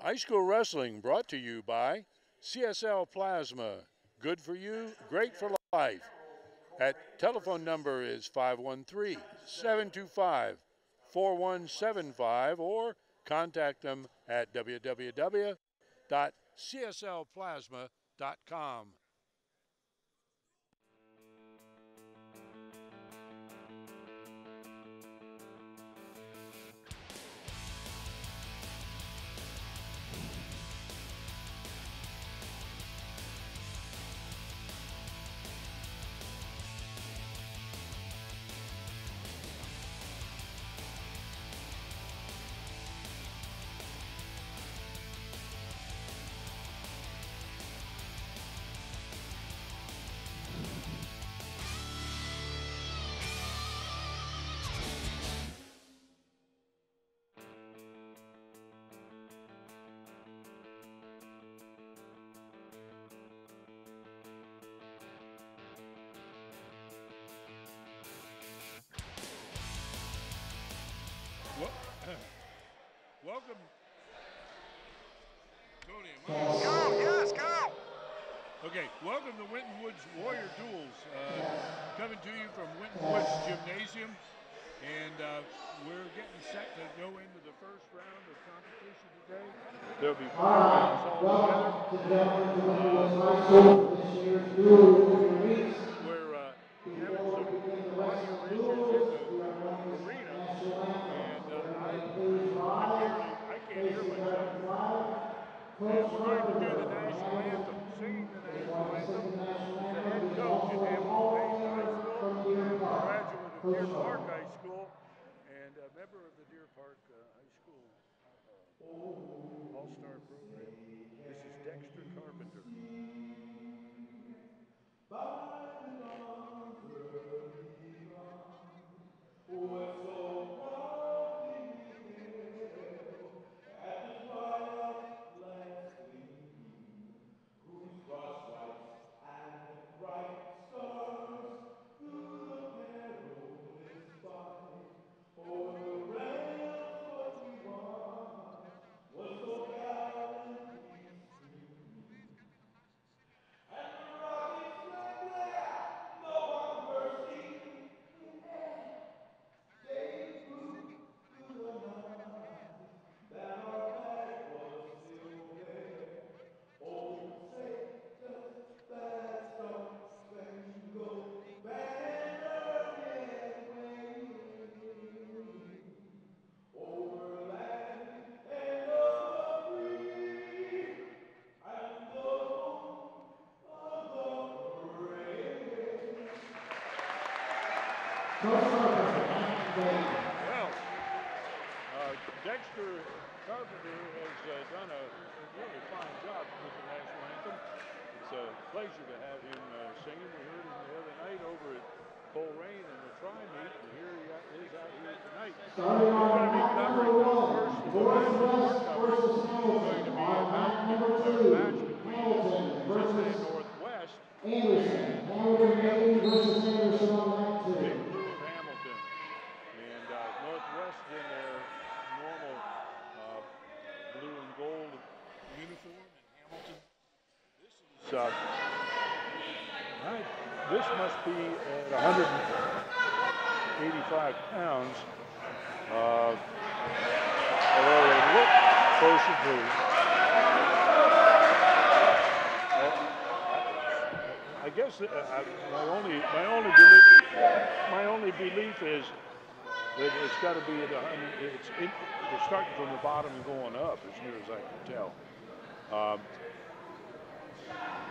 High school wrestling brought to you by CSL Plasma. Good for you, great for life. At telephone number is 513-725-4175 or contact them at www.cslplasma.com. Welcome. Tony, Go, yes, go! Okay, welcome to Winton Woods Warrior Duels. Coming to you from Winton Woods Gymnasium. And we're getting set to go into the first round of competition today. There'll be 5 rounds all together. We're having some audio issues in the arena, and I can't hear myself. And we're going to do the national anthem. Singing the national anthem is the head coach at Hamilton High School, a graduate of Deer Park High School, and a member of the Deer Park High School All-Star program. This is Dexter Carpenter. Well, Dexter Carpenter has done a really fine job with the national anthem. It's a pleasure to have him singing. We heard him the other night over at Coleraine in the tri-meet, and here he is out here tonight. We're going to be covering first the women's coverage. It's going to be a match between Winton and Northwest. Hamilton versus Anderson on that too. Big Blue of Hamilton. And Northwest in their normal blue and gold uniform. And Hamilton. This must be at 185 pounds. Although they look closer to. I guess my only belief is that it's got to be at 100. It's starting from the bottom and going up, as near as I can tell.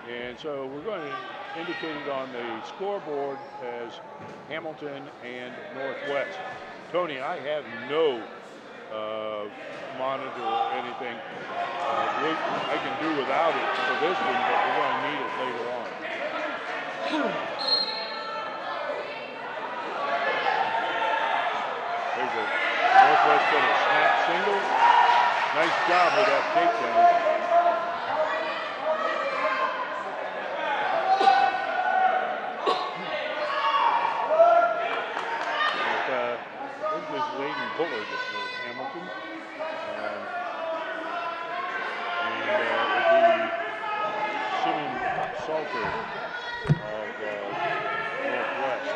And so we're going to indicate it on the scoreboard as Hamilton and Northwest. Tony, I have no monitor or anything. I can do without it for this one, but we're going to need it later on. There's a Northwest got a snap single. Nice job with that takedown. This is Layden Bullard of Hamilton. Salter of Northwest.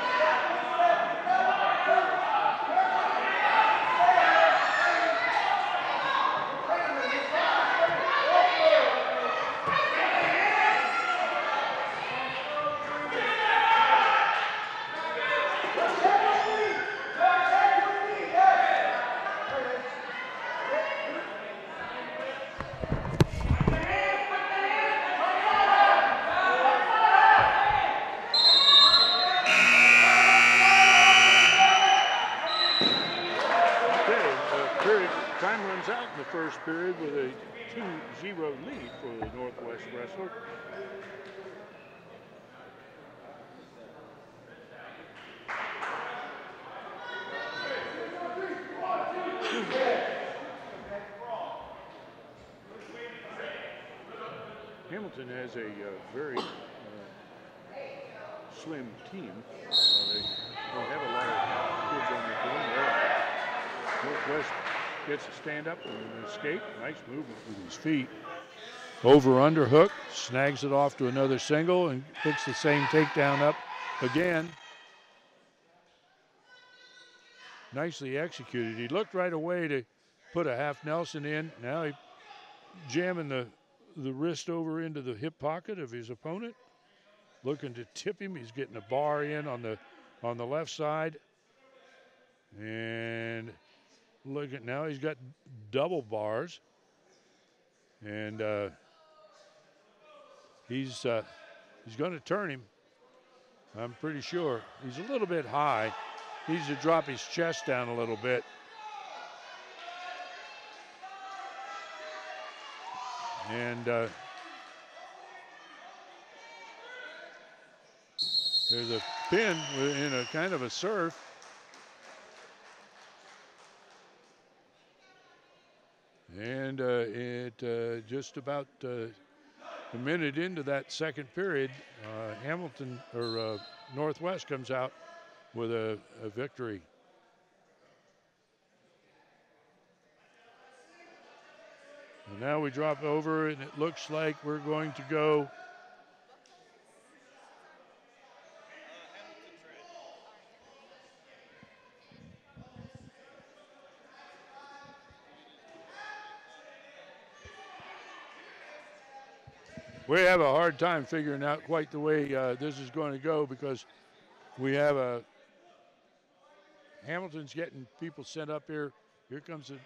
Time runs out in the first period with a 2-0 lead for the Northwest wrestler. Hamilton has a very slim team. They don't have a lot of kids on the team. Northwest gets a stand up and escape. Nice movement with his feet. Over underhook, snags it off to another single and picks the same takedown up again. Nicely executed. He looked right away to put a half Nelson in. Now he jamming the wrist over into the hip pocket of his opponent. Looking to tip him. He's getting a bar in on the left side. And look at now, he's got double bars, and he's going to turn him. I'm pretty sure. He's a little bit high. He needs to drop his chest down a little bit. And there's a pin in a kind of a surf. And just about a minute into that second period, Hamilton or Northwest comes out with a victory. And now we drop over, and it looks like we're going to go. We have a hard time figuring out quite the way this is going to go, because we have Hamilton's getting people sent up here. Here comes a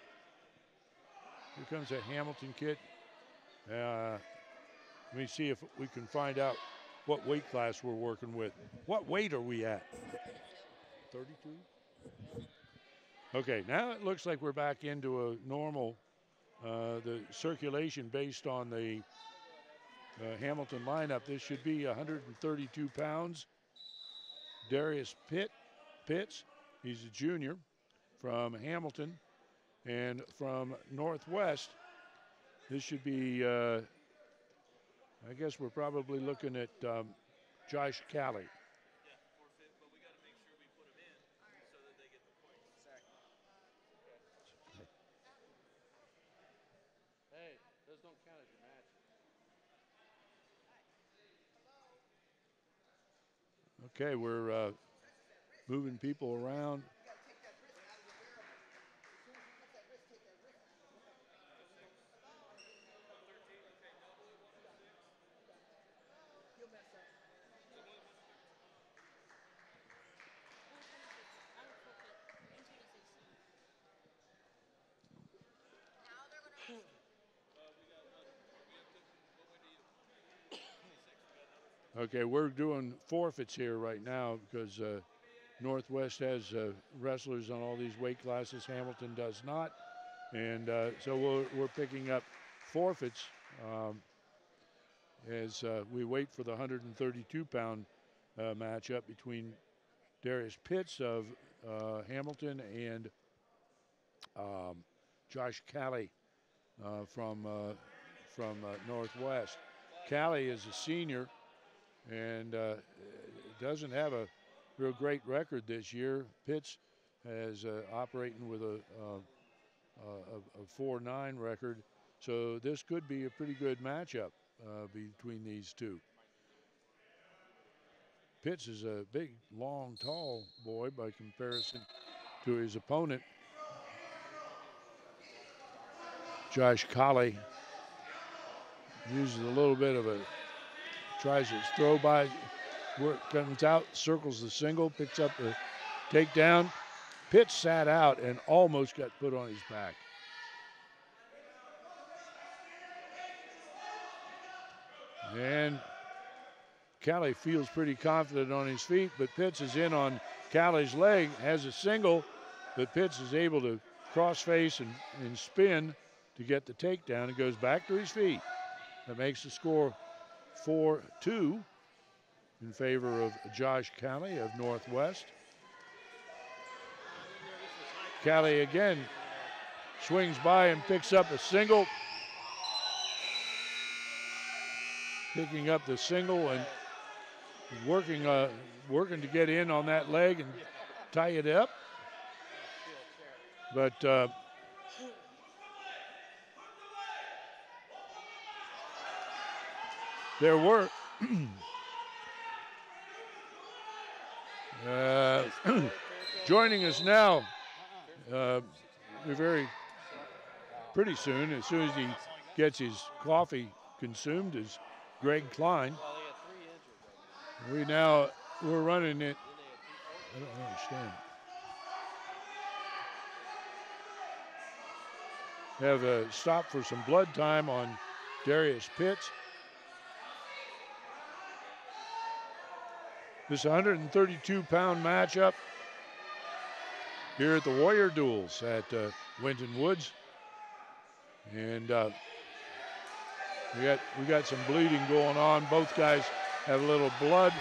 Hamilton kid. Let me see if we can find out what weight class we're working with. What weight are we at? 32? Okay, now it looks like we're back into a normal, the circulation based on the Hamilton lineup. This should be 132 pounds. Darius Pitts, he's a junior from Hamilton. And from Northwest, this should be, I guess we're probably looking at Josh Calley. But we got to make sure we put them in so that they get the points. Hey, those don't count as your match. Okay, we're moving people around. Okay, we're doing forfeits here right now because Northwest has wrestlers on all these weight classes. Hamilton does not. And so we're picking up forfeits as we wait for the 132-pound matchup between Darius Pitts of Hamilton and Josh Calley from Northwest. Calley is a senior and doesn't have a real great record this year. Pitts is operating with a 4-9 record, so this could be a pretty good matchup between these two. Pitts is a big, long, tall boy by comparison to his opponent. Josh Colley uses a little bit of a, tries his throw by, comes out, circles the single, picks up the takedown. Pitts sat out and almost got put on his back. And Callie feels pretty confident on his feet, but Pitts is in on Callie's leg, has a single, but Pitts is able to cross face and spin to get the takedown and goes back to his feet. That makes the score 4-2 in favor of Josh Callie of Northwest. Callie again swings by and picks up a single. Picking up the single and working to get in on that leg and tie it up. But there were joining us now pretty soon, as soon as he gets his coffee consumed, is Greg Klein. We're running it. I don't understand. Have a stop for some blood time on Darius Pitts. This 132-pound matchup here at the Warrior Duels at Winton Woods. And we got some bleeding going on. Both guys have a little blood.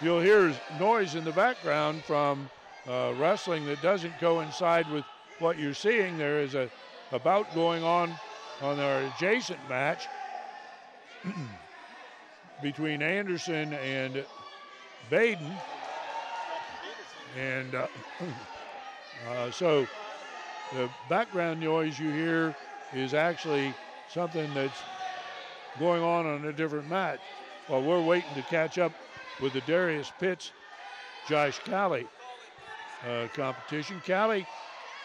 You'll hear noise in the background from wrestling that doesn't coincide with what you're seeing. There is a bout going on our adjacent match between Anderson and Badin. And so the background noise you hear is actually something that's going on a different match while we're waiting to catch up with the Darius Pitts, Josh Callie competition. Callie,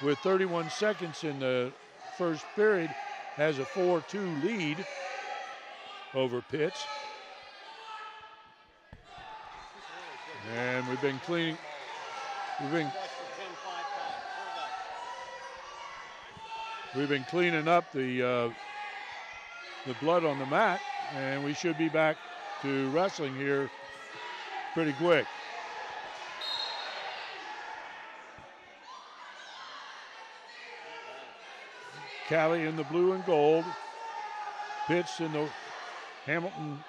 with 31 seconds in the first period, has a 4-2 lead over Pitts. And we've been cleaning. We've been cleaning up the blood on the mat, and we should be back to wrestling here pretty quick. Callie in the blue and gold, Pitts in the Hamilton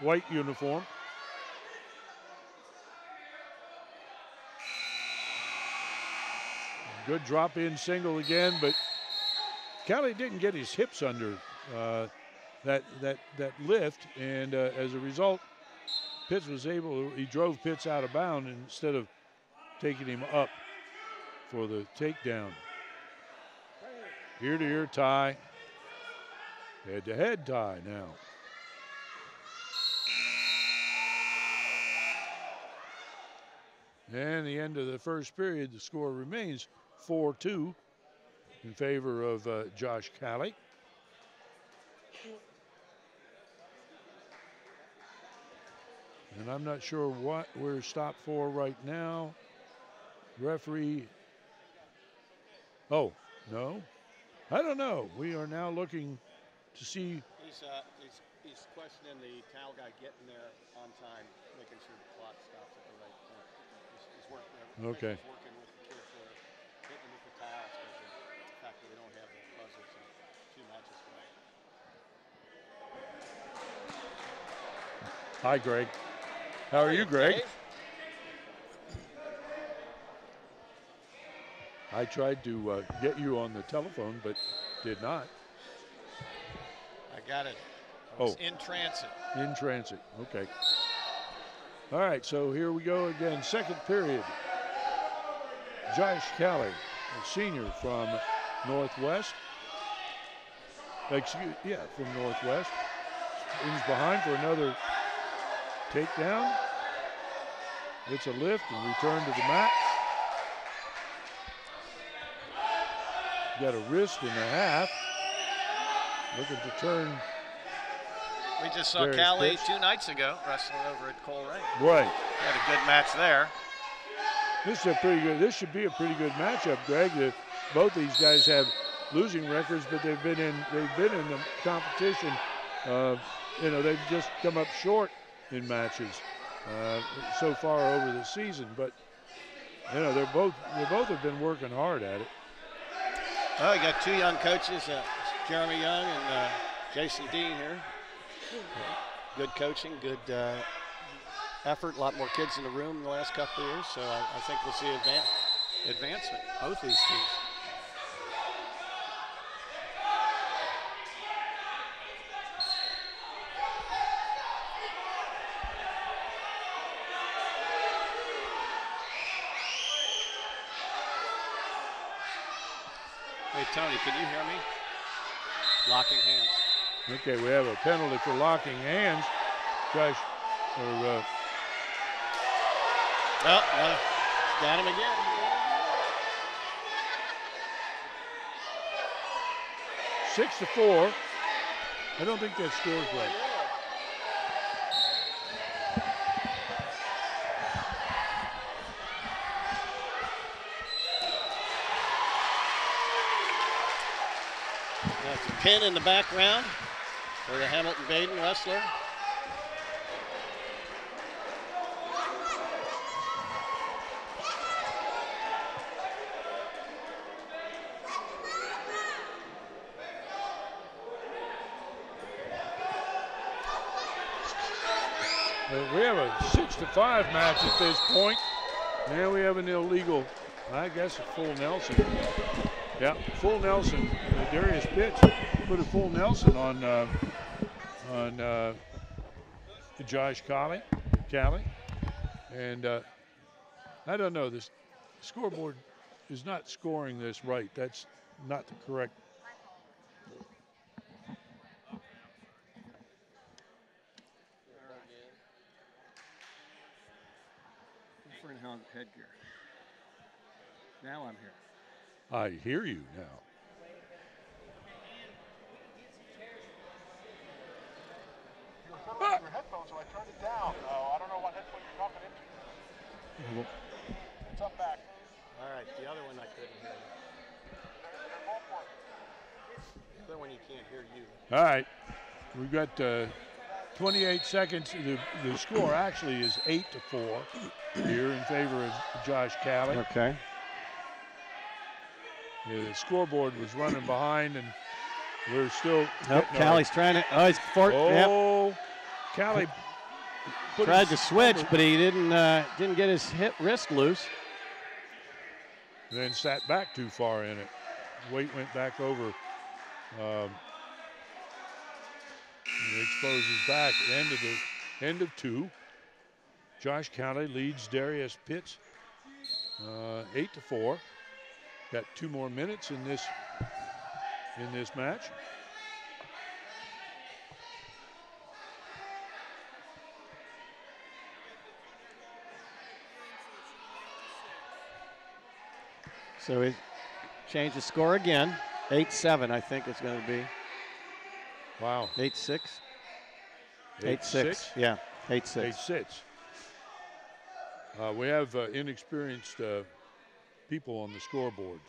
white uniform. Good drop-in single again, but Callie didn't get his hips under that lift, and as a result, Pitts was he drove Pitts out of bounds instead of taking him up for the takedown. Ear-to-ear tie, head-to-head tie now. And the end of the first period, the score remains 4-2 in favor of Josh Callie. And I'm not sure what we're stopped for right now. Referee, oh, no, I don't know. We are now looking to see. He's questioning the towel guy getting there on time, making sure the clock stops at the right point. He's working there. Okay. He's working with the kids there, hitting with the towels because of the fact that we don't have the buzzers in 2 matches tonight. Hi, Greg. How are you, Greg? I tried to get you on the telephone, but did not. I got it. I was in transit. In transit, okay. All right, so here we go again, second period. Josh Callie, a senior from Northwest. From Northwest. He's behind for another takedown. It's a lift and return to the mat. Got a wrist and a half. Looking to turn. We just saw Darius Callie Pitts. 2 nights ago wrestling over at Coleraine. Right. Had a good match there. This is a pretty good. This should be a pretty good matchup, Greg. Both these guys have losing records, but they've been in the competition. They've just come up short in matches so far over the season. But they both have been working hard at it. Well, you got 2 young coaches, Jeremy Young and Jason Dean here. Good coaching, good effort. A lot more kids in the room in the last couple of years, so I think we'll see advancement, both these teams. Hey, Tony, can you hear me? Locking hands. Okay, we have a penalty for locking hands. Got him again. Six to 4. I don't think that scores right. That's a pin in the background for the Hamilton Badin wrestler. We have a 6 to 5 match at this point. Now we have an illegal, I guess, a full Nelson. Yeah, full Nelson. Darius Pitts put a full Nelson on Josh Callie. And I don't know, this scoreboard is not scoring this right. That's not the correct. Different headgear. Now I'm here. I hear you now. You were fiddling with your headphones, so I turned it down. I don't know what headphone you're talking into. It's up back. All right, the other one I couldn't hear. They're both working. The other one you can't hear you. All right, we've got 28 seconds. The score actually is 8 to 4 here in favor of Josh Callie. Okay. Yeah, the scoreboard was running behind, and we're still. Callie's trying to. Oh, he's for. Oh, Callie tried to switch, but he didn't get his wrist loose. Then sat back too far in it. Weight went back over. He exposes back. End of 2. Josh Callie leads Darius Pitts 8 to 4. Got 2 more minutes in this match. So he changed the score again. 8-7, I think it's going to be. Wow. 8-6. 8-6. Yeah, 8-6. 8-6. We have inexperienced people on the scoreboard.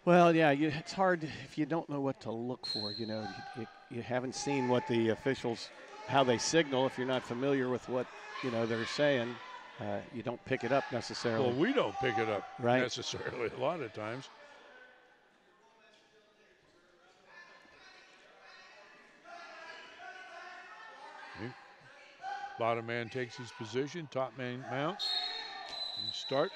Well, yeah, it's hard if you don't know what to look for. You haven't seen what the officials, how they signal. If you're not familiar with what they're saying, you don't pick it up necessarily. Well, we don't pick it up right. necessarily a lot of times. Bottom man takes his position. Top man mounts. And start.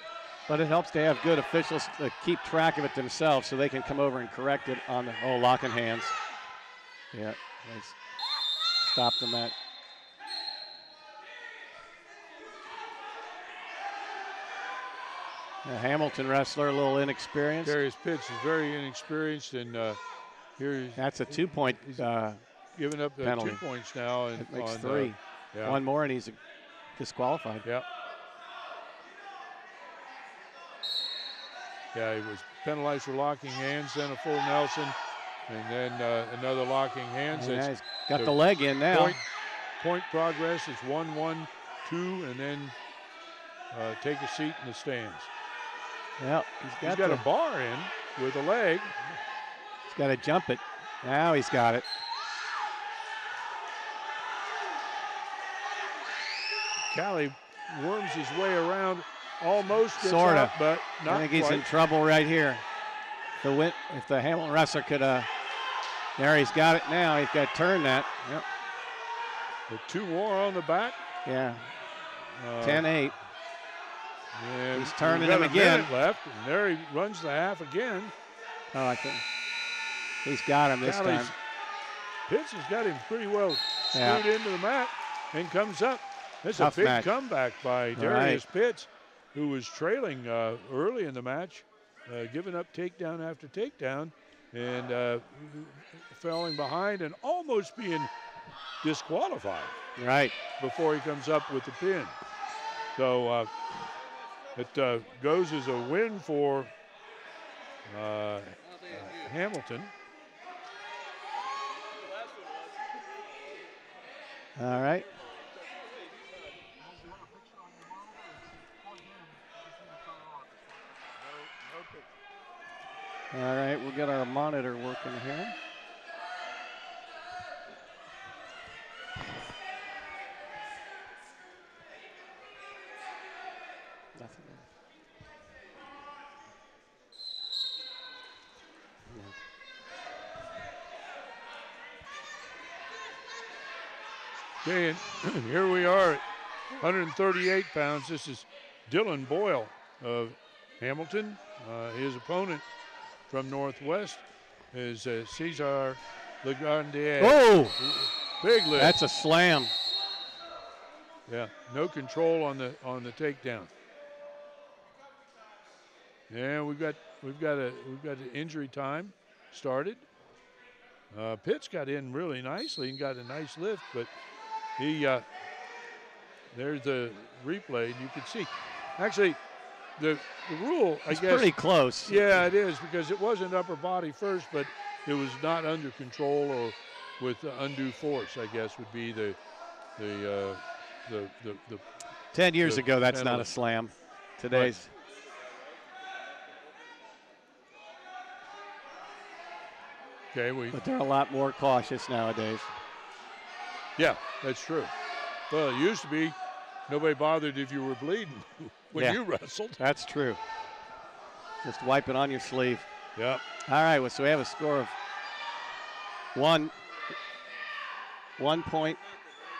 But it helps to have good officials to keep track of it themselves so they can come over and correct it on the locking hands. Yeah, they stopped them at. A Hamilton wrestler, a little inexperienced. Darius Pitts is very inexperienced, and here that's a 2-point giving up penalty. 2 points now, and it makes on 3. Yeah. One more and he's disqualified. Yep. Yeah, he was penalized for locking hands, then a full Nelson, and then another locking hands. Yeah, It's he's got the leg in now. Point progress is 1-1-2, and then take a seat in the stands. Well, He's got a bar in with a leg. He's got to jump it. Now he's got it. Callie worms his way around, almost gets Sorta. out, but not I think he's quite. in trouble right here. If the Hamilton wrestler could, there he's got it now. He's got to turn that. Yep. With 2 more on the back. Yeah. And 10-8. He's turning him a again. minute left, and there he runs the half again. Oh, I think he's got him this time. Pitts has got him pretty well Yeah. screwed into the mat and comes up. It's Tough a big match. comeback by Darius Pitts, who was trailing early in the match, giving up takedown after takedown, and falling behind and almost being disqualified. Right. Before he comes up with the pin. So it goes as a win for Hamilton. All right. All right, we'll get our monitor working here. Nothing. Okay, and here we are at 138 pounds. This is Dylan Boyle of Hamilton. His opponent from Northwest is Cesar Legrandier. Oh! Big lift. That's a slam. Yeah, no control on the takedown. Yeah, we've got an injury time started. Pitts got in really nicely and got a nice lift, but he there's the replay, and you can see. Actually, the rule, I guess, pretty close. Yeah, it is, because it wasn't upper body first, but it was not under control or with undue force, I guess, would be the 10 years the ago, that's penalty. not a slam. Today's. Okay, But they're a lot more cautious nowadays. Yeah, that's true. Well, it used to be nobody bothered if you were bleeding when you wrestled. That's true. Just wipe it on your sleeve. Yeah. All right, well, so we have a score of 1 point.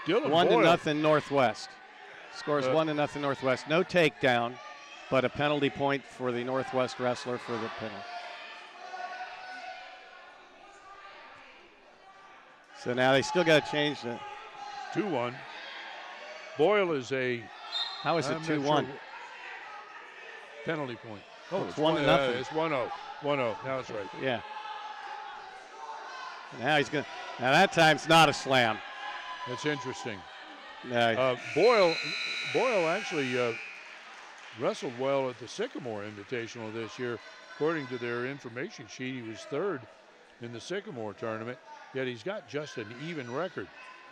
Dylan 1 Boyle. to nothing Northwest. Scores 1 to nothing Northwest. No takedown, but a penalty point for the Northwest wrestler for the penalty. So now they still got to change the 2-1. Boyle is a. How is it I'm not 2-1? sure. Penalty point. Oh, it's 1 to nothing. It's 1-0. 1-0. Now it's right. Yeah. Now he's going to. Now that time's not a slam. That's interesting. No. Boyle actually wrestled well at the Sycamore Invitational this year. According to their information sheet, he was 3rd in the Sycamore tournament, yet he's got just an even record.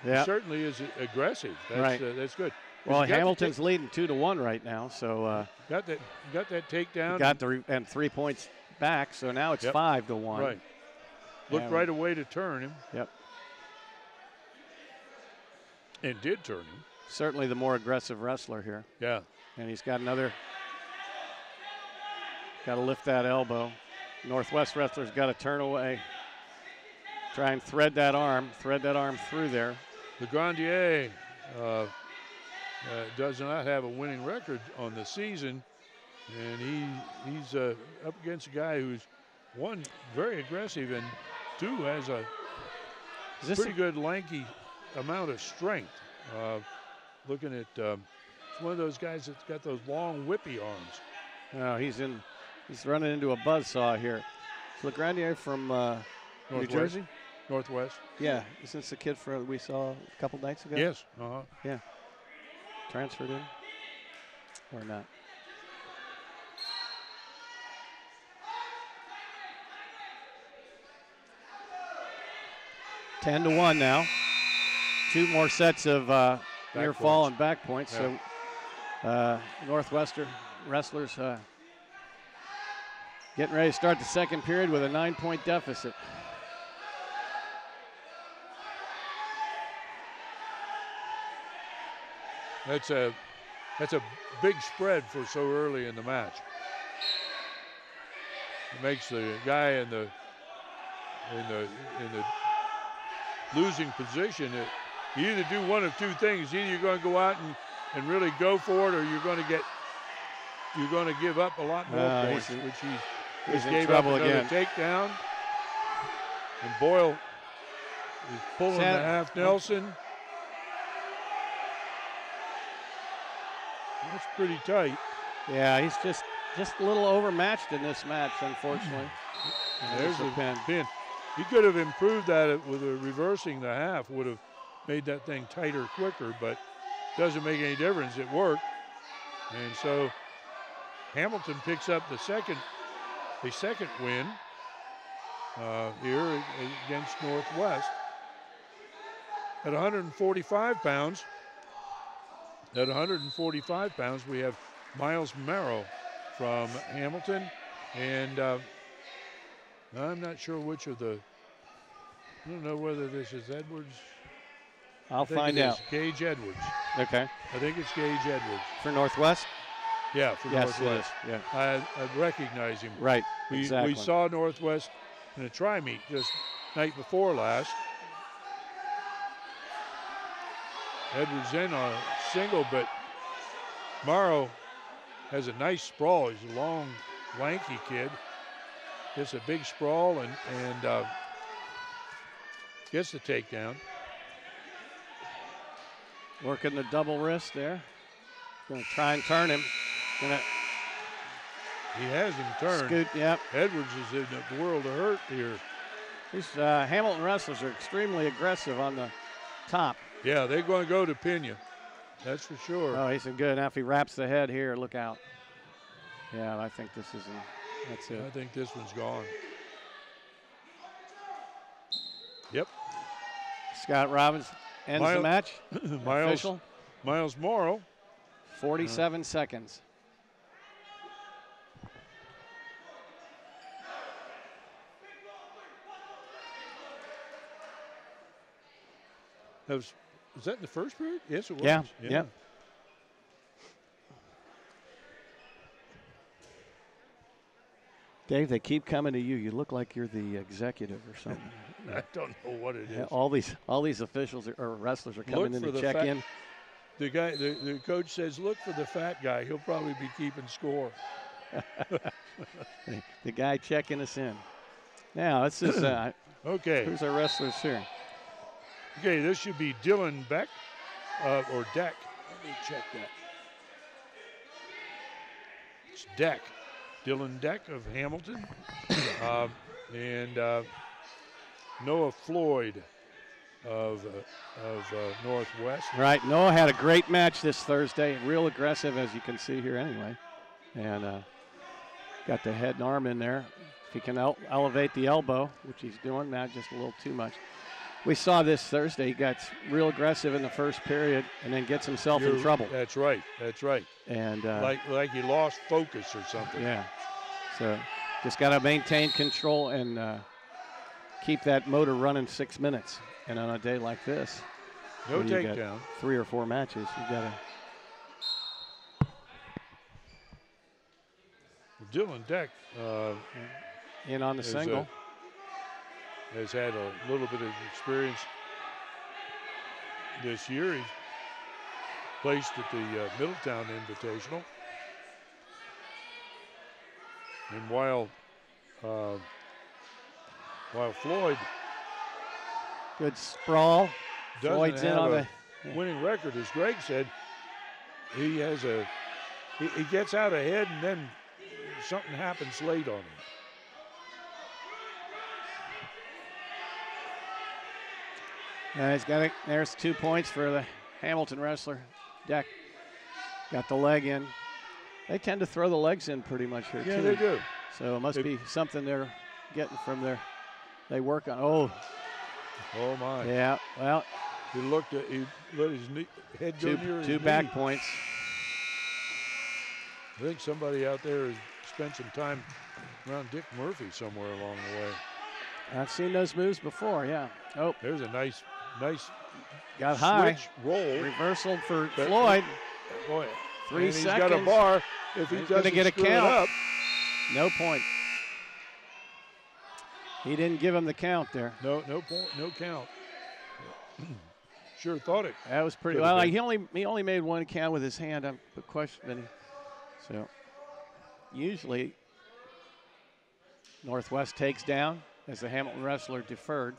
Yeah. He certainly is aggressive. That's, Right. That's good. Well, Hamilton's leading 2-1 right now, so got that takedown. got and 3 points back, so now it's 5-1. Right. Looked right away to turn him. Yep. And did turn him. Certainly the more aggressive wrestler here. Yeah. And he's got another. Got to lift that elbow. Northwest wrestler's got to turn away. Try and thread that arm through there. Legrandier does not have a winning record on the season, and he's up against a guy who's, 1, very aggressive, and 2, has a pretty good lanky amount of strength. Looking at, it's one of those guys that's got those long whippy arms. Oh, he's running into a buzzsaw here. Is Legrandier from New Northwest. Jersey? Northwest. Yeah, isn't this the kid we saw a couple nights ago? Yes. Yeah. Transferred in or not? Ten to 1 now. 2 more sets of near fall and back points. Yeah. So Northwestern wrestlers getting ready to start the second period with a 9-point deficit. That's a big spread for so early in the match. It makes the guy in the losing position. You either do one of two things. Either you're going to go out and really go for it, or you're going to give up a lot more points, which he just gave up another takedown. And Boyle is pulling the half Nelson. That's pretty tight. Yeah, he's just a little overmatched in this match, unfortunately. There's the pin. He could have improved that with reversing the half, would have made that thing tighter quicker, but doesn't make any difference. It worked. And so Hamilton picks up a second win here against Northwest. At 145 pounds, we have Miles Merrow from Hamilton, and I'm not sure which of the, I don't know whether this is Edwards. I'll find out. Gage Edwards. Okay. I think it's Gage Edwards. For Northwest? Yeah, for Northwest. It is. Yeah. I recognize him. Right, We saw Northwest in a tri-meet just night before last. Edwards in on a single, but Morrow has a nice sprawl. He's a long, lanky kid. Gets a big sprawl and gets the takedown. Working the double wrist there. Going to try and turn him. He has him turned. Scoot, yep. Edwards is in a world of hurt here. These Hamilton wrestlers are extremely aggressive on the top. Yeah, they're going to go to pin you. That's for sure. Oh, he's in good. Now if he wraps the head here, look out. Yeah, I think this is that's it. I think this one's gone. Yep. Scott Robbins ends the match. Miles Morrow. 47 seconds. Was that in the first period? Yes, it was. Yeah. Dave, they keep coming to you. You look like you're the executive or something. I don't know what it is. All these officials or wrestlers are coming in to check in. The guy, the coach says, look for the fat guy. He'll probably be keeping score. The guy checking us in. Now, this is okay. Who's our wrestlers here? Okay, this should be Dylan Beck or Deck. Let me check that. It's Deck. Dylan Deck of Hamilton. And Noah Floyd of Northwest. Right. Noah had a great match this Thursday. Real aggressive, as you can see here anyway. And got the head and arm in there. If he can elevate the elbow, which he's doing, not just a little too much. We saw this Thursday. He got real aggressive in the first period and then gets himself in trouble. That's right. And like he lost focus or something. Yeah. So just got to maintain control and keep that motor running 6 minutes. And on a day like this, no takedown. 3 or 4 matches, you got to. Dylan Deck in on the single. Has had a little bit of experience this year. He's placed at the Middletown Invitational. And while Floyd good sprawl, Floyd's in on the winning record, as Greg said, he gets out ahead and then something happens late on him. He's got it. There's 2 points for the Hamilton wrestler. Deck got the leg in. They tend to throw the legs in pretty much here, too. Yeah, they do. So it must be something they're getting from their, they work on. Oh, my. Yeah, well. He let his head go near his knee. 2 back points. I think somebody out there has spent some time around Dick Murphy somewhere along the way. I've seen those moves before, yeah. Oh. There's a nice got high. Roll. Reversal for Floyd. Boy, 3 seconds. He's got a bar. If he doesn't get a screw count. it up. No point. He didn't give him the count there. No point, no count. Sure thought it. That was pretty well. He only made 1 count with his hand. I'm questioning. So usually Northwest takes down as the Hamilton wrestler deferred.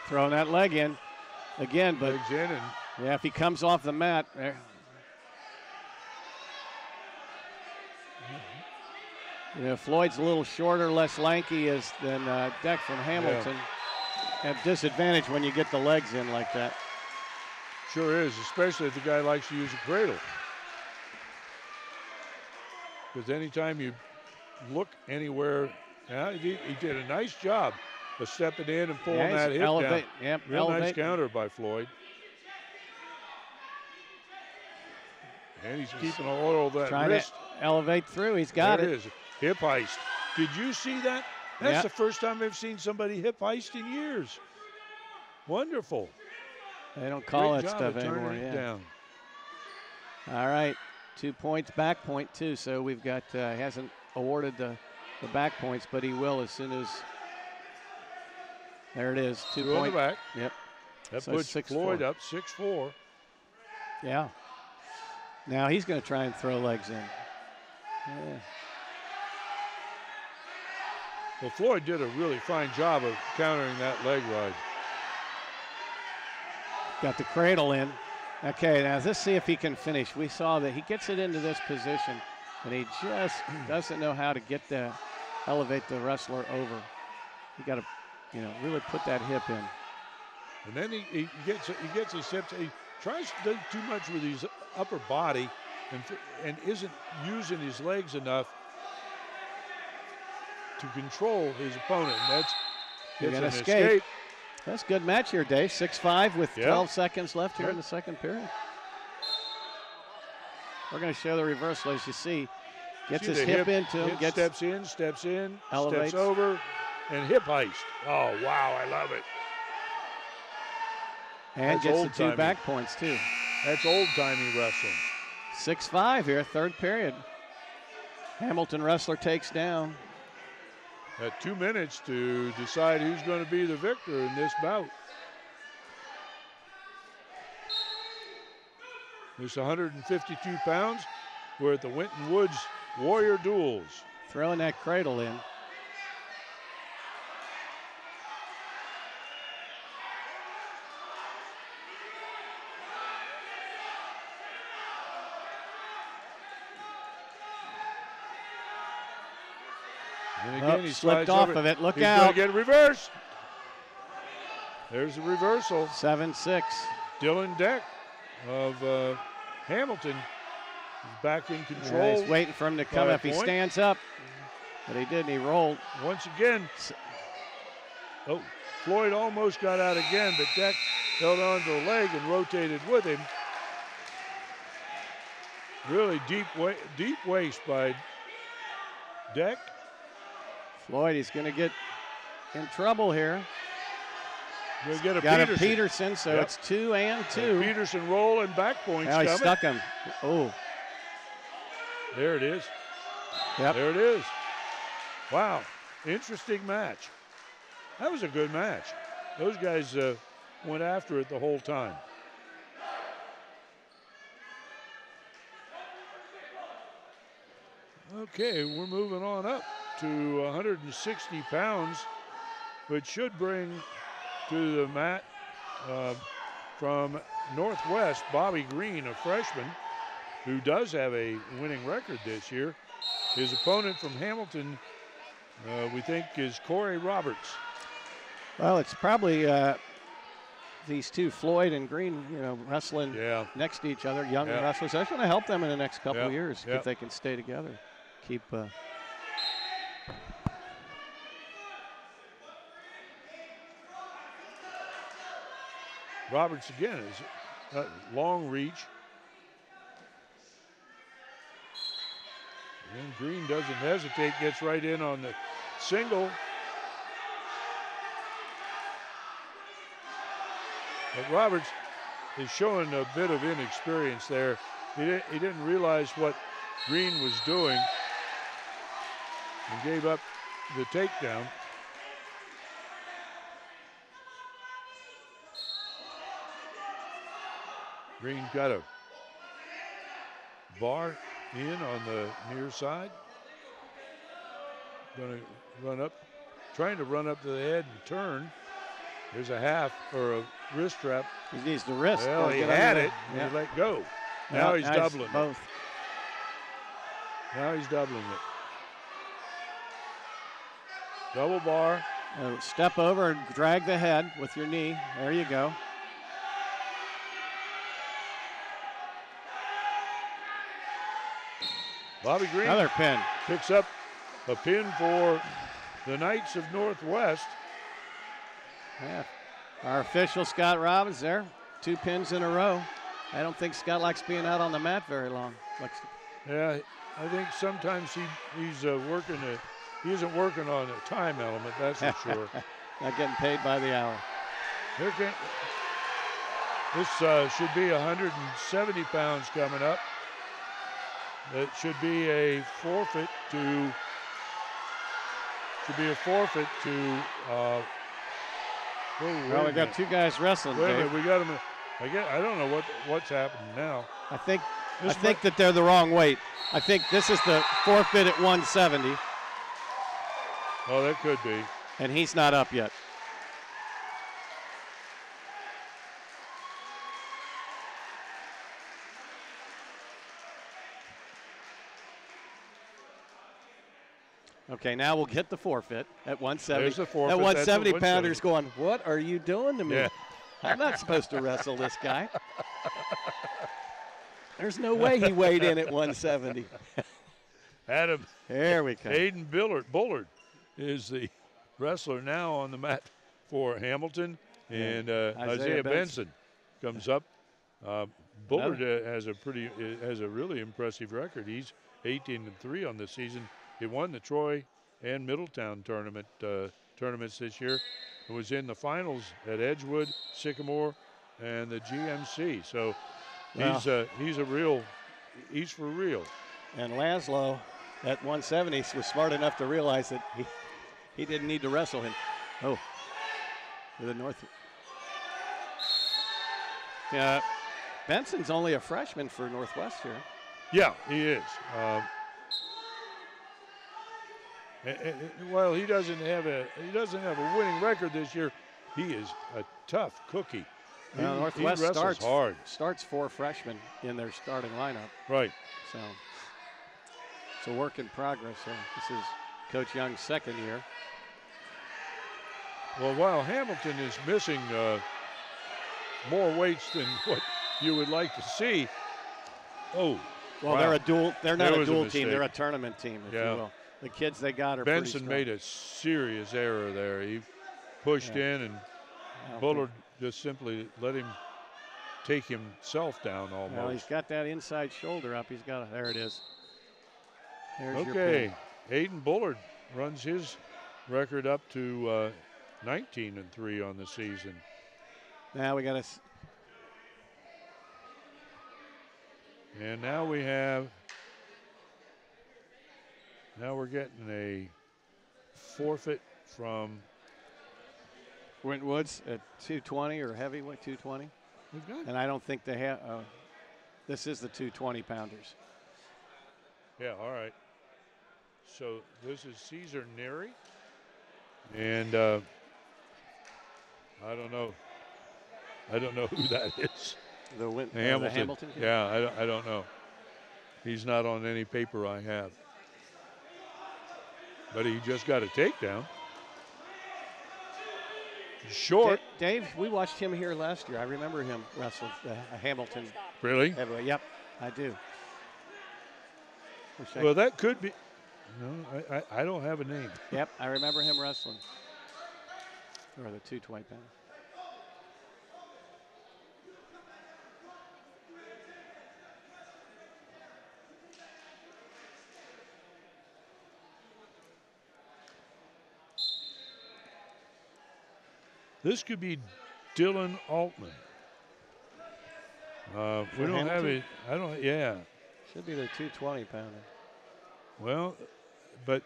Throwing that leg in again, but yeah, if he comes off the mat there. You know, Floyd's a little shorter, less lanky than Deck from Hamilton. Yeah. Have disadvantage when you get the legs in like that. Sure is, especially if the guy likes to use a cradle. Because anytime you look anywhere, he did a nice job of stepping in and pulling that hip down. Yep, real nice counter by Floyd. And he's keeping a hold of that trying wrist. To elevate through. He's got there it. It is. Hip heist. Did you see that? That's the first time I've seen somebody hip heist in years. Wonderful. They don't call that stuff anymore. Down. All right. 2 points, back point too. So we've got hasn't awarded the back points, but he will as soon as. There it is. 2 points. On the back. Yep. That so puts Floyd up 6-4. Yeah. Now he's going to try and throw legs in. Yeah. Well, Floyd did a really fine job of countering that leg ride. Got the cradle in. Okay, now let's see if he can finish. We saw that he gets it into this position, and he just doesn't know how to elevate the wrestler over. You got to, really put that hip in. And then he gets his hips. He tries to do too much with his upper body, and isn't using his legs enough to control his opponent. And that's an escape. That's a good match here, Dave. 6-5 with 12 seconds left here in the second period. We're going to show the reversal as you see. Gets his hip into him. Steps in, elevates. steps over, and hip heist. Oh, wow, I love it. And gets the 2 back points, too. That's old-timey wrestling. 6-5 here, third period. Hamilton wrestler takes down. At 2 minutes to decide who's going to be the victor in this bout. This 152 pounds. We're at the Winton Woods Warrior Duels. Throwing that cradle in. And again, he slipped off of it. Look out. He's going to get reversed. There's the reversal. 7-6. Dylan Deck of Hamilton is back in control. Yeah, he's waiting for him to come up. He stands up, but he didn't. He rolled. Once again. Oh, Floyd almost got out again, but Deck held on to the leg and rotated with him. Really deep waist by Deck. Floyd is going to get in trouble here. We'll get got a Peterson, so it's 2 and 2. Peterson roll and back points. Now he stuck him. Oh. There it is. Yep. There it is. Wow. Interesting match. That was a good match. Those guys went after it the whole time. Okay, we're moving on up to 160 pounds, which should bring to the mat from Northwest, Bobby Green, a freshman. who does have a winning record this year. His opponent from Hamilton, we think, is Corey Roberts. Well, it's probably these two, Floyd and Green, wrestling next to each other, young wrestlers. That's going to help them in the next couple of years if they can stay together. Keep. Roberts again is long reach. And Green doesn't hesitate, gets right in on the single. But Roberts is showing a bit of inexperience there. He didn't realize what Green was doing and gave up the takedown. Green got a bar in on the near side. Going to run up, trying to run up to the head and turn. There's a half or a wrist trap. He needs the wrist. Well, he had it and he let go. Now he's doubling both. Now he's doubling it. Double bar. Step over and drag the head with your knee. There you go. Bobby Green another pin. Picks up a pin for the Knights of Northwest. Yeah. Our official, Scott Robbins, there. 2 pins in a row. I don't think Scott likes being out on the mat very long. Yeah, I think sometimes he's working he isn't working on a time element, that's for sure. Not getting paid by the hour. This should be 170 pounds coming up. It should be a forfeit to. Well, we got 2 guys wrestling. Wait a minute, we got them. I don't know what's happening now. I think that they're the wrong weight. I think this is the forfeit at 170. Oh, that could be. And he's not up yet. Okay, now we'll get the forfeit at 170. There's the forfeit. That 170 pounder's going, what are you doing to me? Yeah. I'm not supposed to wrestle this guy. There's no way he weighed in at 170. Adam. There we go. Aiden Bullard is the wrestler now on the mat for Hamilton, and Isaiah Benson comes up. Bullard has a really impressive record. He's 18-3 on the season. He won the Troy and Middletown tournaments this year. He was in the finals at Edgewood, Sycamore, and the GMC. So he's for real. And Laszlo at 170 was smart enough to realize that he didn't need to wrestle him. Oh, to the north. Yeah, Benson's only a freshman for Northwest here. Yeah, he is. Well, he doesn't have a winning record this year. He is a tough cookie. Well, Northwest starts 4 freshmen in their starting lineup. Right. So it's a work in progress. This is Coach Young's second year. Well, while Hamilton is missing more weights than what you would like to see. Oh, well, wow. They're not a dual team. They're a tournament team, if you will. The kids they got are Benson made a serious error there. He pushed in, and Bullard just simply let him take himself down almost. Well, he's got that inside shoulder up. He's got there it is. There's okay, Aiden Bullard runs his record up to 19-3 on the season. Now we got to. And now we have. Now we're getting a forfeit from Winton Woods at 220 or heavyweight 220. And I don't think they have. This is the 220 pounders. Yeah, all right. So this is Caesar Neary. And I don't know who that is. The Hamilton. Hamilton kid? Yeah, I don't know. He's not on any paper I have. But he just got a takedown. Short. Dave, we watched him here last year. I remember him wrestle Hamilton. Really? Heavyweight. Yep, I do. Well, that could be. No, I don't have a name. Yep, I remember him wrestling. Or the 220 pound. This could be Dylan Altman. We don't have it. I don't. Yeah. Should be their 220 pounder. Well, but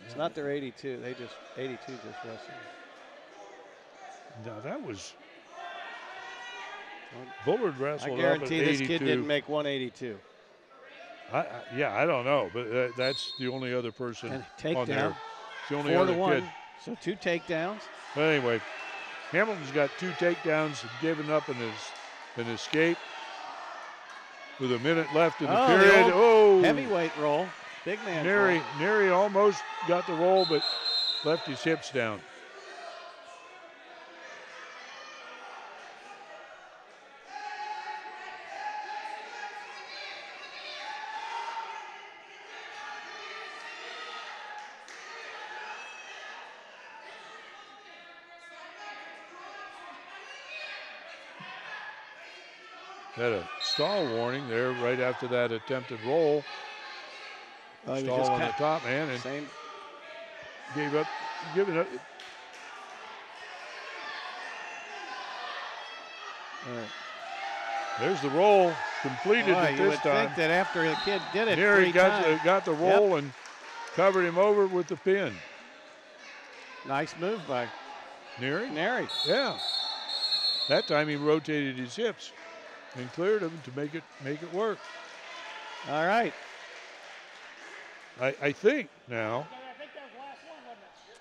it's not their 82. They just 82 just wrestled. No, that was. Bullard wrestled. I guarantee up at this 82. kid didn't make 182. Yeah, I don't know, but that's the only other person on there. It's the only other kid. So 2 takedowns. But anyway, Hamilton's got 2 takedowns, given up in an escape. With a minute left in the period. Oh, heavyweight roll. Big man. Neary almost got the roll, but left his hips down. Had a stall warning there right after that attempted roll. Stall on the top man and giving up. All right. There's the roll completed at this you would time. think that after the kid did it, Neary got the roll and covered him over with the pin. Nice move by Neary. Yeah. That time he rotated his hips and cleared him to make it work. All right. I think now.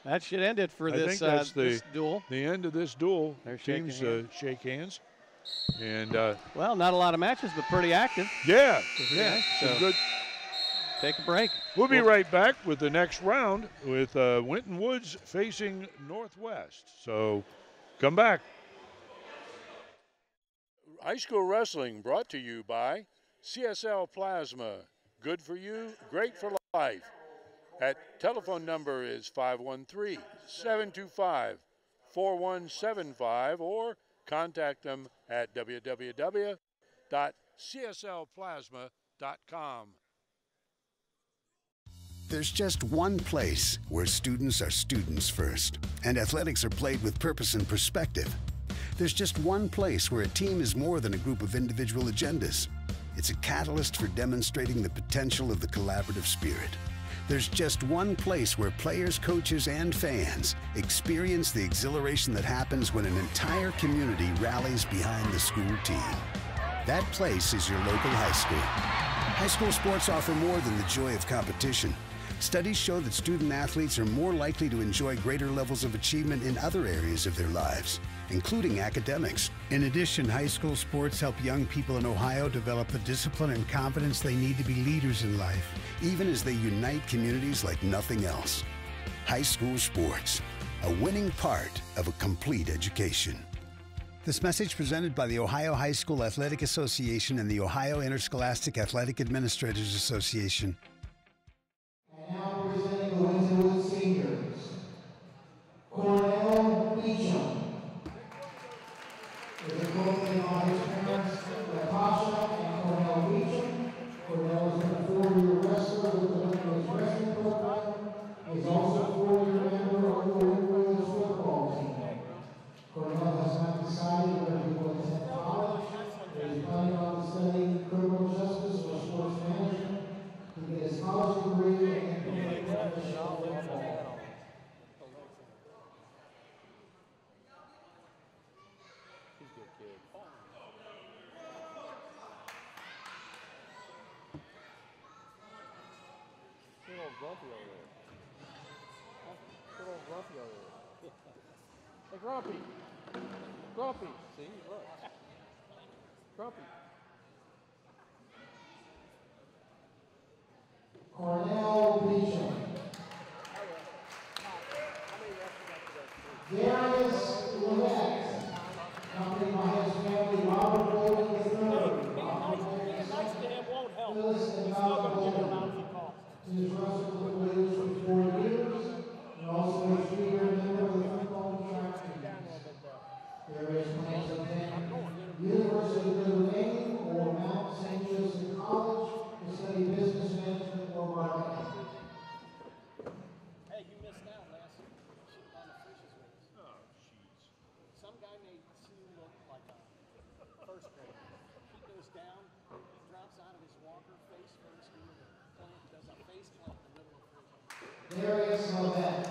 That should end it for this duel. The end of this duel. Teams shake hands. And well, not a lot of matches, but pretty active. Yeah. So good. Take a break. We'll be right back with the next round with Winton Woods facing Northwest. So come back. High school wrestling brought to you by CSL Plasma. Good for you, great for life. Telephone number is 513-725-4175 or contact them at www.cslplasma.com. There's just one place where students are students first, and athletics are played with purpose and perspective. There's just one place where a team is more than a group of individual agendas. It's a catalyst for demonstrating the potential of the collaborative spirit. There's just one place where players, coaches, and fans experience the exhilaration that happens when an entire community rallies behind the school team. That place is your local high school. High school sports offer more than the joy of competition. Studies show that student athletes are more likely to enjoy greater levels of achievement in other areas of their lives, including academics. In addition, high school sports help young people in Ohio develop the discipline and confidence they need to be leaders in life, even as they unite communities like nothing else. High school sports, a winning part of a complete education. This message presented by the Ohio High School Athletic Association and the Ohio Interscholastic Athletic Administrators Association. And now presenting the Winton Woods seniors, Cornell Beecham. With a quote on his parents, Natasha and Cornell Beecham. Cornell has been a 4-year wrestler with the Winton Woods wrestling program. He is also a 4-year member of the Winton Woods football team. Cornell has not decided whether he will attend college, but he is planning on studying criminal justice or sports management to get his college degree and play professional football. Grumpy over there. Good old Grumpy over there. Hey, Grumpy. Grumpy. See, look. Grumpy. Darius Lovett.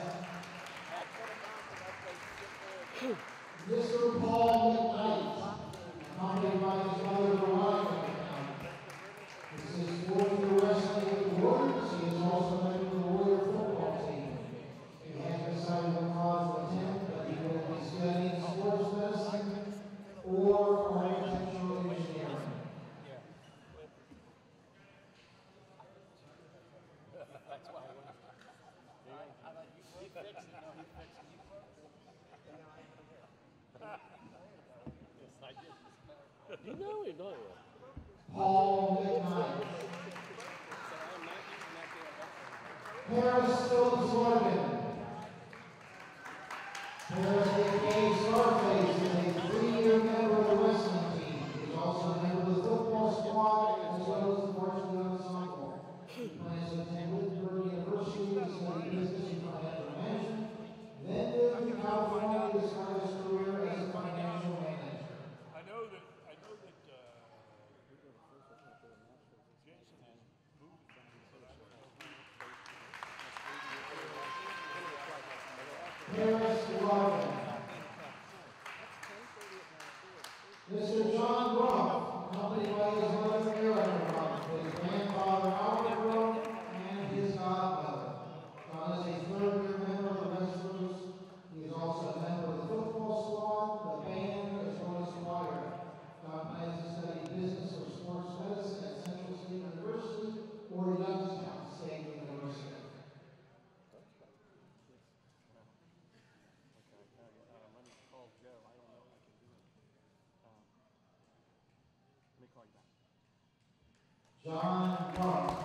Mr. Paul McKnight, accompanied by his mother Veronica. This is his fourth year wrestling with the Warriors. He is also a member of the Warrior football team. He has decided what college to attend, but he will be studying sports medicine or architectural engineering. You know he knows. Paul McKnight. Harris Phillips Morgan. Harris aka Scarface is a 3-year member of the wrestling team. He is also a member of the football squad as well as the varsity ensemble. He plans to attend Wittenberg University to study business and financial management, then move to California to start his career as a financial manager. I know that Harris Logan. Mr. John Ruff, accompanied by his mother Erica Ruff, his grandfather Albert Ruff, and his godmother. John is a 3rd-year member of the Wrestlers. He is also a member of the football squad, the band, as well as choir. John plans to study business or sports medicine at Central State University or Youngstown State University. John Ruff.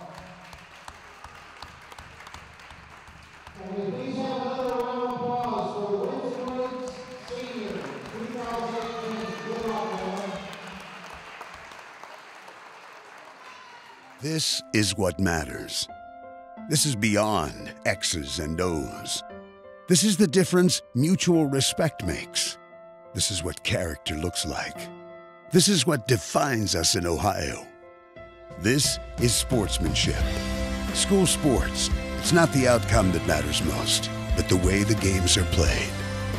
And we please have another round of applause for Winton Senior 2018. Good luck, everyone. This is what matters. This is beyond X's and O's. This is the difference mutual respect makes. This is what character looks like. This is what defines us in Ohio. This is sportsmanship. School sports, it's not the outcome that matters most, but the way the games are played.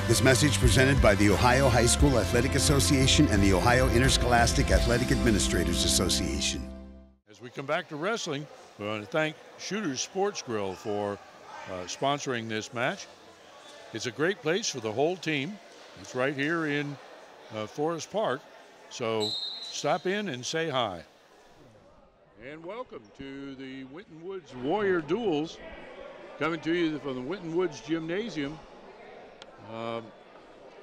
This message presented by the Ohio High School Athletic Association and the Ohio Interscholastic Athletic Administrators Association. as we come back to wrestling, we want to thank Shooter's Sports Grill for sponsoring this match. It's a great place for the whole team. It's right here in Forest Park, so stop in and say hi. And welcome to the Winton Woods Warrior Duels, coming to you from the Winton Woods Gymnasium.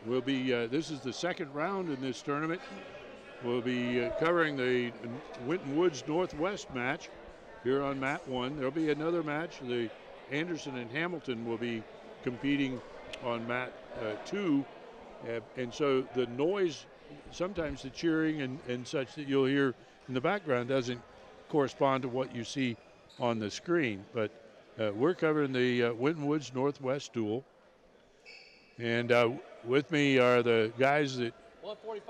This is the second round in this tournament. We'll be covering the Winton Woods Northwest match here on mat 1. There'll be another match. The Anderson and Hamilton will be competing on mat 2. And so the noise, sometimes the cheering and such that you'll hear in the background doesn't correspond to what you see on the screen. But we're covering the Winton Woods Northwest duel. And with me are the guys that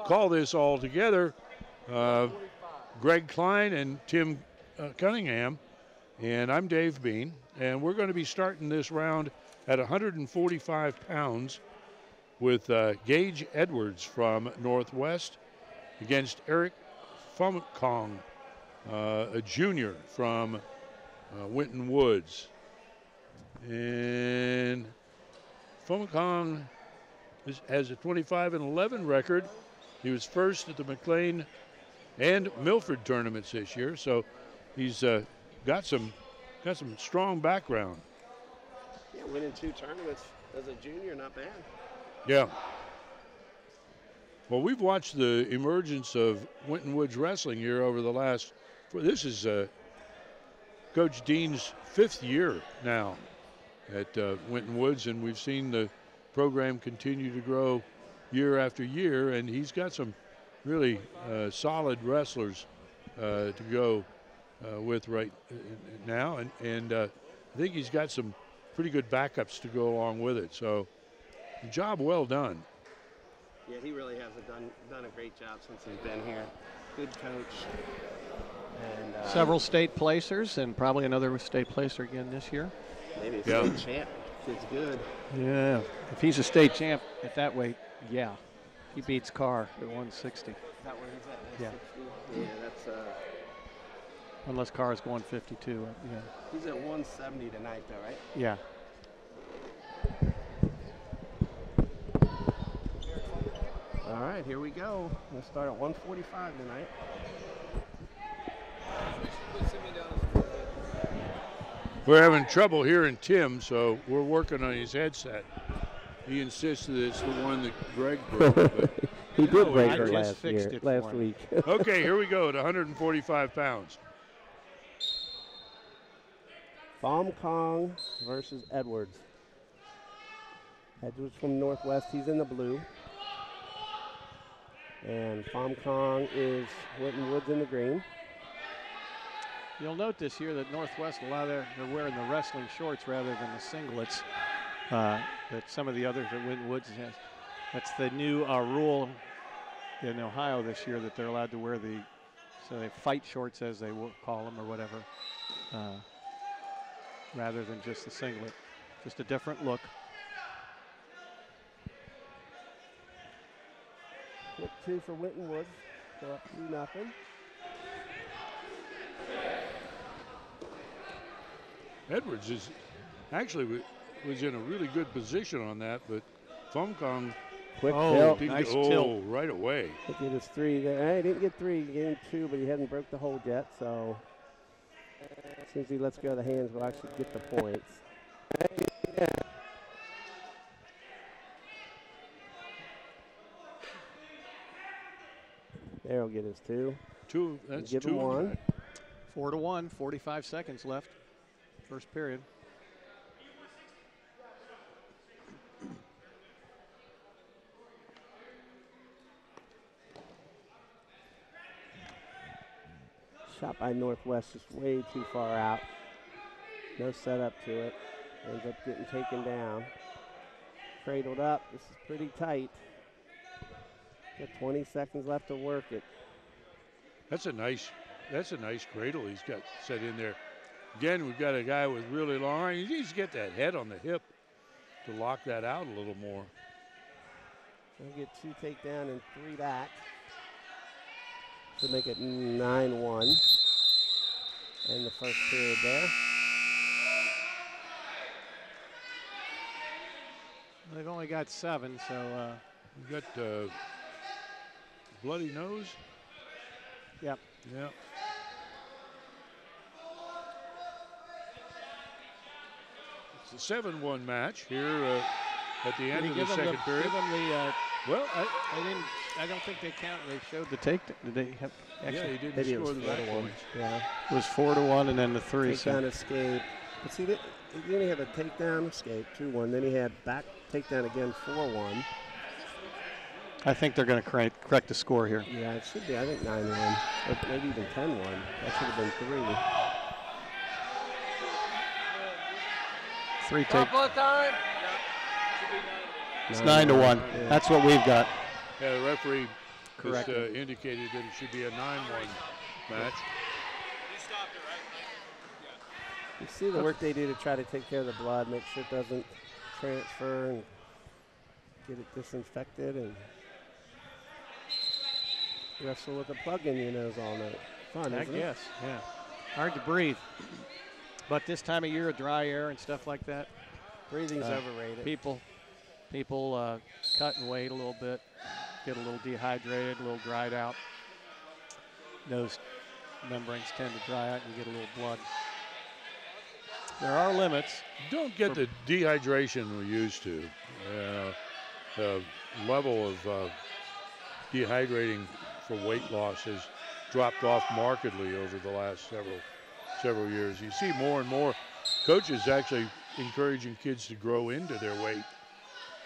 call this all together, Greg Klein and Tim Cunningham. And I'm Dave Bean. And we're going to be starting this round at 145 pounds with Gage Edwards from Northwest against Eric Fumkong, a junior from Winton Woods. And Fumkong has a 25-11 record. He was first at the McLean and Milford tournaments this year, so he's got some strong background. Yeah, winning 2 tournaments as a junior, not bad. Yeah. Well, we've watched the emergence of Winton Woods wrestling here over the last. This is Coach Dean's 5th year now at Winton Woods, and we've seen the program continue to grow year after year, and he's got some really solid wrestlers to go with right now, and I think he's got some pretty good backups to go along with it. So, job well done. Yeah, he really has done a great job since he's been here. Good coach. And several state placers and probably another state placer again this year. Maybe a Yeah. state champ. Kid's good. Yeah, if he's a state champ at that weight, yeah. He beats Carr at 160. Is that where he's at? Yeah. 160? Yeah, that's Unless Carr is going 52. Yeah. he's at 170 tonight though, right? Yeah. All right, here we go. We'll start at 145 tonight. We're having trouble hearing Tim, so we're working on his headset. He insists that it's the one that Greg broke. But He did No, break I her just fixed it last for him. week. okay, here we go at 145 pounds. Pham Kong versus Edwards. Edwards from Northwest, he's in the blue. And Pham Kong is Winton Woods in the green. You'll note this year that Northwest, a lot of they're wearing the wrestling shorts rather than the singlets that some of the others at Winton Woods has. That's the new rule in Ohio this year, that they're allowed to wear the fight shorts, as they call them, or whatever, rather than just the singlet. Just a different look. Quick 2 for Winton Woods. Go up 2-0. Edwards is actually was in a really good position on that, but Pham Kong Quick Oh, tilt. didn't nice get, tilt. right away. He did his 3 there. He didn't get 3, he gave him 2, but he hadn't broke the hold yet, so as soon as he lets go of the hands, we'll actually get the points. There he'll get his 2. That's Give him 2 1. 4-1, 45 seconds left. First period. Shot by Northwest, just way too far out. No setup to it. Ends up getting taken down. Cradled up. This is pretty tight. Got 20 seconds left to work it. That's a nice cradle he's got set in there. Again, we've got a guy with really long arms. He needs to get that head on the hip to lock that out a little more. He'll get 2 takedown and 3 back. To make it 9-1. And the first period there. They've only got 7, so. We've got bloody nose. Yep. Yeah. It's a 7-1 match here at the end of the second period. Give them the, Well, I don't think they count. They showed the take. Did they have? yeah, he didn't Maybe it score was the back 4-1. points. Yeah. It was 4-1, and then the 3. Takedown escape. But see, then he had a takedown escape, 2-1. Then he had back takedown again, 4-1. I think they're going to correct the score here. Yeah, it should be, I think 9-1. Or maybe even 10-1. That should have been 3. 3 take. time. It's 9-1. Yeah. That's what we've got. Yeah, the referee Correct. just indicated that it should be a 9-1 match. You stopped it, right? You see the work they do to try to take care of the blood, make sure it doesn't transfer and get it disinfected, and wrestle with a plug in your nose all night. Fun, I isn't it? guess, yeah. Hard to breathe. But this time of year, dry air and stuff like that, Breathing's overrated. people cut and wait a little bit, get a little dehydrated, a little dried out. Nose membranes tend to dry out and you get a little blood. There are limits. Don't get the dehydration we're used to. The level of dehydrating for weight loss has dropped off markedly over the last several years. You see more and more coaches actually encouraging kids to grow into their weight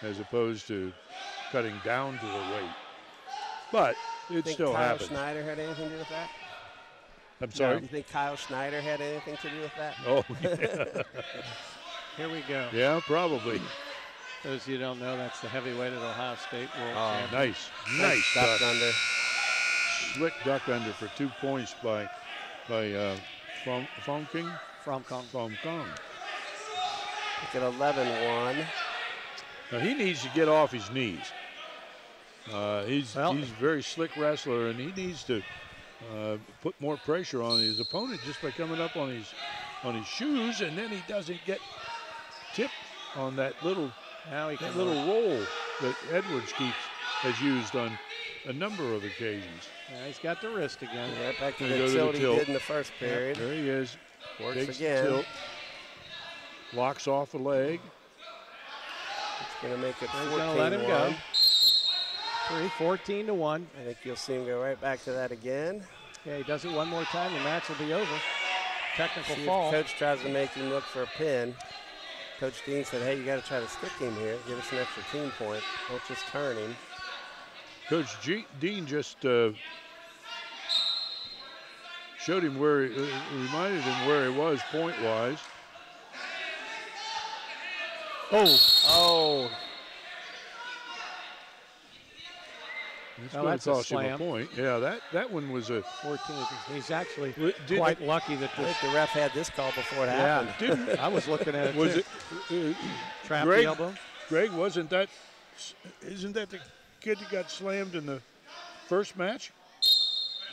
as opposed to cutting down to their weight. But it Think still Kyle happens. Schneider had anything to do with that? I'm sorry? You think Kyle Schneider had anything to do with that? Oh, yeah. Here we go. Yeah, probably. Those you don't know, that's the heavyweight at Ohio State World Champion. Nice. Nice Duck duck. under. Slick duck under for 2 points by Pham King. From Kong. Pham Kong. Look at 11-1. Now he needs to get off his knees. He's a very slick wrestler, and he needs to put more pressure on his opponent just by coming up on his shoes, and then he doesn't get tipped on that little roll that Edwards has used on a number of occasions. Yeah, he's got the wrist again. Right back to the tilt he did in the first period. There he is. Works Takes again. the tilt. Locks off a leg. It's going to make it 14-1. He's going to let him go. 14-1. I think you'll see him go right back to that again. Yeah, he does it one more time, the match will be over. Technical See fall. if Coach tries to make him look for a pin. Coach Dean said, hey, you got to try to stick him here. Give us an extra team point. Don't just turn him. Coach Dean just showed him reminded him where he was point-wise. Oh. That's going to cost him a point. Yeah, that one was a 14. He's actually quite lucky that I think the ref had this call before it happened. I was looking at it. Was too. Trap Greg, the elbow? Greg, isn't that the kid that got slammed in the first match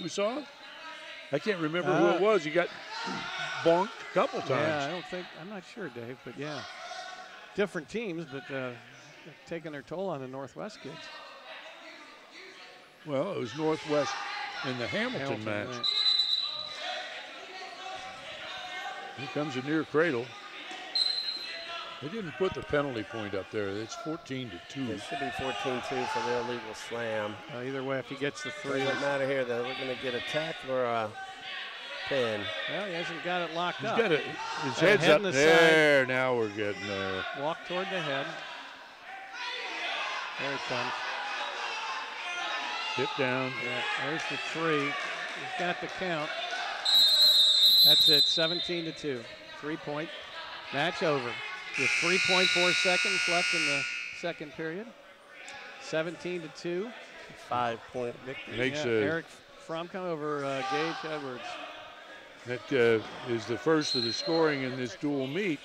we saw? I can't remember who it was. He got bonked a couple times. Yeah, I'm not sure, Dave, but yeah. Different teams, but taking their toll on the Northwest kids. Well, it was Northwest in the Hamilton match. Right. Here comes a near cradle. They didn't put the penalty point up there. It's 14-2. It should be 14-2 for the illegal slam. Either way, if he gets the three. Doesn't matter here, though. We're going to get a tack or a pin. Well, he hasn't got it locked up. His head's up there. Now we're getting there. Walk toward the head. There it comes. Tip down. Yeah, there's the three. He's got the count. That's it, 17-2. 3-point match over. With 3.4 seconds left in the second period. 17-2. 5-point victory. Eric Fromkin over Gage Edwards. That is the first of the scoring in this dual meet.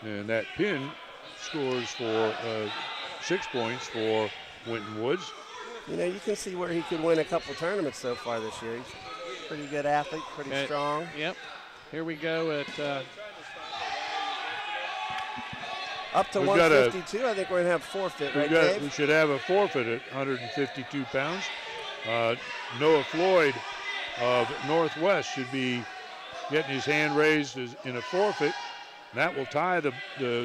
And that pin scores for 6 points for Winton Woods. You know, you can see where he could win a couple tournaments so far this year. He's a pretty good athlete, pretty strong. Yep. Here we go at up to 152. I think we're going to have forfeit, right, Dave? We should have a forfeit at 152 pounds. Noah Floyd of Northwest should be getting his hand raised in a forfeit. That will tie the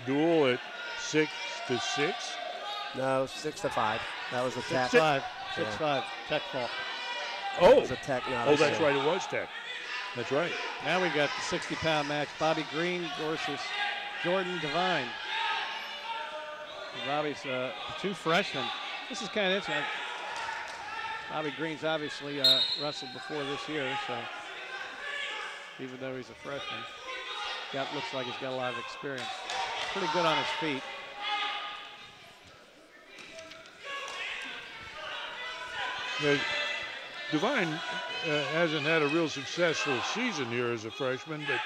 duel at 6-6. No, 6-5. That was a tech. 6-5. Tech fault. It was a tech, not a that's right. It was tech. That's right. Now we got the 60-pound match. Bobby Green versus Jordan Devine. Bobby's two freshmen. This is kind of interesting. Bobby Green's obviously wrestled before this year, so even though he's a freshman, looks like he's got a lot of experience. Pretty good on his feet. Devine hasn't had a real successful season here as a freshman, but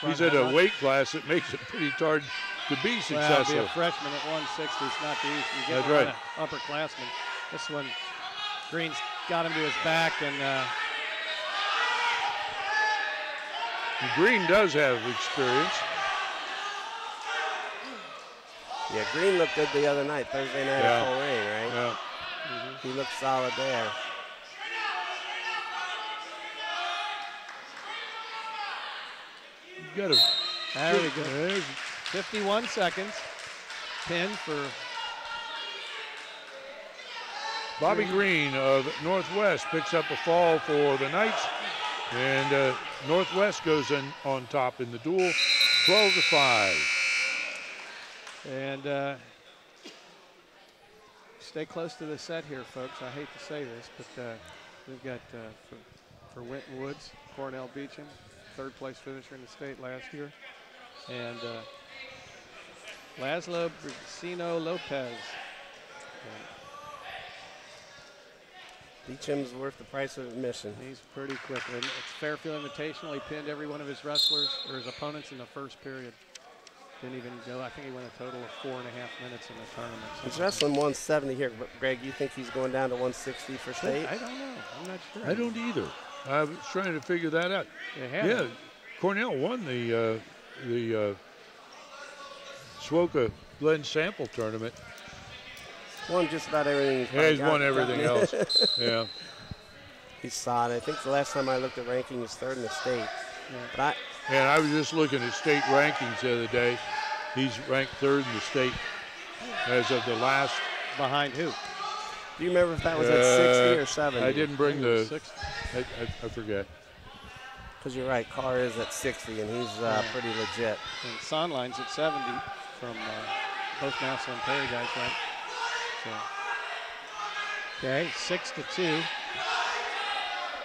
he's at a weight class that makes it pretty hard to be successful. Well, be a freshman at 160 is not the easy. You get That's right. Upperclassmen. This one, Green's got him to his back, and Green does have experience. Yeah, Green looked good the other night, Thursday night at Full Rain, right? Yeah. He looked solid there. There we go. There's 51 seconds. Pin for Bobby Green of Northwest picks up a fall for the Knights, and Northwest goes on top in the duel, 12-5. And stay close to the set here, folks. I hate to say this, but we've got for Winton Woods, Cornell Beecham, third place finisher in the state last year, and Laszlo Bricino Lopez. Beecham's worth the price of admission. He's pretty quick. It's Fairfield Invitational. He pinned every one of his wrestlers or his opponents in the first period. Didn't even go. I think he went a total of 4.5 minutes in the tournament. He's wrestling 170 here, but Greg, you think he's going down to 160 for state? I don't know. I'm not sure. I don't either. I was trying to figure that out. Yeah, Cornell won the SWOCA blend sample tournament. Won just about everything. Yeah, he's won everything else. Yeah. He's solid. I think the last time I looked at ranking, he's third in the state. Yeah. But I was just looking at state rankings the other day. He's ranked third in the state as of the last. Behind who? Do you remember if that was at 60 or 70? I didn't bring the. 60. I forget. Because you're right, Carr is at 60, and he's pretty legit. And Sondline's at 70 from both Nassau and Perry guys, right? So. Okay, 6-2.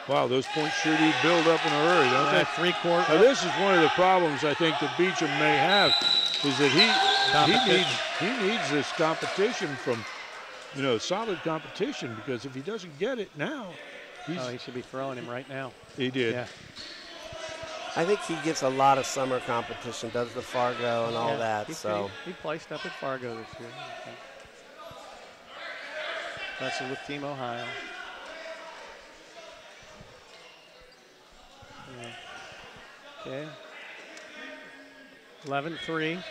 Wow, those points sure do build up in a hurry, don't they? 3/4. Now, this is one of the problems I think that Beecham may have, is that he needs this competition from, solid competition, because if he doesn't get it now, he should be throwing him right now. He did. Yeah. I think he gets a lot of summer competition, does the Fargo and all that. He placed up at Fargo this year. That's with Team Ohio. Okay. 11-3.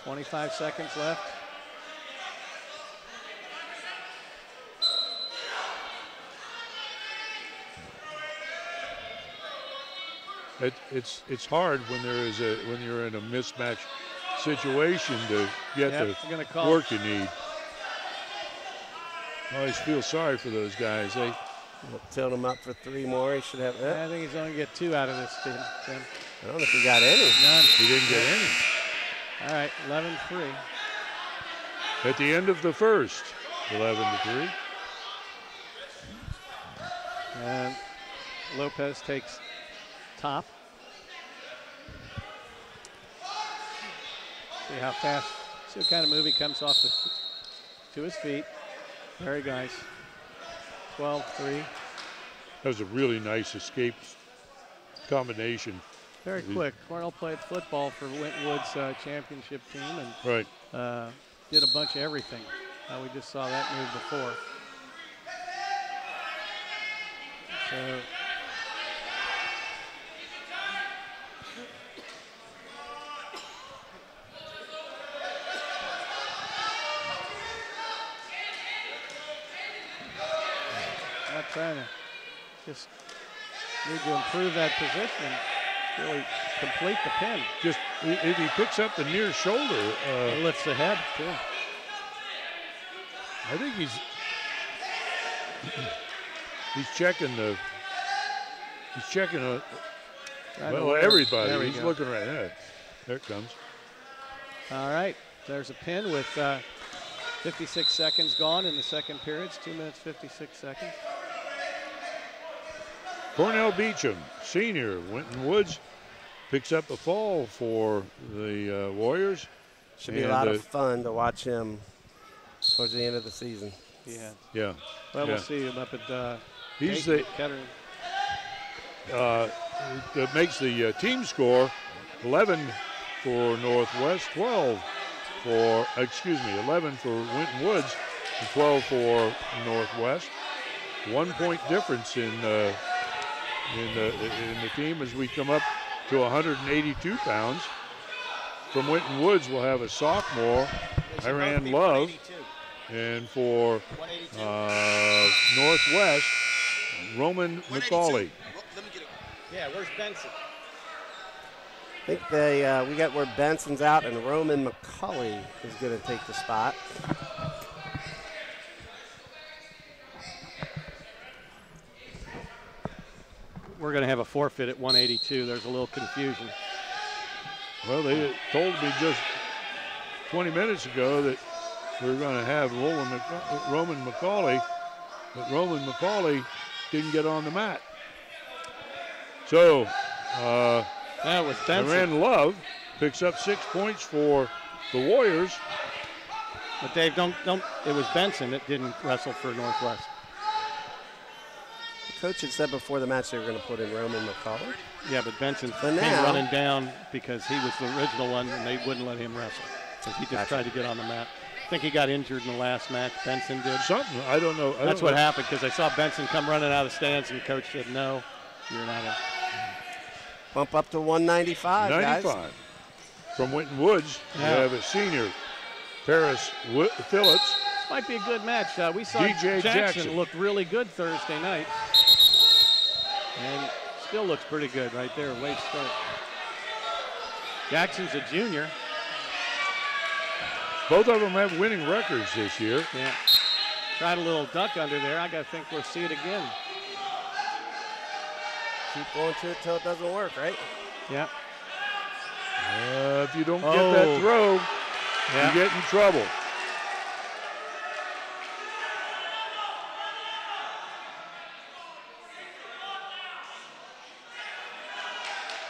25 seconds left. It's hard when when you're in a mismatch situation to get the work you need. I always feel sorry for those guys. They tilt him up for 3 more. He should have. I think he's only get 2 out of this team. I don't know if he got any. None. He didn't get any. All right, 11-3. At the end of the first, 11-3. And Lopez takes top. See how fast, see what kind of move he comes off to his feet. Very nice. 12-3. That was a really nice escape combination. Very quick. Cornell played football for Winton Woods championship team and did a bunch of everything. We just saw that move before. So not trying to just need to improve that position and really complete the pin. Just if he picks up the near shoulder, he lifts the head too. I think he's checking everybody. He's looking right there. There it comes. All right, there's a pin with 56 seconds gone in the second period. It's 2 minutes, 56 seconds. Cornell Beecham, senior, Winton Woods, picks up a fall for the Warriors. Should be a lot of fun to watch him towards the end of the season. Yeah. Yeah. Well, we'll see him up at he's the that makes the team score 11 for Northwest, 11 for Winton Woods, and 12 for Northwest. 1 point difference in the team as we come up to 182 pounds. From Winton Woods, we'll have a sophomore, Iran Love, and for Northwest, Roman McCauley. Yeah, where's Benson? I think we got where Benson's out, and Roman McCauley is going to take the spot. We're going to have a forfeit at 182. There's a little confusion. Well, they told me just 20 minutes ago that we were going to have Roman McCauley, but Roman McCauley didn't get on the mat. So that was Benson. Iran Love picks up 6 points for the Warriors. But Dave, don't. It was Benson that didn't wrestle for Northwest. Coach had said before the match they were going to put in Roman McCullough. Yeah, but Benson But came now- running down because he was the original one, and they wouldn't let him wrestle. So he just tried to get on the mat. I think he got injured in the last match. Benson did. Something, I don't know. That's what happened because I saw Benson come running out of the stands, and Coach said, "No, you're not in." Bump up to 195, 95. guys. From Winton Woods, we Yeah. have a senior, Paris Phillips. This might be a good match. We saw DJ Jackson. looked really good Thursday night, and still looks pretty good right there. Late start. Jackson's a junior. Both of them have winning records this year. Yeah. Tried a little duck under there. I got to think we'll see it again. Keep going to it till it doesn't work, right? Yeah. If you don't get that throw, you get in trouble.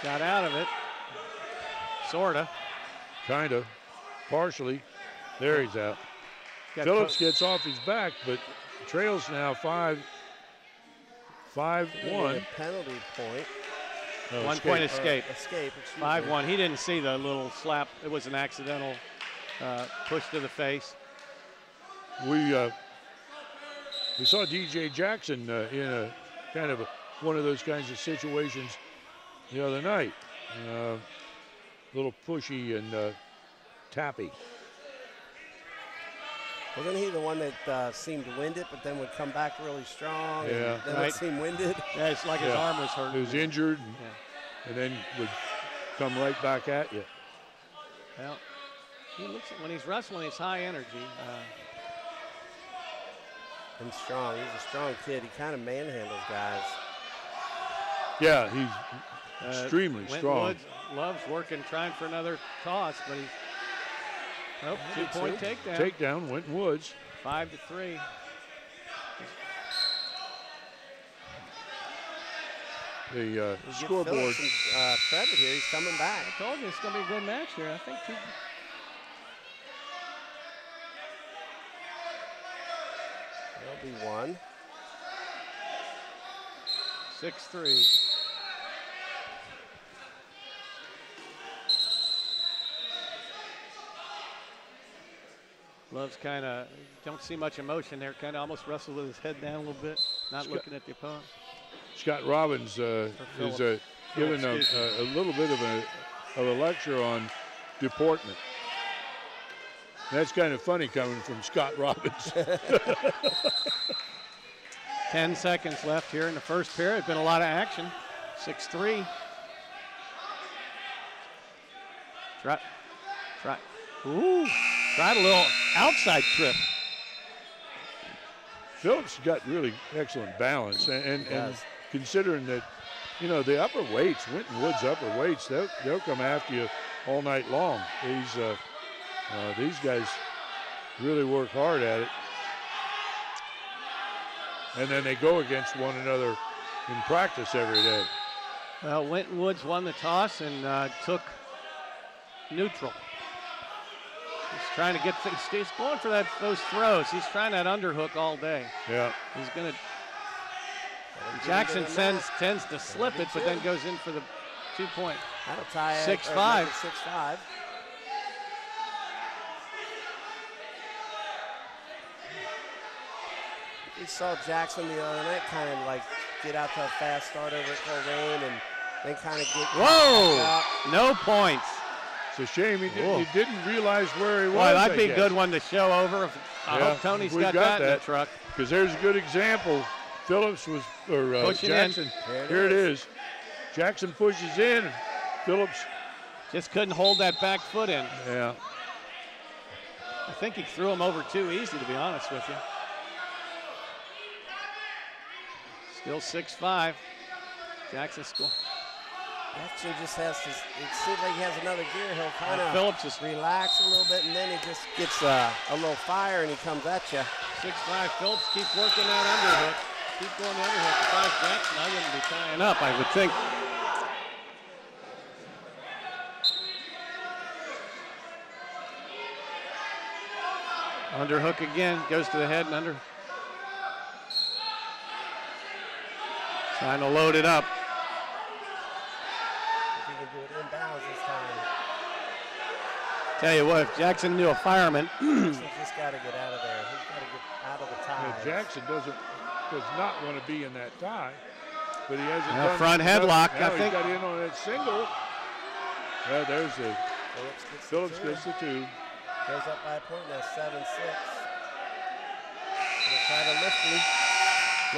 Got out of it. Sorta. Kind of. Partially. There he's out. Got Phillips gets off his back, but trails now 5-1. A penalty point. 1 point escape. Escape. 5-1. He didn't see the little slap. It was an accidental push to the face. We saw DJ Jackson in a kind of one of those kinds of situations the other night. A little pushy and tappy. Wasn't he the one that seemed winded, but then would come back really strong? Yeah. And then Right. would seem winded. Yeah, it's like his arm was hurt. He was injured, and then would come right back at you. Well, he looks when he's wrestling, he's high energy. And strong. He's a strong kid. He kind of manhandles guys. Yeah, he's extremely Winton strong. Woods loves working, trying for another toss, but he's 2-point takedown. Takedown, Winton Woods. 5-3. The Give scoreboard. Phillips some credit here. He's coming back. I told you it's going to be a good match here. I think There'll be one. 6-3. Love's kind of, don't see much emotion there, kind of almost wrestled with his head down a little bit, not looking at the opponent. Scott Robbins is giving a little bit of a lecture on deportment. That's kind of funny coming from Scott Robbins. 10 seconds left here in the first period. Been a lot of action. 6-3. Try. Ooh, tried a little outside trip. Phillips got really excellent balance, and considering that, the upper weights, Winton Woods upper weights, they'll come after you all night long. These guys really work hard at it. And then they go against one another in practice every day. Well, Winton Woods won the toss and took neutral. He's trying to get things. He's going for those throws. He's trying that underhook all day. Yeah. He's going to. Jackson tends to slip it, but then goes in for the 2-point. That'll tie it. 6-5. 6-5. We saw Jackson the other night kind of like get out to a fast start over at Coleraine and then kind of get. Whoa! No points. It's a shame he didn't realize where he was. Boy, that'd be a good one to show over. I hope Tony's we've got that in the truck. Because there's a good example. Phillips was, Jackson. Here it is. Jackson pushes in. Phillips just couldn't hold that back foot in. Yeah. I think he threw him over too easy, to be honest with you. Still 6-5. Jackson score. Jackson just has to, it seems like he has another gear. He'll kind of Phillips just relax a little bit, and then he just gets a little fire, and he comes at you. 6-5. Phillips keeps working that underhook. Keep going the underhook. If I was Jackson, I wouldn't be tying up, I would think. Underhook again. Goes to the head and under. Trying to load it up. If he can do it inbounds this time. Tell you what, if Jackson knew a fireman. He's just got to get out of there. He's got to get out of the tie. Jackson does not want to be in that tie, but he hasn't Now done front enough. headlock, Now I think. He got in on that single. Yeah, there's the Phillips gets the two. Goes up by a point now, 7-6. Gonna try to lift him.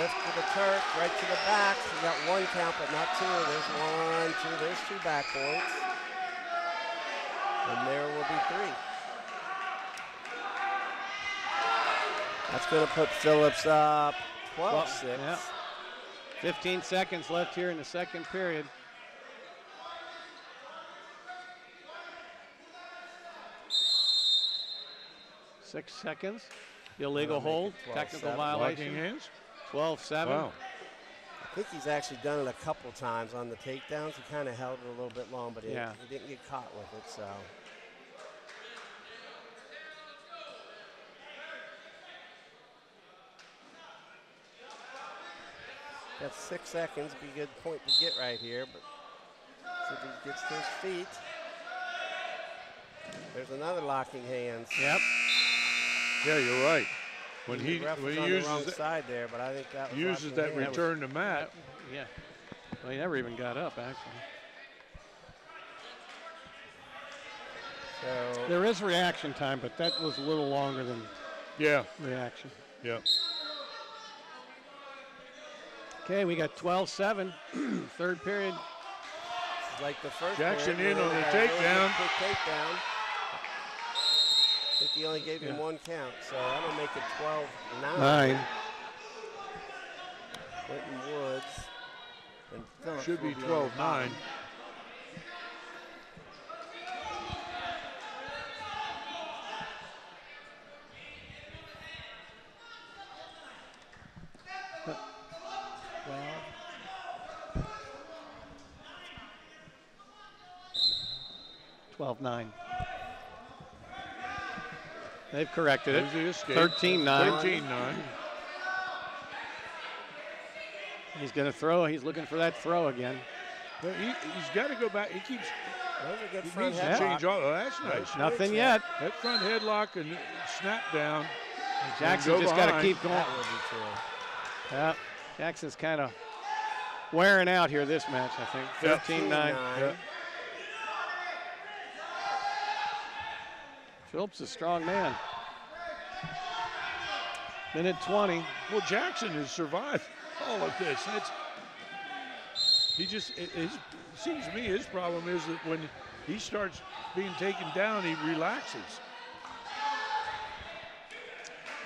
Lift to the Turk, right to the back. He got one count, but not two. There's one, two. There's two back points. And there will be three. That's going to put Phillips up 12-6. Yeah. 15 seconds left here in the second period. Six seconds. Illegal hold. Technical violation. Locking hands. 12-7. Wow. I think he's actually done it a couple times on the takedowns. He kind of held it a little bit long, but he didn't get caught with it, so. Got 6 seconds, be a good point to get right here, but see if he gets to his feet. There's another locking hands. Yep. Yeah, you're right. When he the ref was on the wrong side there, but I think that was uses that hands. return to mat. Yeah. Well, he never even got up, actually. So there is reaction time, but that was a little longer than reaction. Yeah. Okay, we got 12-7, third period. It's like the first Jackson period, in on the really takedown. quick takedown. I think he only gave him one count, so that'll make it 12-9. Winton Woods and Phillips Should be will on the 12-9. Well, 12-9. They've corrected it. 13-9. 13-9. He's going to throw. He's looking for that throw again. But he's got to go back. He keeps. Those are good He front needs to headlock. change all. Oh, that's nice. Nothing yet. That front headlock and snap down. Jackson just got to keep going. That will be true. Yeah, Jackson's kind of wearing out here this match, I think. 15-9. Yeah. Phillips is a strong man. Minute 20. Well, Jackson has survived all of this. It seems to me his problem is that when he starts being taken down, he relaxes.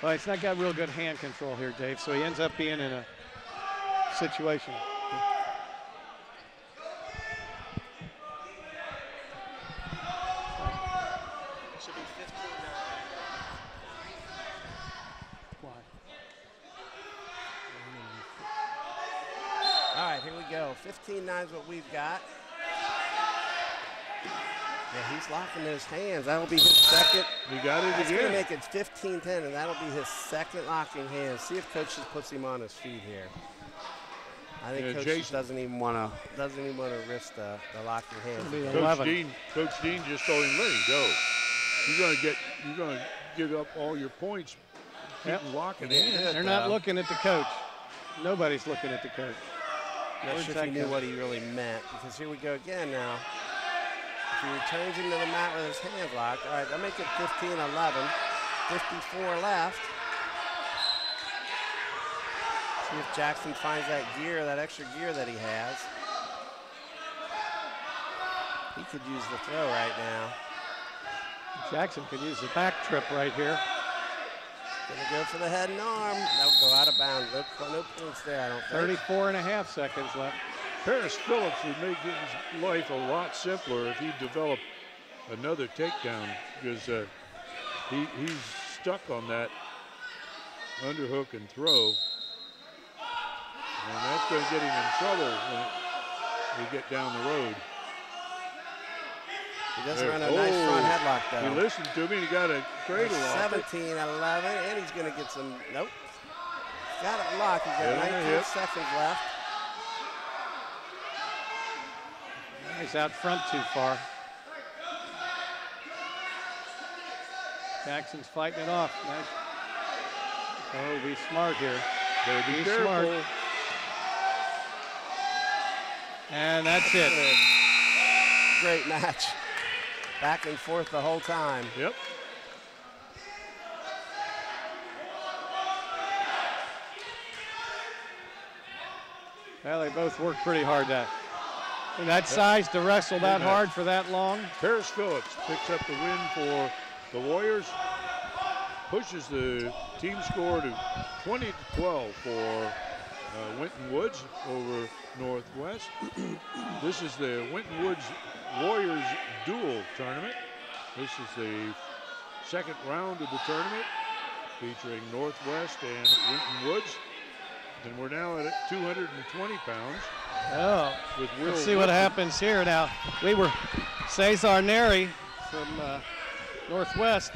Well, he's not got real good hand control here, Dave, so he ends up being in a situation. Should be 15-9. All right, here we go. 15-9 is what we've got. Yeah, he's locking those hands. That'll be his second. He got it That's again. going to make it 15-10, and that'll be his second locking hand. See if Coach just puts him on his feet here. I think Coach just doesn't even want to risk the locking hand. Coach Dean just told him, let him go. You're gonna give up all your points. Keep locking in. They're not looking at the coach. Nobody's looking at the coach. Not sure if he knew what he really meant, because here we go again now. He returns into the mat with his hands locked. All right, that'll make it 15-11. 54 left. See if Jackson finds that gear, that extra gear that he has. He could use the throw right now. Jackson could use the back trip right here. Gonna go for the head and arm. That'll go out of bounds. No points there, I don't think. 34.5 seconds left. Paris Phillips would make his life a lot simpler if he developed another takedown, because he's stuck on that underhook and throw. And that's going to get him in trouble when we get down the road. He does run a nice front headlock, though. He listened to me. He got a cradle off it. 17-11, and he's going to get some. Nope. Got it locked. He's got 19 seconds left. He's out front too far. Jackson's fighting it off. Nice. Oh, be smart here. Better be smart. careful. And that's it. Great match. Back and forth the whole time. Yep. Well, they both worked pretty hard that size to wrestle that hard for that long. Paris Phillips picks up the win for the Warriors. Pushes the team score to 20-12 for Winton Woods over Northwest. This is the Winton Woods Warriors dual tournament. This is the second round of the tournament featuring Northwest and Winton Woods. And we're now at 220 pounds. Oh, with Will let's see what happens here now. We were Cesar Neri from Northwest.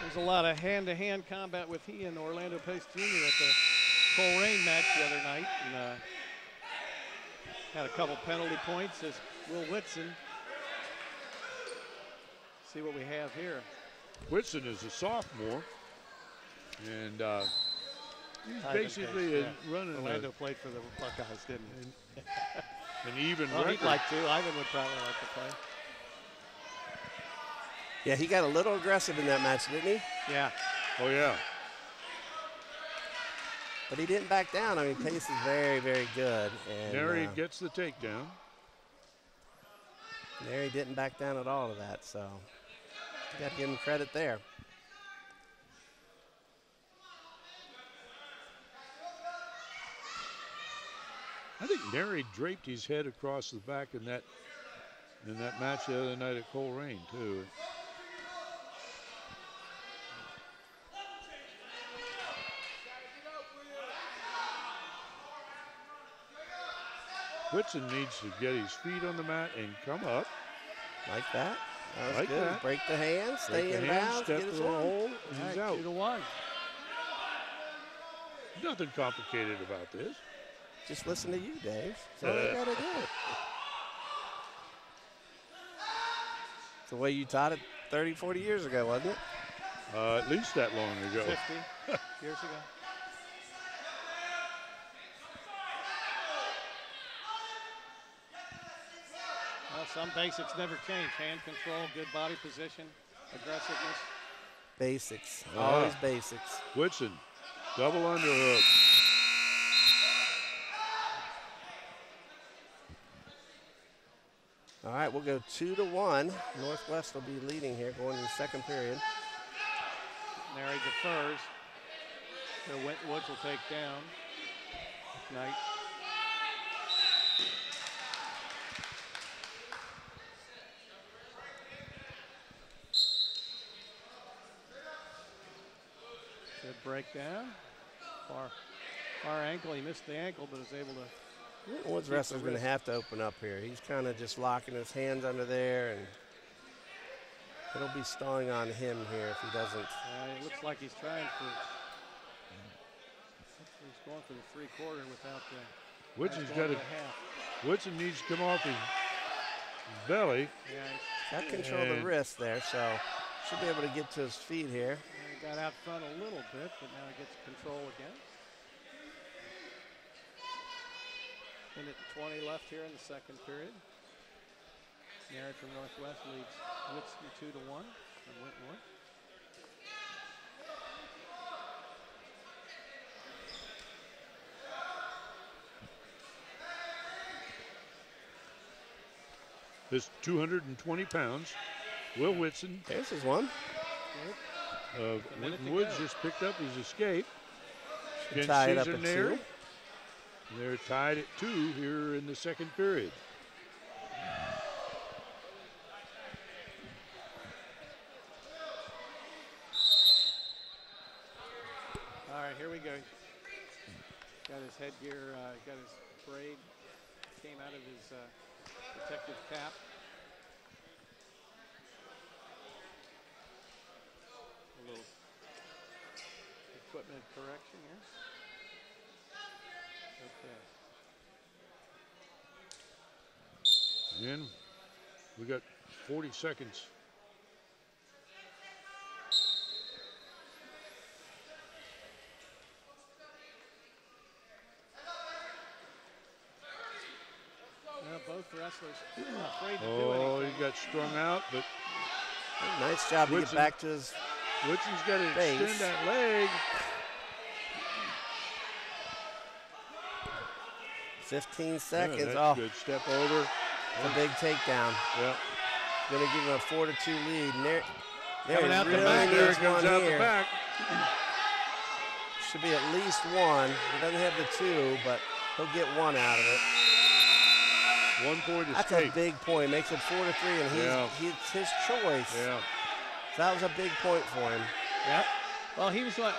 There's a lot of hand-to-hand combat with he and Orlando Pace Jr. at the Coleraine match the other night. And, had a couple penalty points as Will Whitson. See what we have here. Whitson is a sophomore, and he's basically running. Orlando played for the Buckeyes, didn't he? An even well, record. he'd like to. Ivan would probably like to play. Yeah, he got a little aggressive in that match, didn't he? Yeah. Oh, yeah. But he didn't back down. I mean, Pace is very, very good. And Neri gets the takedown. Neri didn't back down at all to that, so you got to give him credit there. I think Neri draped his head across the back in that match the other night at Coleraine, too. Whitson needs to get his feet on the mat and come up. Like that. That was like good. that. Break the hands, stay in bounds, step get his to the one. hole, and he's out. 2-1. Nothing complicated about this. Just listen to you, Dave. That's all you got to do. It's the way you taught it 30, 40 years ago, wasn't it? At least that long ago. 50 years ago. Well, some basics never change. Hand control, good body position, aggressiveness. Basics. Always basics. Whitson, double underhook. All right, we'll go 2-1. Northwest will be leading here going into the second period. Neri defers. So Winton Woods will take down. Knight. Good breakdown. Far ankle. He missed the ankle, but was able to. Woods wrestler's going to have to open up here. He's kind of just locking his hands under there, and it'll be stalling on him here if he doesn't. It looks like he's trying for. He's going for the three-quarter without the. Whitson's got it. Whitson needs to come off his belly. Yeah, got control of the wrist there, so should be able to get to his feet here. He got out front a little bit, but now he gets control again. Minute 20 left here in the second period. Neri from Northwest leads Whitson 2-1 from Whitmore. This 220 pounds. Will Whitson. There's his one. Winton Woods just picked up his escape. Tie it up at 2. They're tied at 2 here in the second period. All right, here we go. Got his headgear, got his braid, came out of his protective cap. A little equipment correction here. Okay. And We got 40 seconds. Both wrestlers afraid to do Oh, anything. he got strung out, but Nice job to get back to his Winton's got to base. extend that leg. 15 seconds. That's Oh, good. Step over. a big takedown. Yeah. Going to give him a 4-2 lead. And there Coming out the really back. There needs it comes one out here. the back. Should be at least one. He doesn't have the 2, but he'll get 1 out of it. 1 point That's escape. a big point. Makes it 4-3, and it's his choice. Yeah. So that was a big point for him. Yep. Well, he was what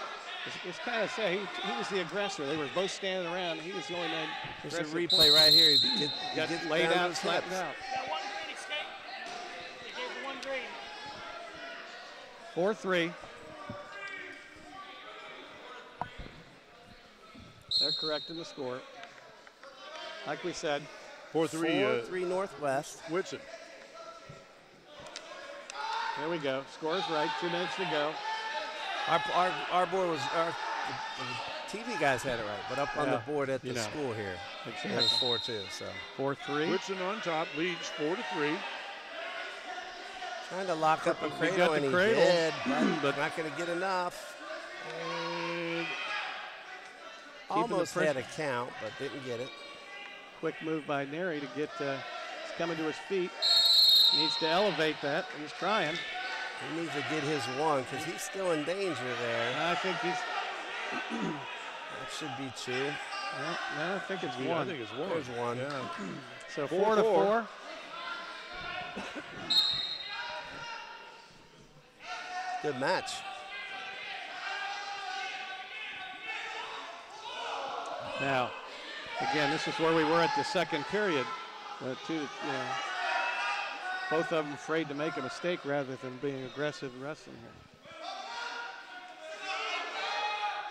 it's kind of say he was the aggressor. They were both standing around. He was the only man. There's a replay right here. He Got gets laid down to out, his flattened hips. out. Got 1 green escape. They gave the 1 green. 4-3. They're correcting the score. Like we said, 4-3. 4-3 Northwest. Whitson. there we go. Score's right. 2 minutes to go. Our board was the TV guys had it right, but up on Yeah, the board at the you know. school here, Exactly. it was 4-2. So 4-3. Whitson on top leads 4-3. trying to lock up a We cradle, got the and he cradle, did, but- but not going to get enough. And Almost the had a count, but didn't get it. Quick move by Neri to get. He's coming to his feet. Needs to elevate that. He's trying. He needs to get his 1 because he's still in danger there. I think he's. That should be 2. No, I think it's yeah, I 1. think it's 1. There's 1. Yeah. So 4-4. 4-4. Good match. Now, again, this is where we were at the second period. Both of them afraid to make a mistake rather than being aggressive and wrestling here.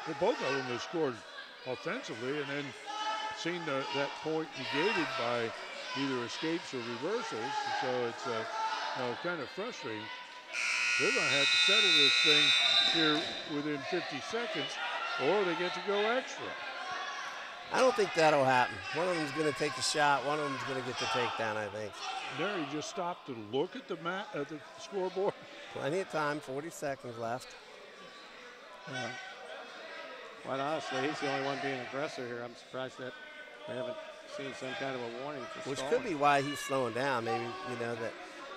Well, both of them have scored offensively and then seen that point negated by either escapes or reversals. So it's kind of frustrating. They're going to have to settle this thing here within 50 seconds, or they get to go extra. I don't think that'll happen. One of them's going to take a shot. One of them's going to get the takedown, I think. Neri just stopped to look at the scoreboard. Plenty of time, 40 seconds left. Quite honestly, he's the only one being aggressor here. I'm surprised that we haven't seen some kind of a warning for Which stalling. could be why he's slowing down. Maybe, that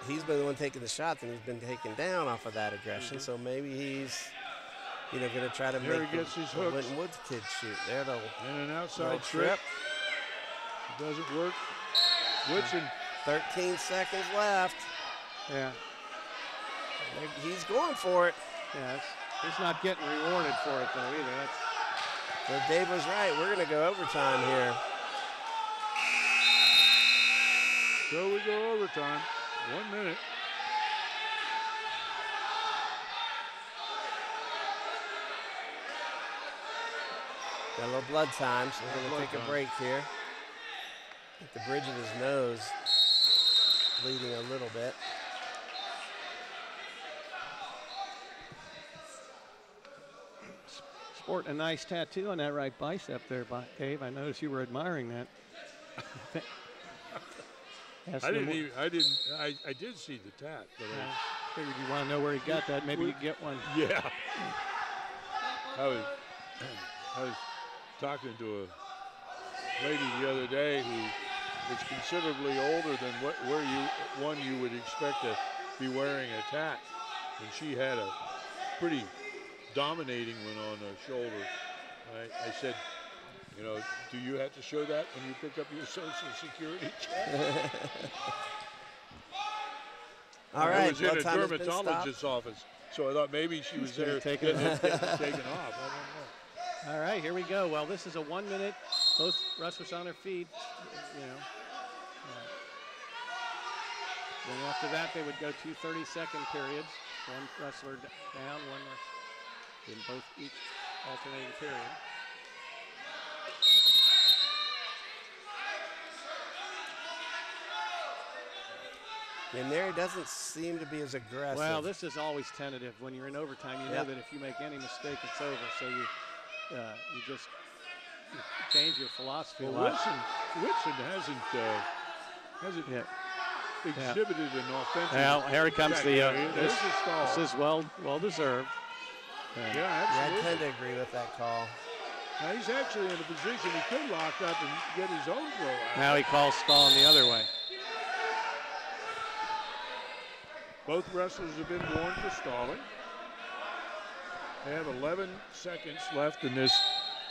he's been the one taking the shots and he's been taken down off of that aggression. So maybe he's, going to try to There make he gets his the hooks. Winton Woods kid shoot. There, the And an outside little trip. It doesn't work. Woodson. 13 seconds left. Yeah. He's going for it. Yeah, he's not getting rewarded for it, though, either. So Dave was right. We're going to go overtime here. So we go overtime. 1 minute. Got a little blood time, so we're going to take a break here. I think the bridge of his nose bleeding a little bit. Sporting a nice tattoo on that right bicep there, Dave. I noticed you were admiring that. I did see the tat, but Figured you want to know where he got that. Maybe you get one. yeah. I was talking to a lady the other day who is considerably older than one you would expect to be wearing a tat, and she had a pretty dominating one on her shoulder. I said, do you have to show that when you pick up your Social Security check? All I right, was in blood a time has been dermatologist's office, so I thought maybe she was there Take getting it it taken off. I don't know. All right, here we go. Well, this is a 1 minute. Both wrestlers on their feet. Then after that, they would go 2 30-second periods. One wrestler down, one in both each alternating period. And there he doesn't seem to be as aggressive. Well, this is always tentative. When you're in overtime, you know that if you make any mistake, it's over. So you just change your philosophy. Well, Winton hasn't exhibited an offensive. Now here comes there's a stall. This is well deserved. Yeah, absolutely. I tend to agree with that call. Now he's actually in a position he could lock up and get his own throw out. Now he calls stalling the other way. Both wrestlers have been warned for stalling. They have 11 seconds left in this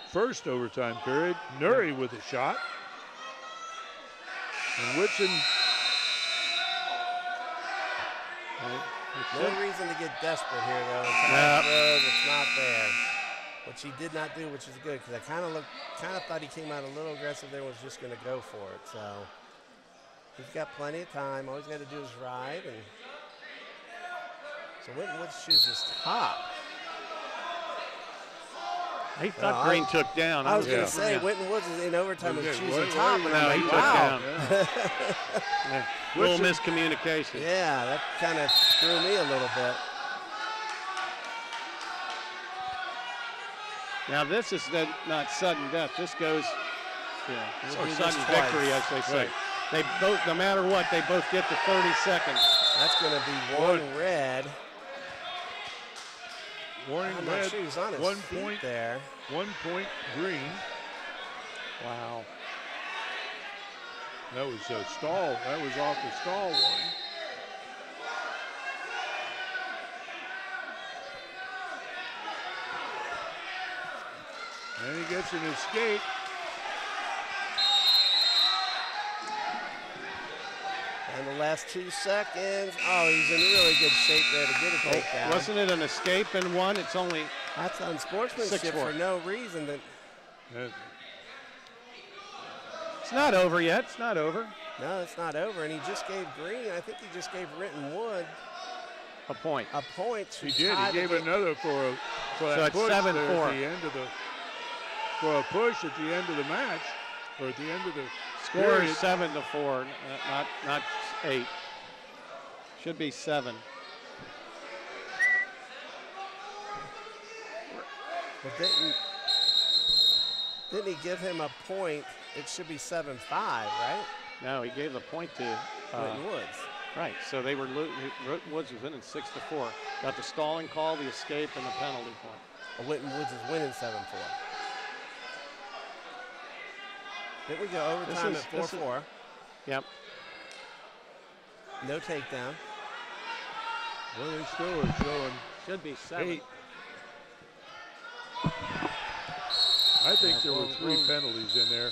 first overtime period. Nuri with a shot. And Whitson. No reason to get desperate here, though. It's not there. Which he did not do, which is good, because I kind of thought he came out a little aggressive there, was just going to go for it. So he's got plenty of time. All he's got to do is ride. And so Winton Woods chooses top. He thought Green took down. I was going to say, Winton Woods is in overtime and choosing top. And no, I'm he like, took wow. down. Little miscommunication. Yeah, that kind of threw me a little bit. Now this is not sudden death. This goes, or sudden victory, as they say. Right. They both, no matter what, they both get to 30 seconds. That's going to be one red. Warning I'm red. not sure he's on his 1 feet point there. 1 point Green. Wow. That was a stall. That was off the stall warning. And he gets an escape. And the last 2 seconds. Oh, he's in really good shape there to get a takedown. Wasn't it an escape and one? It's only That's unsportsmanship for no reason. It's not over yet. It's not over. No, it's not over. And he just gave Green, I think he just gave Winton Wood a point. He did. He gave another for that push 7-4 at the end of the for a push at the end of the match, or at the end of the score is 7-4, not 8. Should be 7. But didn't he give him a point? It should be 7-5, right? No, he gave the point to Winton Woods. Right, so they were Woods was winning 6-4. Got the stalling call, the escape, and the penalty point. Well, Winton Woods is winning 7-4. Didn't we go overtime at 4-4? Yep. No takedown. Well, they still are showing. Should be 7. 8. I think there were 3 penalties in there,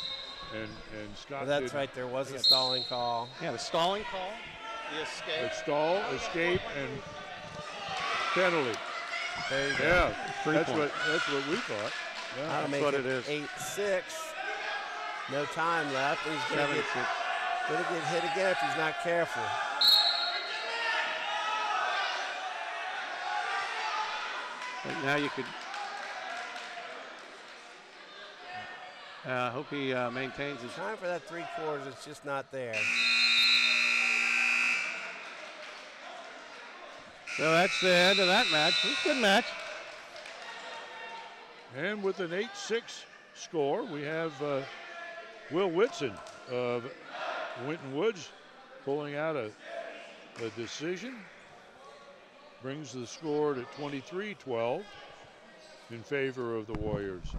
and Scott. Well, that's right. There was a stalling call. Yeah, the stalling call, the escape. The stall, escape, and penalty. There you go. Yeah, that's what we thought. Yeah, that's what it is. 8-6. No time left. He's going to get hit again if he's not careful. But now you could. I hope he maintains his. Time for that 3/4. It's just not there. So that's the end of that match. It was a good match. And with an 8-6 score, we have Will Whitson of Winton Woods pulling out a decision. Brings the score to 23-12 in favor of the Warriors.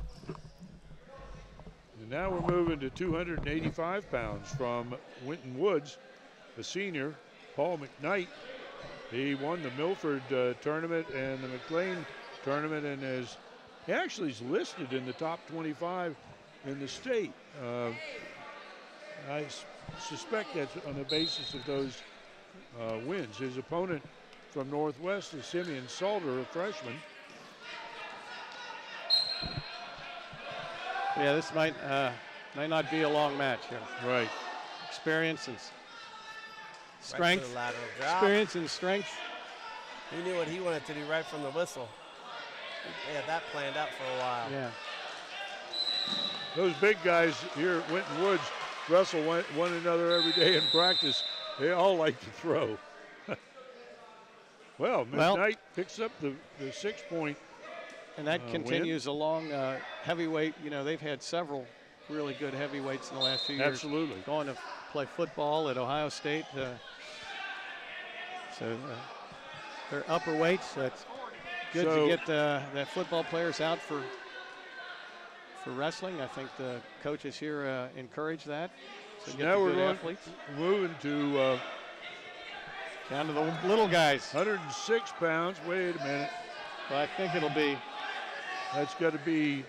And now we're moving to 285 pounds from Winton Woods, a senior, Paul McKnight. He won the Milford tournament and the McLean tournament, and he actually is listed in the top 25 in the state. I suspect that's on the basis of those wins. His opponent from Northwest is Simeon Salter, a freshman. Yeah, this might not be a long match here. Right. Experience and strength. Right to the lateral drop. Experience and strength. He knew what he wanted to do right from the whistle. He had that planned out for a while. Yeah. Those big guys here at Winton Woods wrestle one another every day in practice. They all like to throw. Well, Midnight picks up the 6-point. And that continues along heavyweight. You know, they've had several really good heavyweights in the last few years. Absolutely. Going to play football at Ohio State. So they're upper weights. So it's good to get that football players out for wrestling. I think the coaches here encourage that. So now we're moving to down to the little guys. 106 pounds. Wait a minute. Well, I think it'll be. That's got to be.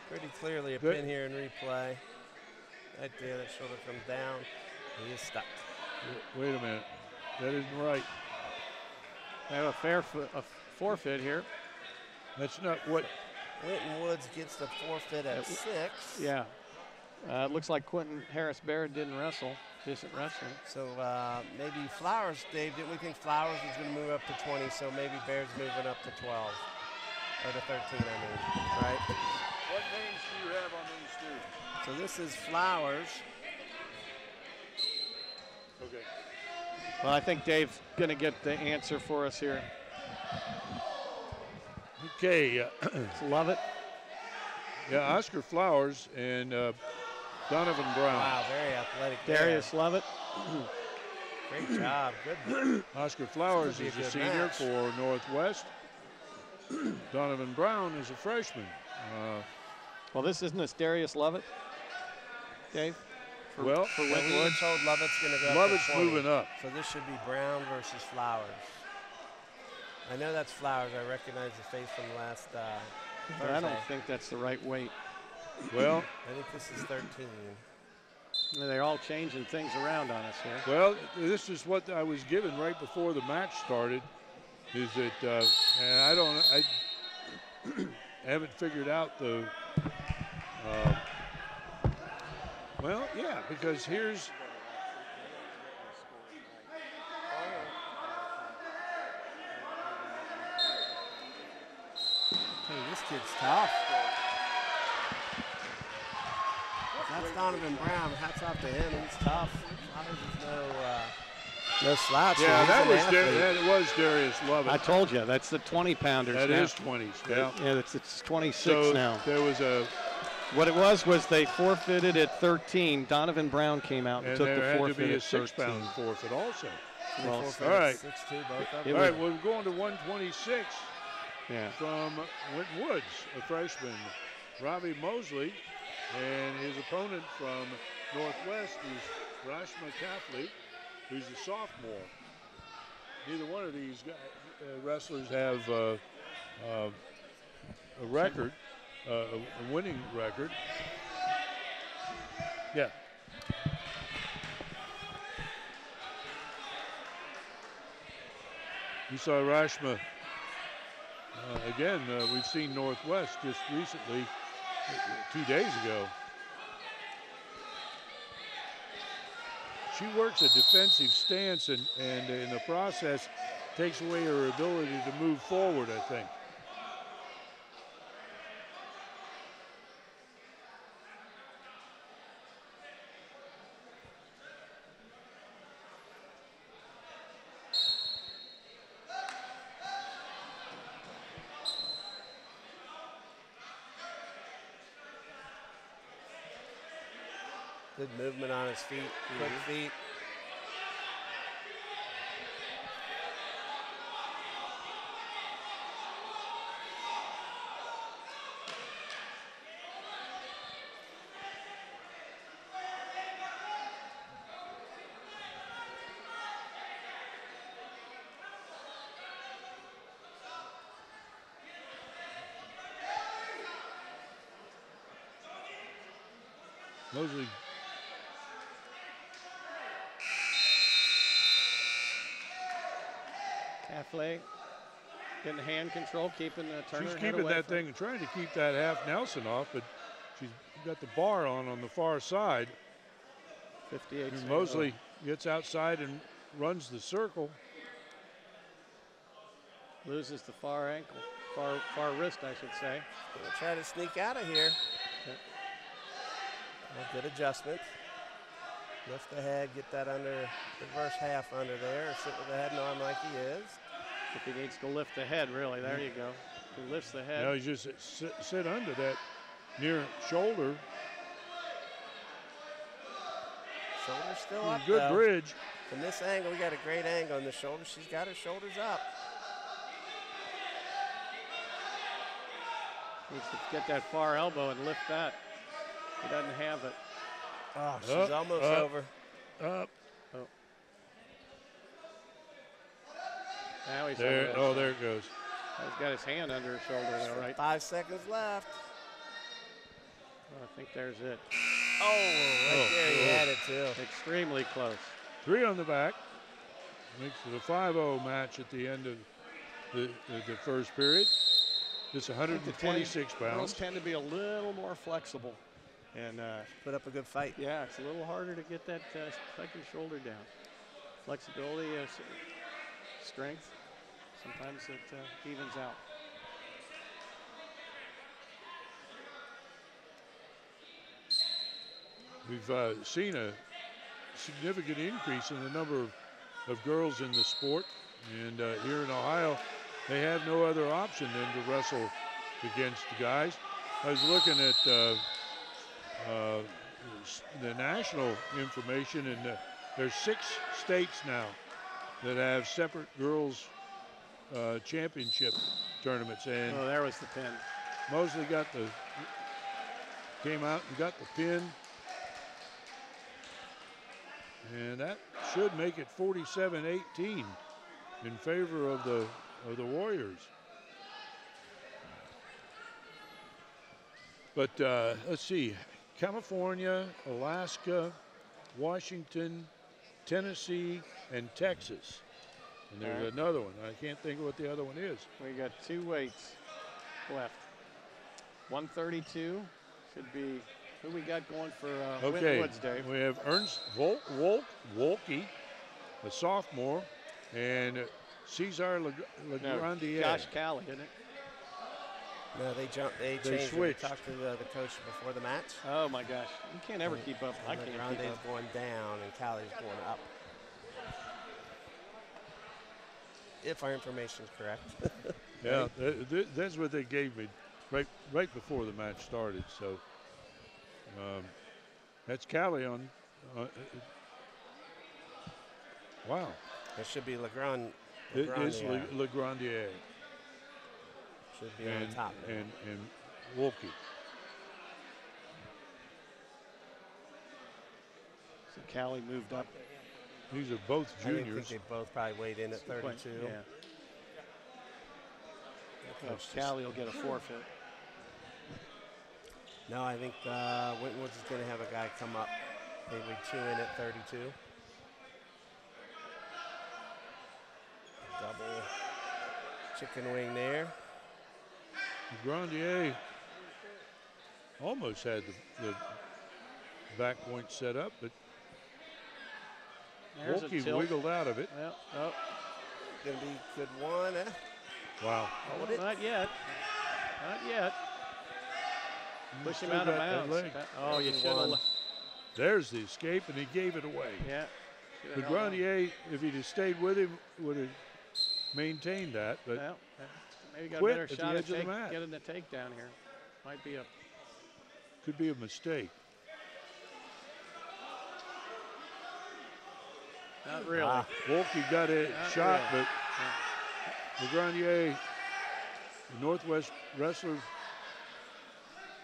Pretty clearly a pin here in replay. Right there, that shoulder comes down. He is stuck. Wait a minute. That isn't right. They have a forfeit here. That's not what. Winton Woods gets the forfeit at 6. Yeah. It looks like Quentin Harris Barrett didn't wrestle. Isn't wrestling. So maybe Flowers, Dave, didn't we think Flowers was going to move up to 20, so maybe Bear's moving up to 12. Or to 13, I mean, right? What names do you have on these two? So this is Flowers. Okay. Well, I think Dave's going to get the answer for us here. Okay. Love it. Yeah, Oscar Flowers and Donovan Brown. Wow, very athletic. Darius Lovett. Great job. Good. Oscar Flowers is a senior match for Northwest. Donovan Brown is a freshman. Well, this isn't Darius Lovett, Dave? For we were told Lovett's going to go Lovett's up to 20. moving up. So this should be Brown versus Flowers. I know that's Flowers. I recognize the face from last But I don't think that's the right weight. Well, I think this is 13. They're all changing things around on us here. Well, this is what I was given right before the match started. Is that and I haven't figured out the. Well, yeah, because here's. Hey, this kid's tough. That's Donovan Brown. Hats off to him. He's tough. Flowers is no slouch. Yeah, that was Darius Lovett. I told you, that's the 20-pounders. That is 20s. Yeah, yeah, it's 26 so now. There was a. What it was they forfeited at 13. Donovan Brown came out and took the forfeit at 13. And there had to be a 6-pound forfeit also. Well, all right. 6'2", both of them. All right, we're going to 126 yeah. from Winton Woods, a freshman, Robbie Mosley, and his opponent from Northwest is Rashma Kafli, who's a sophomore. Neither one of these wrestlers have a record. A winning record. Yeah. You saw Rashma again. We've seen Northwest just recently, 2 days ago. She works a defensive stance and in the process takes away her ability to move forward, I think. Good movement on his feet, quick feet. Mosley. Kafle getting hand control, keeping the Turner. She's keeping that thing and trying to keep that half Nelson off, but she's got the bar on the far side. 58. And Mosley gets outside and runs the circle. Loses the far ankle, far wrist, I should say. Gonna try to sneak out of here. Yeah. Well, good adjustment. Lift the head, get that under, reverse half under there, or sit with the head and arm like he is. If he needs to lift the head, really, there you go. He lifts the head. Now you just sit under that near shoulder. Shoulder's still up, Good though. bridge. From this angle, we got a great angle on the shoulder. She's got her shoulders up. Needs to get that far elbow and lift that. He doesn't have it. Oh, she's almost over. Up. Oh. Now he's there. under. Oh, there it goes. He's got his hand under his shoulder, though, right? 5 seconds left. Oh, I think there's it. Oh, right there, he had it too. Extremely close. 3 on the back. Makes it a 5-0 match at the end of the first period. It's 126 Girls pounds. tend to be a little more flexible. And put up a good fight. yeah, it's a little harder to get that second shoulder down. Flexibility, strength, sometimes it evens out. We've seen a significant increase in the number of girls in the sport. And here in Ohio, they have no other option than to wrestle against the guys. I was looking at the national information, and there's 6 states now that have separate girls championship tournaments. And Oh, there was the pin. Mosley came out and got the pin. And that should make it 47-18 in favor of the Warriors. But let's see, California, Alaska, Washington, Tennessee, and Texas. And there's another one. I can't think of what the other one is. We got 2 weights left. 132 should be who we got going for Winton Woods, Dave. We have Ernst Wolke, a sophomore, and Cesar Legrandier. Josh Calley, isn't it? No, they changed. They switched. Talked to the coach before the match. Oh my gosh, you can't ever keep up. I can't keep Grande's up. going down and Callie's going up. If our information is correct. Yeah, that's what they gave me right before the match started. So that's Callie on. Wow. It should be Legrandier. It is Legrandier. Should be on top. And Wolke. So Calley moved up. These are both I juniors. think they both probably weighed in at 32. Yeah. Coach Calley will get a forfeit. No, I think Winton Woods is going to have a guy come up. They weigh 2 in at 32. Double chicken wing there. Grandier almost had the back point set up, but Wolke wiggled out of it. Well, oh. Going to be good one. Wow. Oh, not yet. Not yet. Push him Still out of got that bounds. leg. Oh, you should have. There's the escape, and he gave it away. Yeah. But Grandier, if he'd have stayed with him, would have maintained that. But Well, maybe got a quit better at the shot edge of the mat. getting the takedown here. Might be a. Could be a mistake. Not really. Wolke got a Not shot, really. but Grandier, the Northwest wrestler,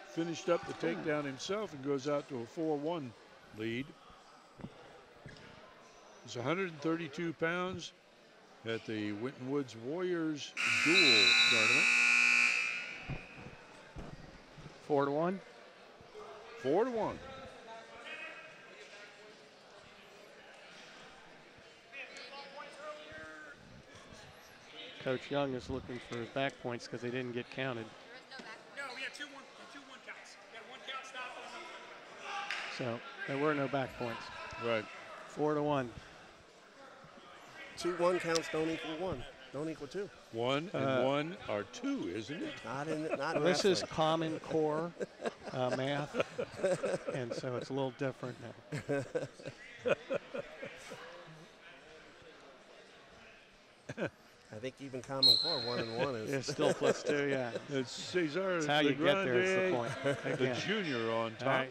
finished up the takedown himself and goes out to a 4-1 lead. It's 132 pounds at the Winton Woods Warriors dual tournament. 4-1. 4-1. Coach Young is looking for his back points because they didn't get counted. No, we had two one counts. We had 1 count stop. So there were no back points. Right. 4-1. 2 1 counts don't equal 1. Don't equal 2. 1 and 1 are 2, isn't it? Not in This is wrestling. Common Core math, and so it's a little different now. I think even Common Core 1-1 is. It's still +2, yeah. It's Cesar. That's how you get there. It's the point. The Again. junior on top. All right,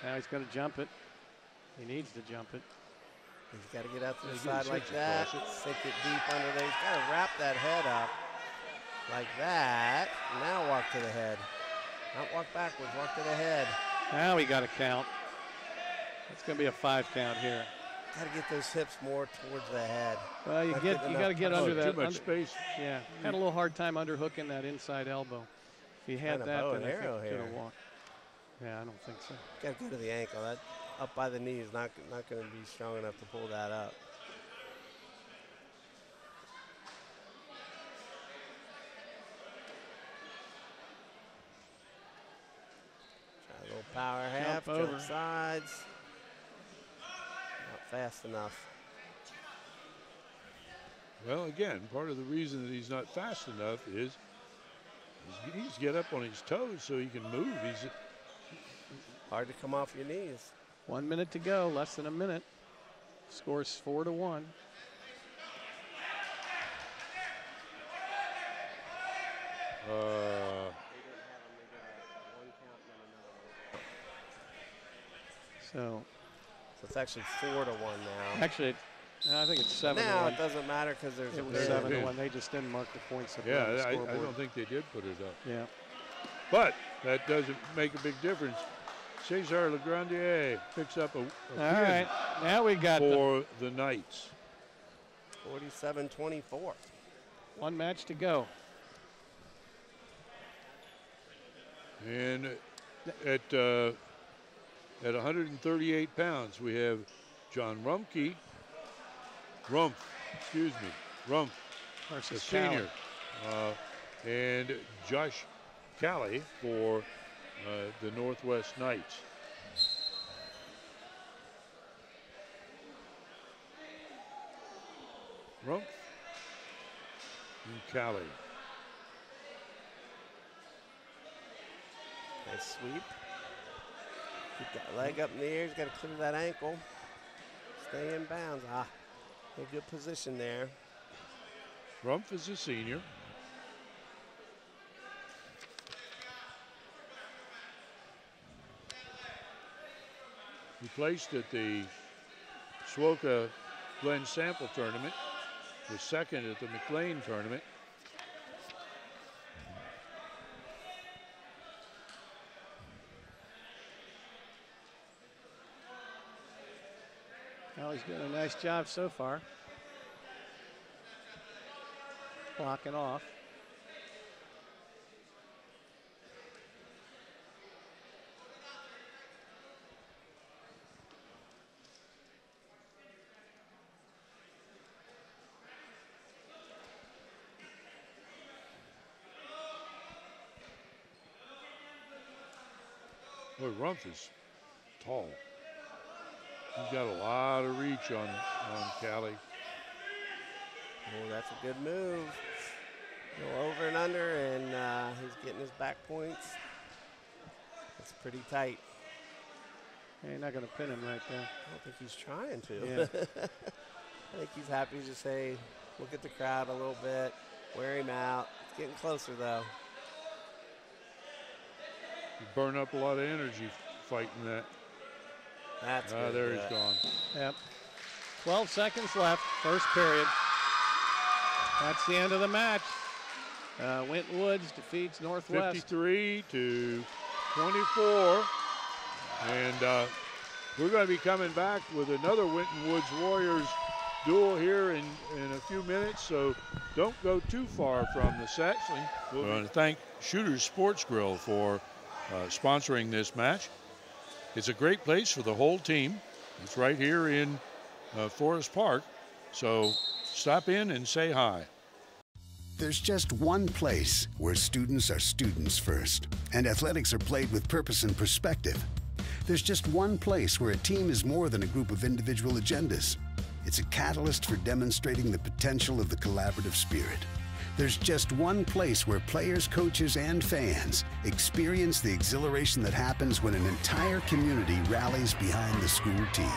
now he's going to jump it. He needs to jump it. He's got to get out to the side like that. Sink it deep under there. He's got to wrap that head up like that. Now walk to the head. Not walk backwards, walk to the head. Now he got a count. It's going to be a 5 count here. Got to get those hips more towards the head. Well, you got to get under that. Too much space. Yeah, had a little hard time underhooking that inside elbow. If he had that, then I think he could have walked. Yeah, I don't think so. Got to go to the ankle. That up by the knee is not going to be strong enough to pull that up. Try a little power half, jump sides. Not fast enough. Well, again, part of the reason that he's not fast enough is he needs to get up on his toes so he can move. He's hard to come off your knees. 1 minute to go, less than a minute. Score's 4-1. So it's actually 4-1 now. Actually, I think it's 7-1. Now it doesn't matter because there's it was 7-1. They just didn't mark the points up on the I scoreboard. don't think they did put it up. Yeah. But that doesn't make a big difference. Cesar Legrandier picks up a All right, now we got for the Knights. 47-24. 1 match to go. And at 138 pounds, we have John Rumpf, versus a senior, and Josh Callie for the Northwest Knights. Rumpf and Callie. Nice sweep. Keep that leg up in the air. He's got to clear that ankle. Stay in bounds. A good position there. Rumpf is a senior. He placed at the Swoka Glen Sample Tournament, was second at the McLean Tournament. Well, he's doing a nice job so far. Blocking off. Boy, Rumpf is tall. He's got a lot of reach on Callie. Oh, that's a good move. Go over and under, and he's getting his back points. It's pretty tight. Yeah, you're not going to pin him right there. I don't think he's trying to. Yeah. I think he's happy to say, look at the crowd a little bit, wear him out. It's getting closer, though. You burn up a lot of energy fighting that. That's good. There he's gone. Yep. 12 seconds left, first period. That's the end of the match. Winton Woods defeats Northwest. 53-24. And we're going to be coming back with another Winton Woods Warriors duel here in a few minutes, so don't go too far from the set. We want to thank Shooter's Sports Grill for sponsoring this match. It's a great place for the whole team. It's right here in Forest Park, so stop in and say hi. There's just one place where students are students first, and athletics are played with purpose and perspective. There's just one place where a team is more than a group of individual agendas. It's a catalyst for demonstrating the potential of the collaborative spirit. There's just one place where players, coaches, and fans experience the exhilaration that happens when an entire community rallies behind the school team.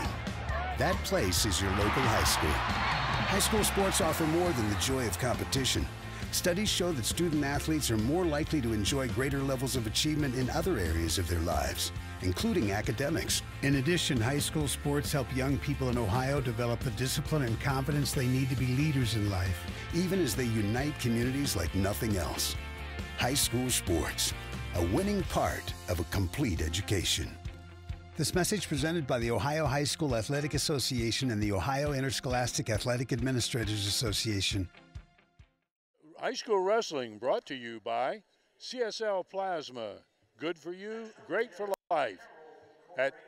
That place is your local high school. High school sports offer more than the joy of competition. Studies show that student athletes are more likely to enjoy greater levels of achievement in other areas of their lives, including academics. In addition, high school sports help young people in Ohio develop the discipline and confidence they need to be leaders in life, even as they unite communities like nothing else. High school sports, a winning part of a complete education. This message presented by the Ohio High School Athletic Association and the Ohio Interscholastic Athletic Administrators Association. High school wrestling brought to you by CSL Plasma. Good for you, great for life.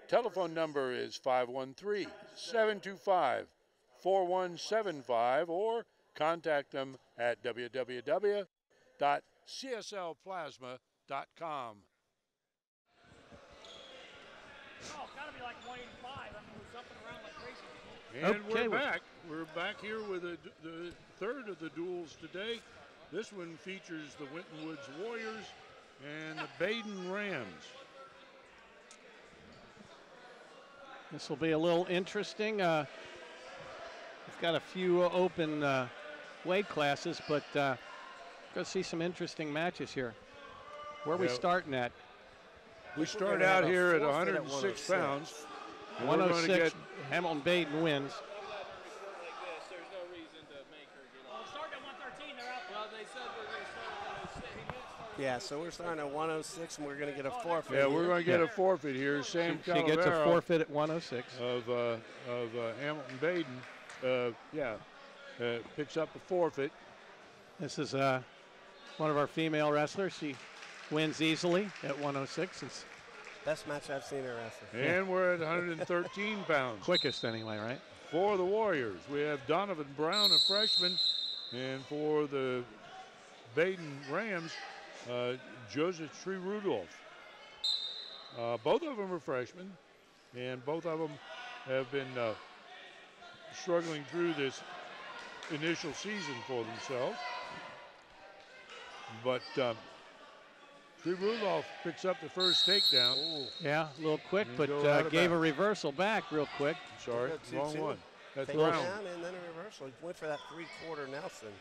Telephone number is 513-725-4175 or contact them at www.cslplasma.com. Oh, gotta be like 185. I mean, we're jumping around like crazy. And Okay, we're back. We're back here with the third of the duels today. This one features the Winton Woods Warriors and the Badin Rams. This will be a little interesting. We've got a few open weight classes, but going to see some interesting matches here. Where are we starting at? We start out here at 106 pounds. 106, Hamilton Badin wins. Yeah, so we're starting at 106, and we're going to get a forfeit. Yeah, we're going to get a forfeit here. Sam She gets a forfeit at 106. Of Hamilton Badin, picks up a forfeit. This is one of our female wrestlers. She wins easily at 106. It's best match I've seen her wrestle. And we're at 113 pounds. Quickest anyway, right? For the Warriors, we have Donovan Brown, a freshman, and for the Badin Rams, Joseph Tree Rudolph. Both of them are freshmen, and both of them have been struggling through this initial season for themselves. But Tree Rudolph picks up the first takedown. Ooh. Yeah, a little quick, And but gave a reversal back real quick. Sorry, wrong one. That's Take Brown. down and then a reversal. He went for that three-quarter Nelson.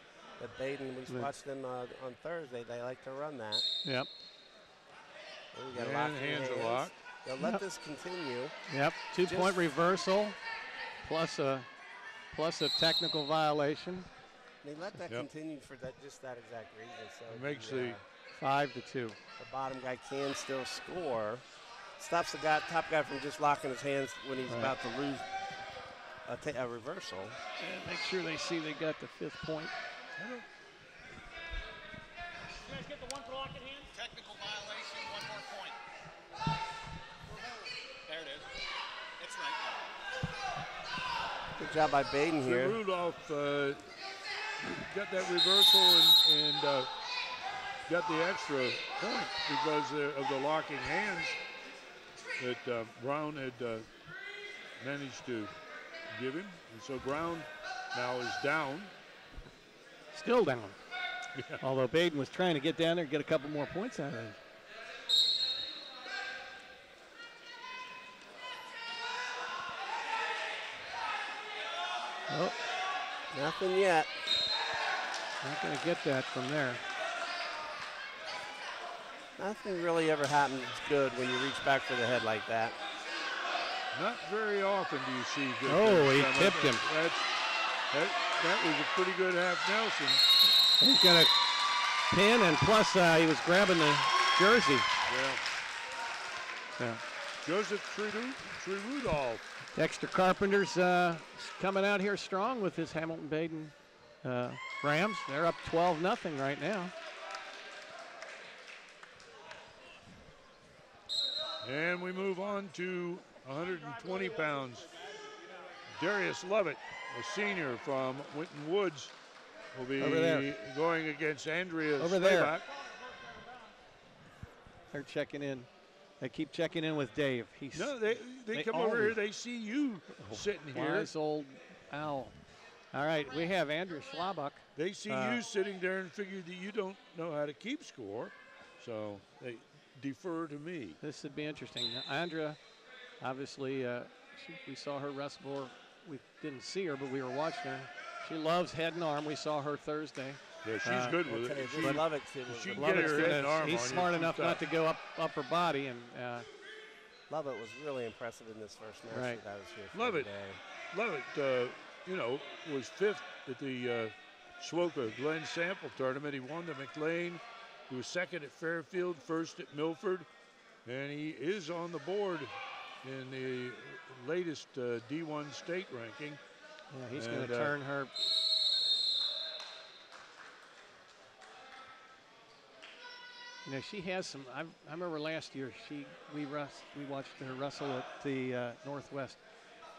That Badin, we watched them on Thursday. They like to run that. Yep. And we got And hands are locked. They'll let this continue. Yep. 2-point reversal plus a technical violation. They let that continue for just that exact reason. So it makes the 5-2. The bottom guy can still score. Stops the top guy from just locking his hands when he's about to lose a reversal. And make sure they see they got the 5th point. You guys get the one for locking hands? Technical violation, 1 more point. There it is. It's right. Good job by Badin here. Rudolph got that reversal and got the extra point because of the locking hands that Brown had managed to give him. And so Brown now is down. Still down. Yeah. Although Badin was trying to get down there and get a couple more points out of it. Oh, nothing yet. Not going to get that from there. Nothing really ever happens good when you reach back for the head like that. Not very often do you see good Oh, he things. tipped him. That was a pretty good half Nelson. He's got a pin, and plus he was grabbing the jersey. Yeah. Joseph Tree Rudolph. Dexter Carpenter's coming out here strong with his Hamilton Badin Rams. They're up 12-0 right now. And we move on to 120 pounds. Darius Lovett, a senior from Winton Woods, will be going against Andrea Over Slayback. there. They're checking in. They keep checking in with Dave. No, they come over here. They see you sitting here. Wise old owl. All right, we have Andrew Schlabach. They see you sitting there and figure that you don't know how to keep score, so they defer to me. This would be interesting. Andrea, obviously, we saw her wrestle before. We didn't see her, but we were watching her. She loves head and arm. We saw her Thursday. Yeah, she's good with it. She love it too. She can get her head and arm He's on smart you. enough not to go up her body, and Lovett was really impressive in this first match Right. that I was here for Lovett, today. Lovett, you know, was 5th at the Swoka Glen Sample Tournament. He won the McLean. He was 2nd at Fairfield, 1st at Milford, and he is on the board in the latest D1 state ranking. yeah, he's going to turn her. You know, she has some. I remember last year we watched her wrestle at the Northwest,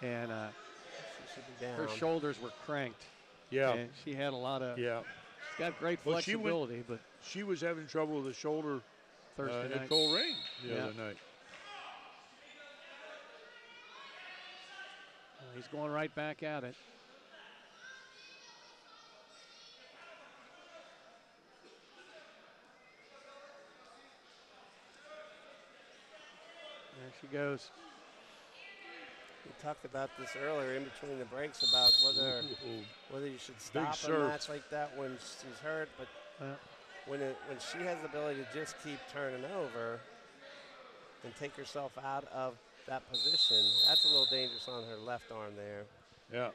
and She should be down. her shoulders were cranked. Yeah. And she had a lot of. Yeah. She's got great Well, she flexibility, but She was having trouble with the shoulder Thursday at night. Coleraine the Yeah. other night. He's going right back at it. There she goes. We talked about this earlier in between the breaks about whether you should stop a serve. match like that when she's hurt, but when she has the ability to just keep turning over and take herself out of that position, that's a little dangerous on her left arm there. Yeah.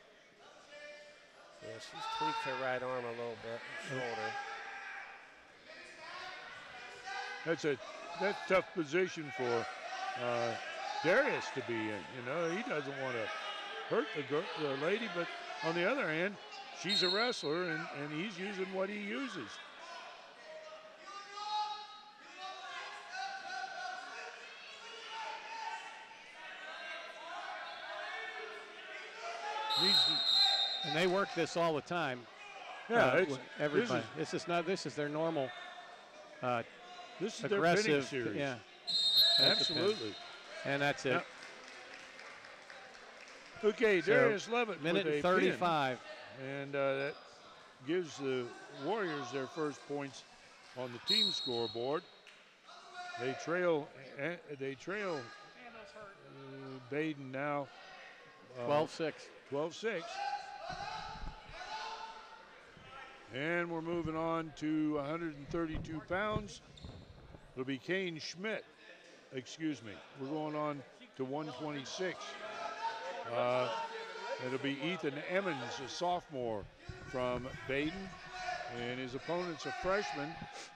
Yeah, she's tweaked her right arm a little bit, shoulder. That's a tough position for Darius to be in. You know, he doesn't want to hurt the lady, but on the other hand, she's a wrestler, and he's using what he uses. And they work this all the time. Yeah, everybody. This is their normal. This is aggressive. their pinning series. Yeah, absolutely. And that's it. Yep. Okay, Darius Levitt. Minute with and a 35. pin, and that gives the Warriors their first points on the team scoreboard. They trail. Badin now. 12-6. 12-6. And we're moving on to 132 pounds. It'll be Kane Schmidt. Excuse me. We're going on to 126. It'll be Ethan Emmons, a sophomore from Badin. And his opponent's a freshman,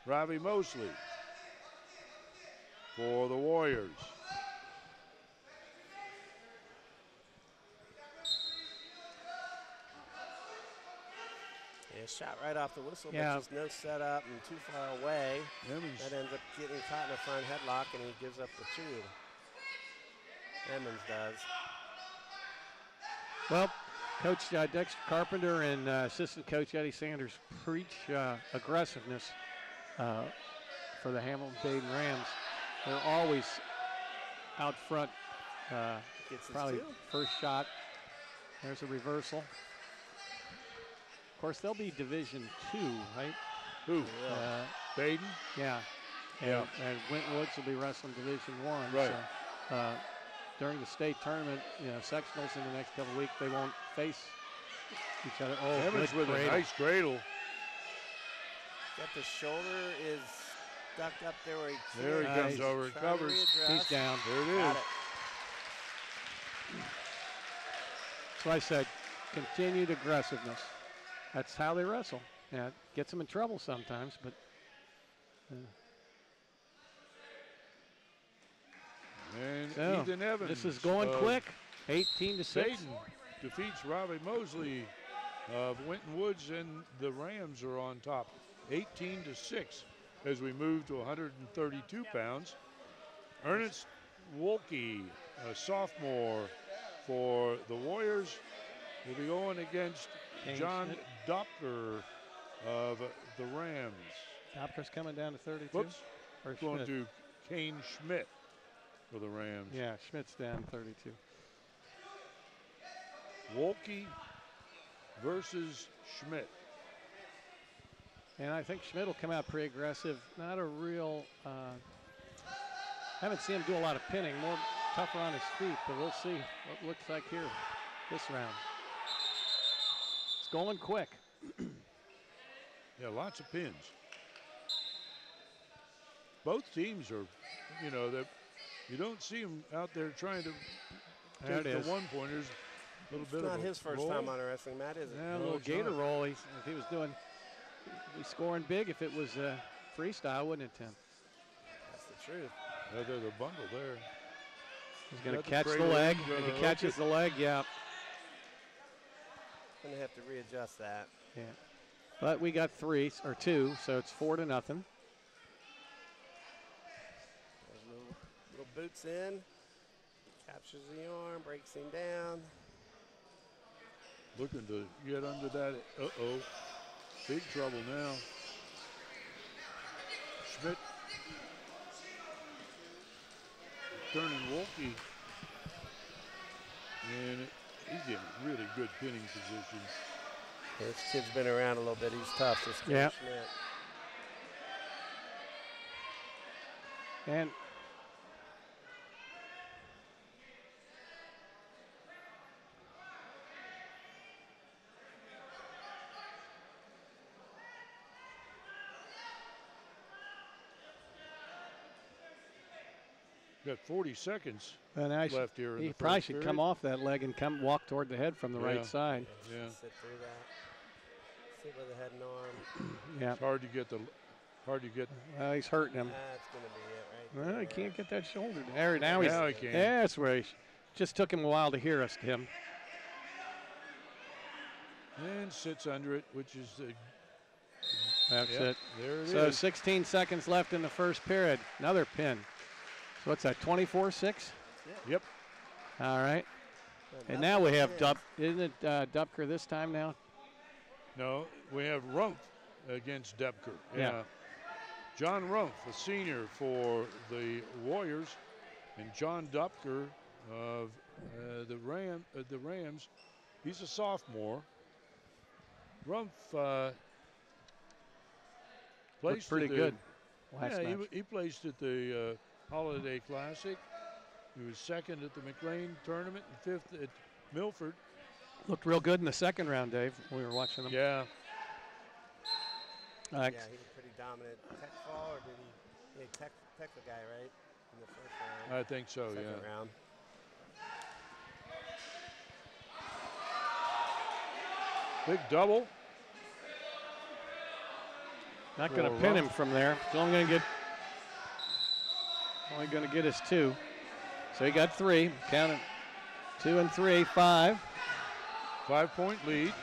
Ravi Mosley, for the Warriors. Yeah, shot right off the whistle, Yeah. but just no setup and too far away. Emmons. That ends up getting caught in a front headlock, and he gives up the two. Emmons does. Well, Coach Dexter Carpenter and Assistant Coach Eddie Sanders preach aggressiveness for the Hamilton-Badin Rams. They're always out front. Gets his Probably two. first shot. There's a reversal. Of course, they'll be Division II, right? Who? Badin? Yeah. Yeah. And Winton Woods will be wrestling Division I. Right. So, during the state tournament, sectionals in the next couple of weeks, they won't face each other. Oh, Emmons good with a cradle. nice cradle. Got the shoulder is stuck up there where he can't. There he comes He's over and trying to covers. readjust. He's down. There it Got is. it. That's why I said continued aggressiveness. That's how they wrestle. Yeah, it gets them in trouble sometimes, but And so, Ethan Evans. this is going of quick. 18-6. Badin defeats Robbie Mosley of Winton Woods, and the Rams are on top, 18-6, as we move to 132 pounds. Ernest Wolke, a sophomore for the Warriors, will be going against Kane John Schmidt. Doppler of the Rams. Doppler's coming down to 32. Whoops, Or going Schmidt. to Kane Schmidt for the Rams. Yeah, Schmidt's down 32. Wolke versus Schmidt. And I think Schmidt will come out pretty aggressive. Not a real, haven't seen him do a lot of pinning, more tougher on his feet, but we'll see what it looks like here this round. It's going quick. Yeah, lots of pins. Both teams are, you know, that you don't see them out there trying to take the one-pointers. A little bit It's not of a his first roll. time on a wrestling mat, is it? Yeah, a No, little it's gator not. roll. If he was doing, he's scoring big. If it was freestyle, wouldn't it, Tim? That's the truth. Yeah, there's a bundle there. He's going to Got the catch the cradle, leg. gonna If he hook catches it. the leg, yeah. Gonna have to readjust that. Yeah. But we got 3 or 2, so it's 4-0. There's little boots in. Captures the arm, breaks him down. Looking to get under that. Uh-oh. Big trouble now. Schmidt turning Wolke. And he's in really good pinning position. This kid's been around a little bit. He's tough, this kid, Yeah. Schmidt. And Got 40 seconds And left here in he the probably first should period. come off that leg and walk toward the head from the Yeah. right side. Yeah. Sit through that. Sit with the head and arm. Yeah. It's hard to get the, Well, he's hurting him. That's going to be it right Well, there. he can't get that shoulder. There, now he's. Now he can. Yeah, that's where he just took him a while to hear us, Tim. and sits under it, which is the, That's yep, it. there it So is. 16 seconds left in the first period. Another pin. So what's that, 24-6? Yep. All right. And Nothing now we have pins. Isn't it Dupker this time now? No, we have Rumpf against Depker. Yeah. John Rumpf, a senior for the Warriors, and John Dupker of the Rams. He's a sophomore. Rumpf Looked placed pretty at the, good last yeah, match. he placed at the Holiday Classic. He was second at the McLean tournament and 5th at Milford. Looked real good in the second round, Dave. We were watching them. Yeah. Yeah, he was pretty dominant. Tech fall, or did he? Yeah, tech the guy, right? In the first round. I think so, Second yeah. round. Big double. Not going to For pin Rumpf. him from there. He's only going to get his 2. So he got 3. Count it. 2 and 3, 5. 5-point lead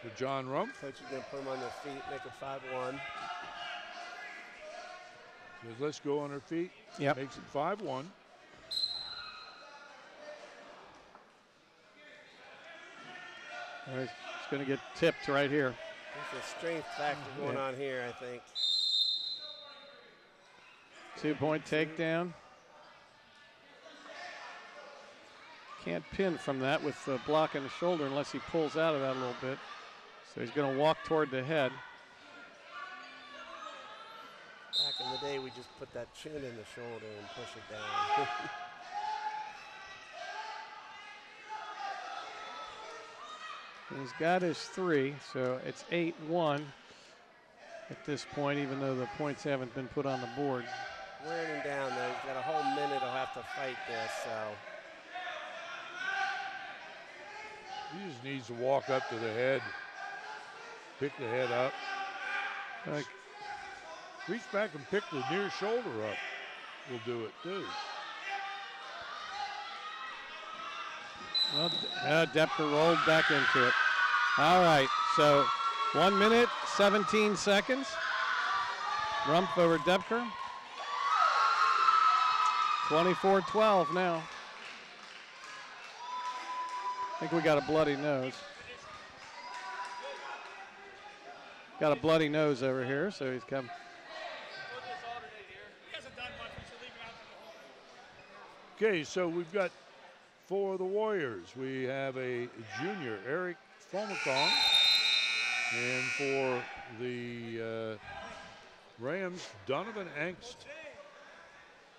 for John Rumpf. Coach is going to put him on their feet, make it 5-1. Says, let's go on our feet. Yep. Makes it 5-1. He's going to get tipped right here. There's a strength factor going on here, I think. 2-point takedown. Can't pin from that with the block on the shoulder unless he pulls out of that a little bit. So he's going to walk toward the head. Back in the day, we just put that chin in the shoulder and push it down. He's got his 3, so it's 8-1 at this point, even though the points haven't been put on the board. Wearing him down, though. He's got a whole minute. He'll have to fight this, so. He just needs to walk up to the head, pick the head up. Like, Reach back and pick the near shoulder up. Will do it too. well, Depker rolled back into it. All right, so 1 minute, 17 seconds. Rumpf over Depker. 24-12 now. I think we got a bloody nose. Got a bloody nose over here, so he's come. He hasn't done much. We should leave him out for the whole. Okay, so we've got 4 of the Warriors. We have a junior, Eric Fomacon. And for the Rams, Donovan Angst.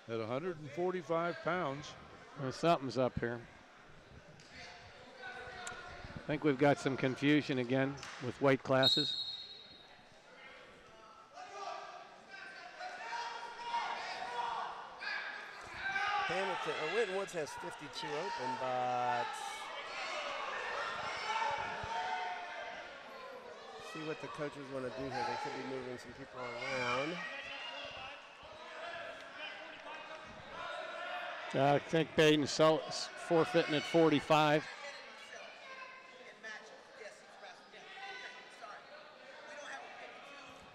at 145 pounds. Well, something's up here. I think we've got some confusion again with weight classes. Hamilton, or Winton Woods has 52 open, but see what the coaches want to do here. They could be moving some people around. I think Badin's forfeiting at 45.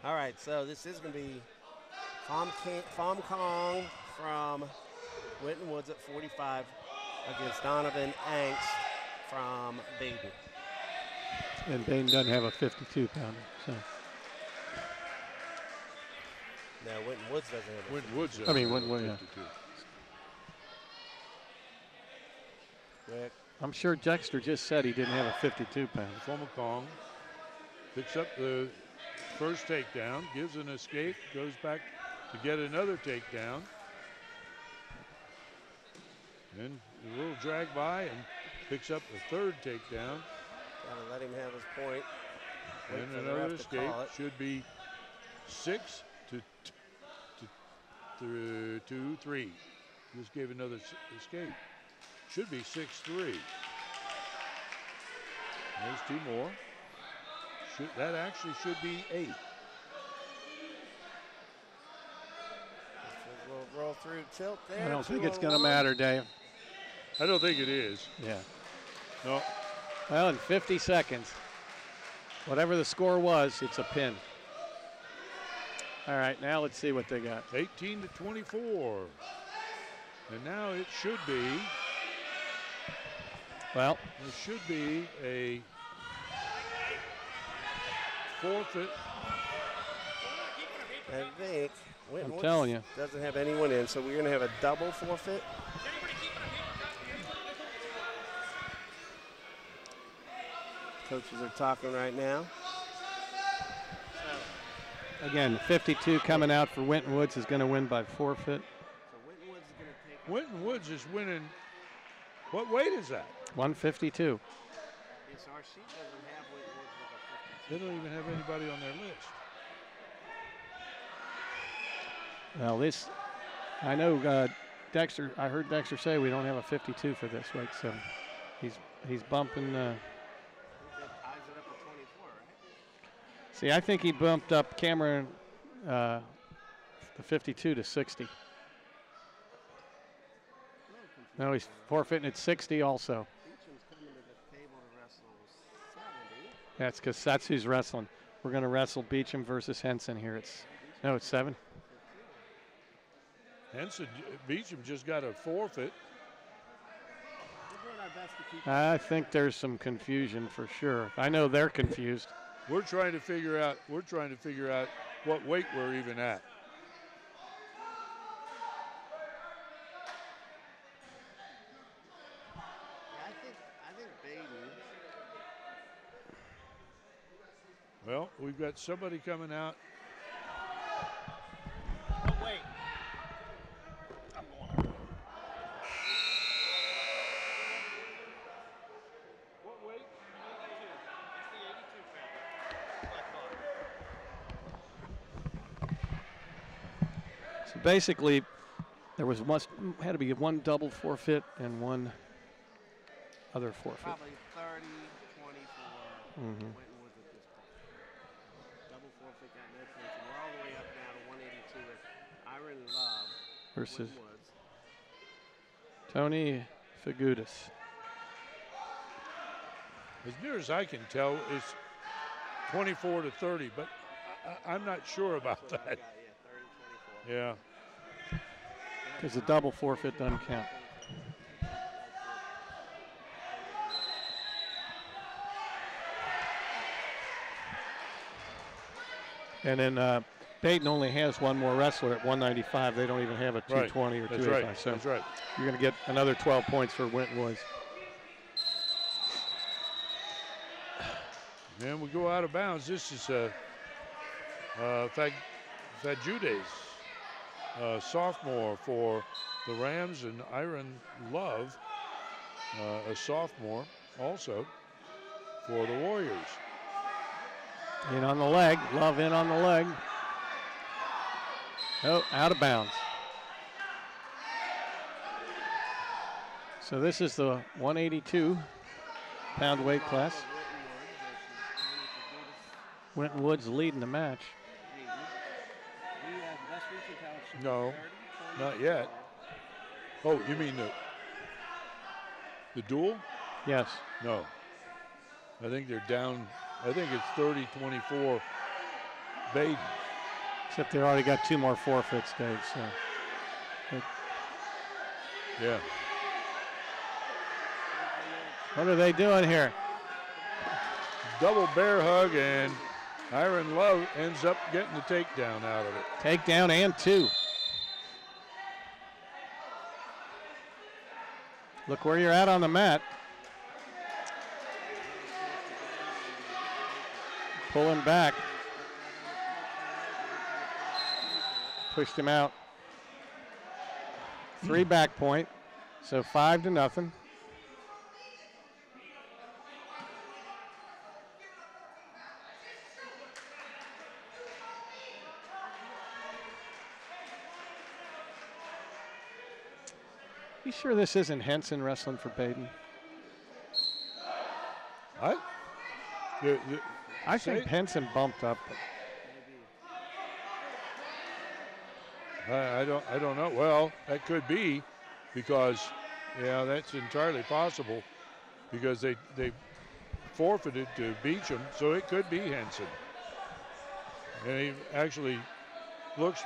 All right, so this is going to be Pham Kong from Winton Woods at 45 against Donovan Angst from Badin. And Badin doesn't have a 52-pounder, so. No, Winton Woods doesn't have a Winton Woods. Winton Woods, yeah. 52. Quick. I'm sure Dexter just said he didn't have a 52-pounder. Pham Kong picks up the first takedown, gives an escape, goes back to get another takedown. Then a little drag by and picks up the third takedown. Gotta let him have his point. Wait And for the another ref to escape. call it. Should be 6 to 3. Just gave another escape. Should be 6-3. There's 2 more. That actually should be 8. We'll roll through tilt there. I don't think it's going to matter, Dave. I don't think it is. Yeah. No. Well, in 50 seconds, whatever the score was, it's a pin. All right, now let's see what they got. 18 to 24. And now it should be. Well, there should be a forfeit. I think Winton I'm telling you. Doesn't have anyone in, so we're going to have a double forfeit. Coaches are talking right now. Again, 52 coming out for Winton Woods is going to win by forfeit. So Winton Woods is going to take. Winton Woods is winning. What weight is that? 152. Yes, our sheet doesn't have Winton Woods with a 52. They don't even have anybody on their list. Well, this, I know Dexter, I heard Dexter say we don't have a 52 for this weight, so he's bumping. That ties it up at 24, right? See, I think he bumped up Cameron, the 52 to 60. No, he's forfeiting at 60 also. Beecham's coming to the table to wrestle 70. That's because that's who's wrestling. We're going to wrestle Beecham versus Henson here. It's 7. Henson, Beecham just got a forfeit. We're doing our best to keep. I think there's some confusion for sure. I know they're confused. We're trying to figure out what weight we're even at. I think Badin. Well, we've got somebody coming out. Oh, wait. What weight? 82. It's the 82 pounder. So basically, there was had to be one double forfeit and one other forfeit. Probably 30, 24. Winton Woods at this point. Double forfeit got no points. And we're all the way up now to 182 with Iron Love Versus Winton Woods. Tony Fagudis. As near as I can tell, it's 24 to 30, but I'm not sure about That's what I that. got, yeah, 30, 24. Yeah. Because the double forfeit doesn't count. And then Badin only has one more wrestler at 195. They don't even have a 220 or 285. Right. So That's right. you're going to get another 12 points for Winton Woods. And we go out of bounds. This is Fajudes. sophomore for the Rams, and Iron Love, a sophomore also for the Warriors. In on the leg. Love in on the leg. Oh, out of bounds. So this is the 182-pound weight class. Winton Woods leading the match. No, not yet. Oh, you mean the duel? Yes. No. I think they're down. I think it's 30-24 Badin. Except they already got 2 more forfeits, Dave. So. Yeah. What are they doing here? Double bear hug, and Iron Love ends up getting the takedown out of it. Takedown and 2. Look where you're at on the mat. Pulling back. Pushed him out. 3 back point. So 5-0. You sure this isn't Henson wrestling for Badin? I think Henson bumped up. I don't know. Well, that could be, because that's entirely possible, because they forfeited to Beecham, so it could be Henson. And he actually looks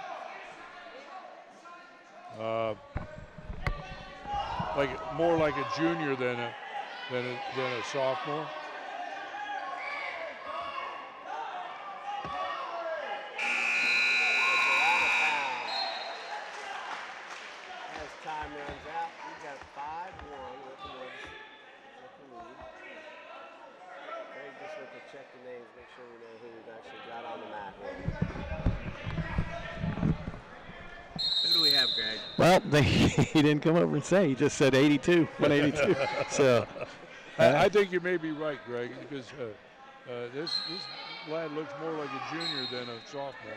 more like a junior than a sophomore. As time runs out, we've got 5-1 with the lead. Greg just went to check the names, make sure we know who we've actually got on the mat here. Who do we have, Greg? Well, he didn't come over and say. He just said 82, 182. So I think you may be right, Greg, because this lad looks more like a junior than a sophomore.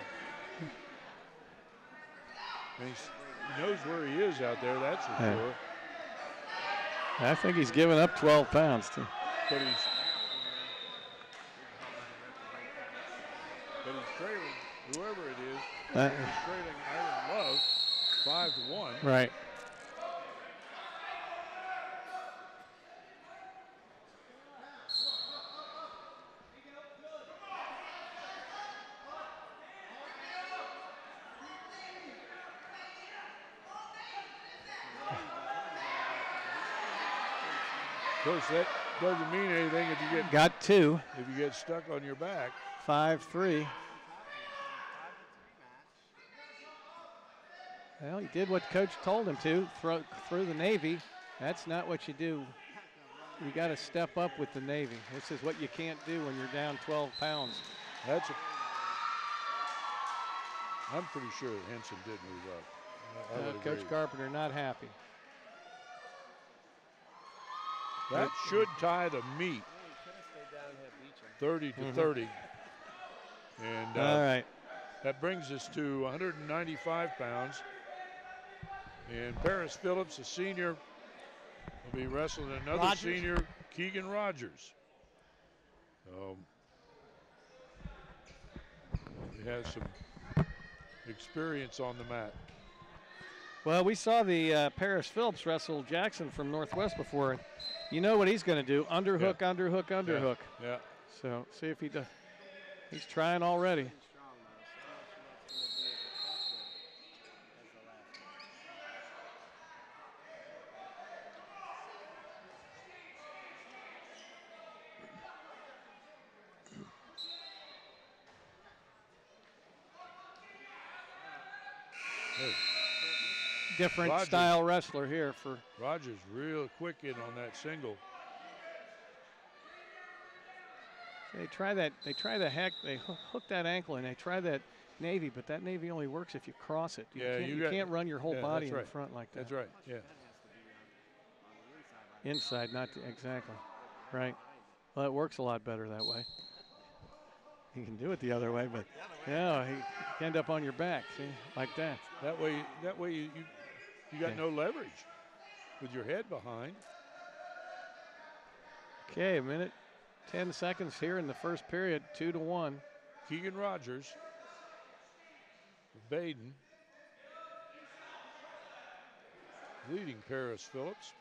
And he knows where he is out there, that's for sure. I think he's given up 12 pounds, too. But he's trailing, whoever it is, he's trailing Iron Love 5-1. Right. Of course, that doesn't mean anything if you got 2. If you get stuck on your back. 5-3. Well, he did what Coach told him to, through the Navy. That's not what you do. You got to step up with the Navy. This is what you can't do when you're down 12 pounds. I'm pretty sure Henson did move up. Coach Carpenter not happy. That should tie the meet. 30-30. And all right. That brings us to 195 pounds. And Paris Phillips, a senior, will be wrestling another senior, Keegan Rogers. He has some experience on the mat. Well, we saw the Paris Phillips wrestle Jackson from Northwest before. You know what he's going to do? Underhook, underhook, underhook. Yeah. So see if he does. He's trying already. Different style wrestler here for Rogers. Real quick in on that single. They try that. They try the hack. They hook that ankle and they try that Navy, but that Navy only works if you cross it. Yeah, You can't run your whole body in right. front like that. That's right, yeah. Inside, not exactly. Right. Well, it works a lot better that way. You can do it the other way, but yeah, you end up on your back, see, like that. That way you got no leverage with your head behind. Okay, a minute, 10 seconds here in the first period, 2-1. Keegan Rogers, Badin, leading Paris Phillips.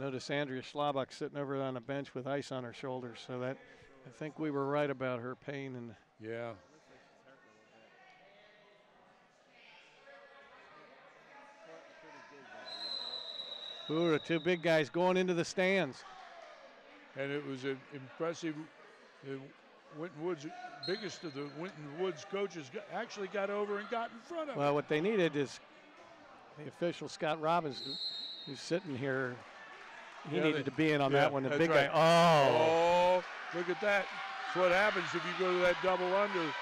Notice Andrea Schlabach sitting over on a bench with ice on her shoulders, so that I think we were right about her pain. And yeah. Ooh, the two big guys going into the stands. And it was impressive. Winton Woods, biggest of the Winton Woods coaches, actually got over and got in front of Well, it. what they needed is the official, Scott Robbins, who's sitting here. He needed to be in on that one. The big guy. Oh, look at that. That's what happens if you go to that double under.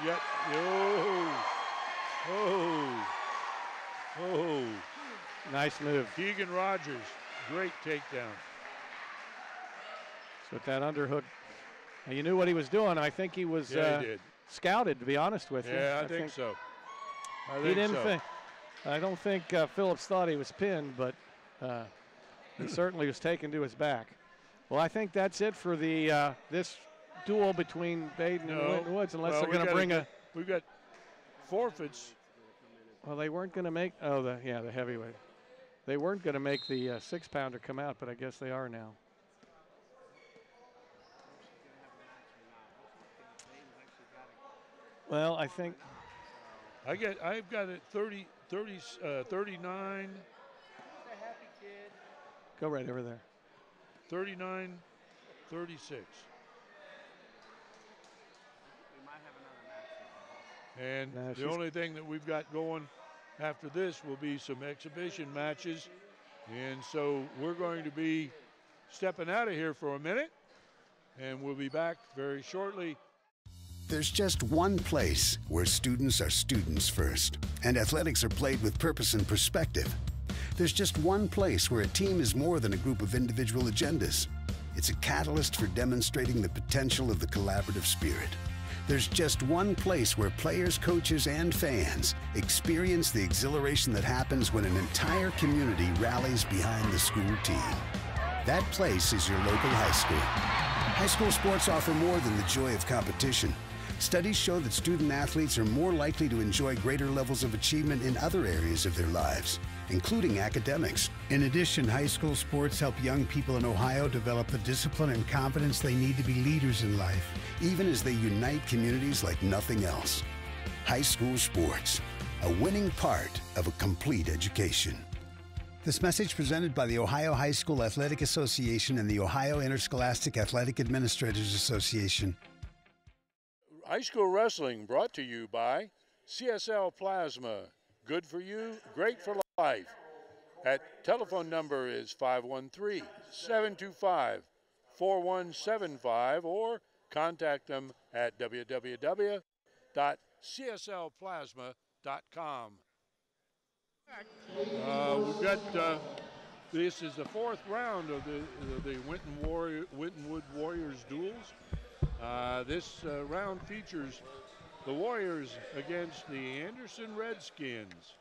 Yep. Oh. Nice move. Keegan Rogers, great takedown. So with that underhook, you knew what he was doing. I think he was he did. Scouted, to be honest with you. Yeah, I think so. I don't think Phillips thought he was pinned, but he certainly was taken to his back. Well, I think that's it for the this duel between Badin and Winton Woods, unless they're going to bring We've got forfeits. Well, they weren't going to make. Oh, the heavyweight. They weren't going to make the 6-pounder come out, but I guess they are now. Well, I think I've got it 39. Go right over there. 39, 36. And the only thing that we've got going after this will be some exhibition matches. And so we're going to be stepping out of here for a minute, and we'll be back very shortly. There's just one place where students are students first, and athletics are played with purpose and perspective. There's just one place where a team is more than a group of individual agendas. It's a catalyst for demonstrating the potential of the collaborative spirit. There's just one place where players, coaches, and fans experience the exhilaration that happens when an entire community rallies behind the school team. That place is your local high school. High school sports offer more than the joy of competition. Studies show that student athletes are more likely to enjoy greater levels of achievement in other areas of their lives, including academics. In addition, high school sports help young people in Ohio develop the discipline and confidence they need to be leaders in life, even as they unite communities like nothing else. High school sports, a winning part of a complete education. This message presented by the Ohio High School Athletic Association and the Ohio Interscholastic Athletic Administrators Association. High school wrestling brought to you by CSL Plasma. Good for you, great for life. Telephone number is 513-725-4175 or contact them at www.cslplasma.com. We've got, this is the fourth round of the Winton Wood Warriors duels. This round features the Warriors against the Anderson Redskins.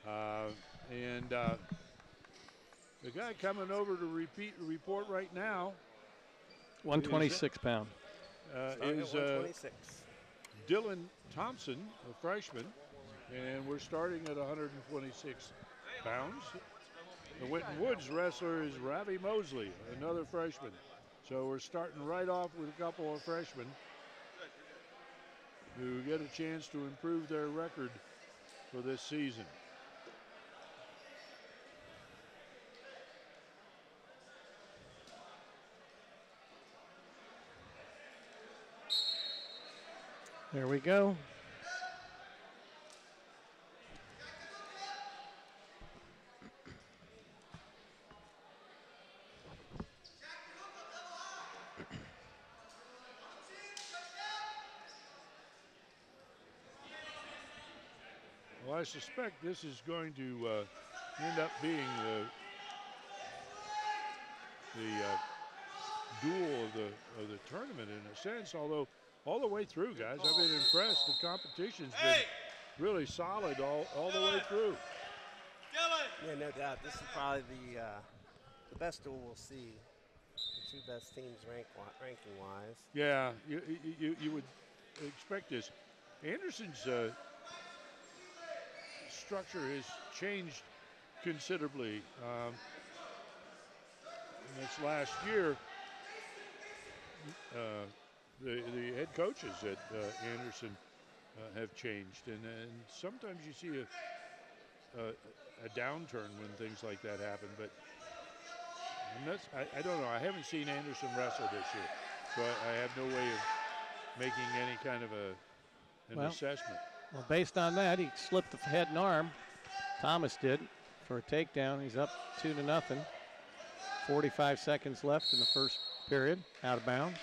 And the guy coming over to report right now. 126 pound. Is Dylan Thompson, a freshman, and we're starting at 126 pounds. The Winton Woods wrestler is Ravi Mosley, another freshman. So we're starting right off with a couple of freshmen who get a chance to improve their record for this season. There we go. I suspect this is going to end up being the duel of the tournament in a sense. Although all the way through, guys, I've been impressed. The competition's been really solid all the way through. Yeah, no doubt. This is probably the best duel we'll see. The two best teams ranking-wise. Yeah, you would expect this. Anderson's structure has changed considerably. This last year, the head coaches at Anderson have changed, and sometimes you see a downturn when things like that happen. But I don't know. I haven't seen Anderson wrestle this year, so I have no way of making any kind of an assessment. Well, based on that, he slipped the head and arm. Thomas did for a takedown. He's up 2-0. 45 seconds left in the first period, out of bounds.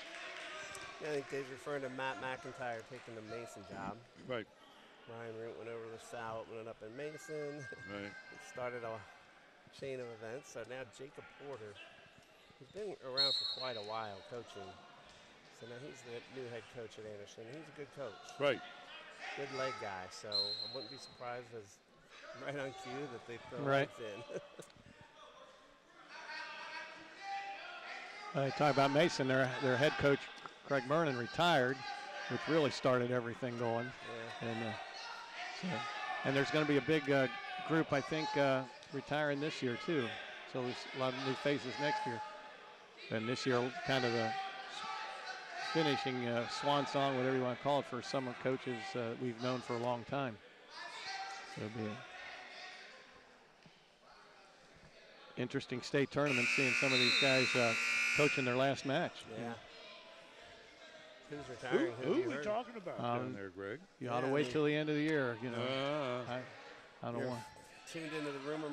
Yeah, I think Dave's referring to Matt McIntyre taking the Mason job. Right. Ryan Root went over to Sal, opening up in Mason. Right. It started a chain of events. So now Jacob Porter, he's been around for quite a while coaching. So now he's the new head coach at Anderson. He's a good coach. Right. Good leg guy. So I wouldn't be surprised as right on cue that they throw Right. legs in. Talk about Mason, their head coach, Craig Vernon, retired, which really started everything going. Yeah. And there's going to be a big group, I think, retiring this year, too. So there's a lot of new faces next year. And this year, kind of the finishing swan song, whatever you want to call it, for some coaches we've known for a long time. So it'll be an interesting state tournament, seeing some of these guys coaching their last match. Yeah. Who's retiring? Who are we talking about down there, Greg? You ought to wait till the end of the year. You know, I don't You're want. tuned into the rumor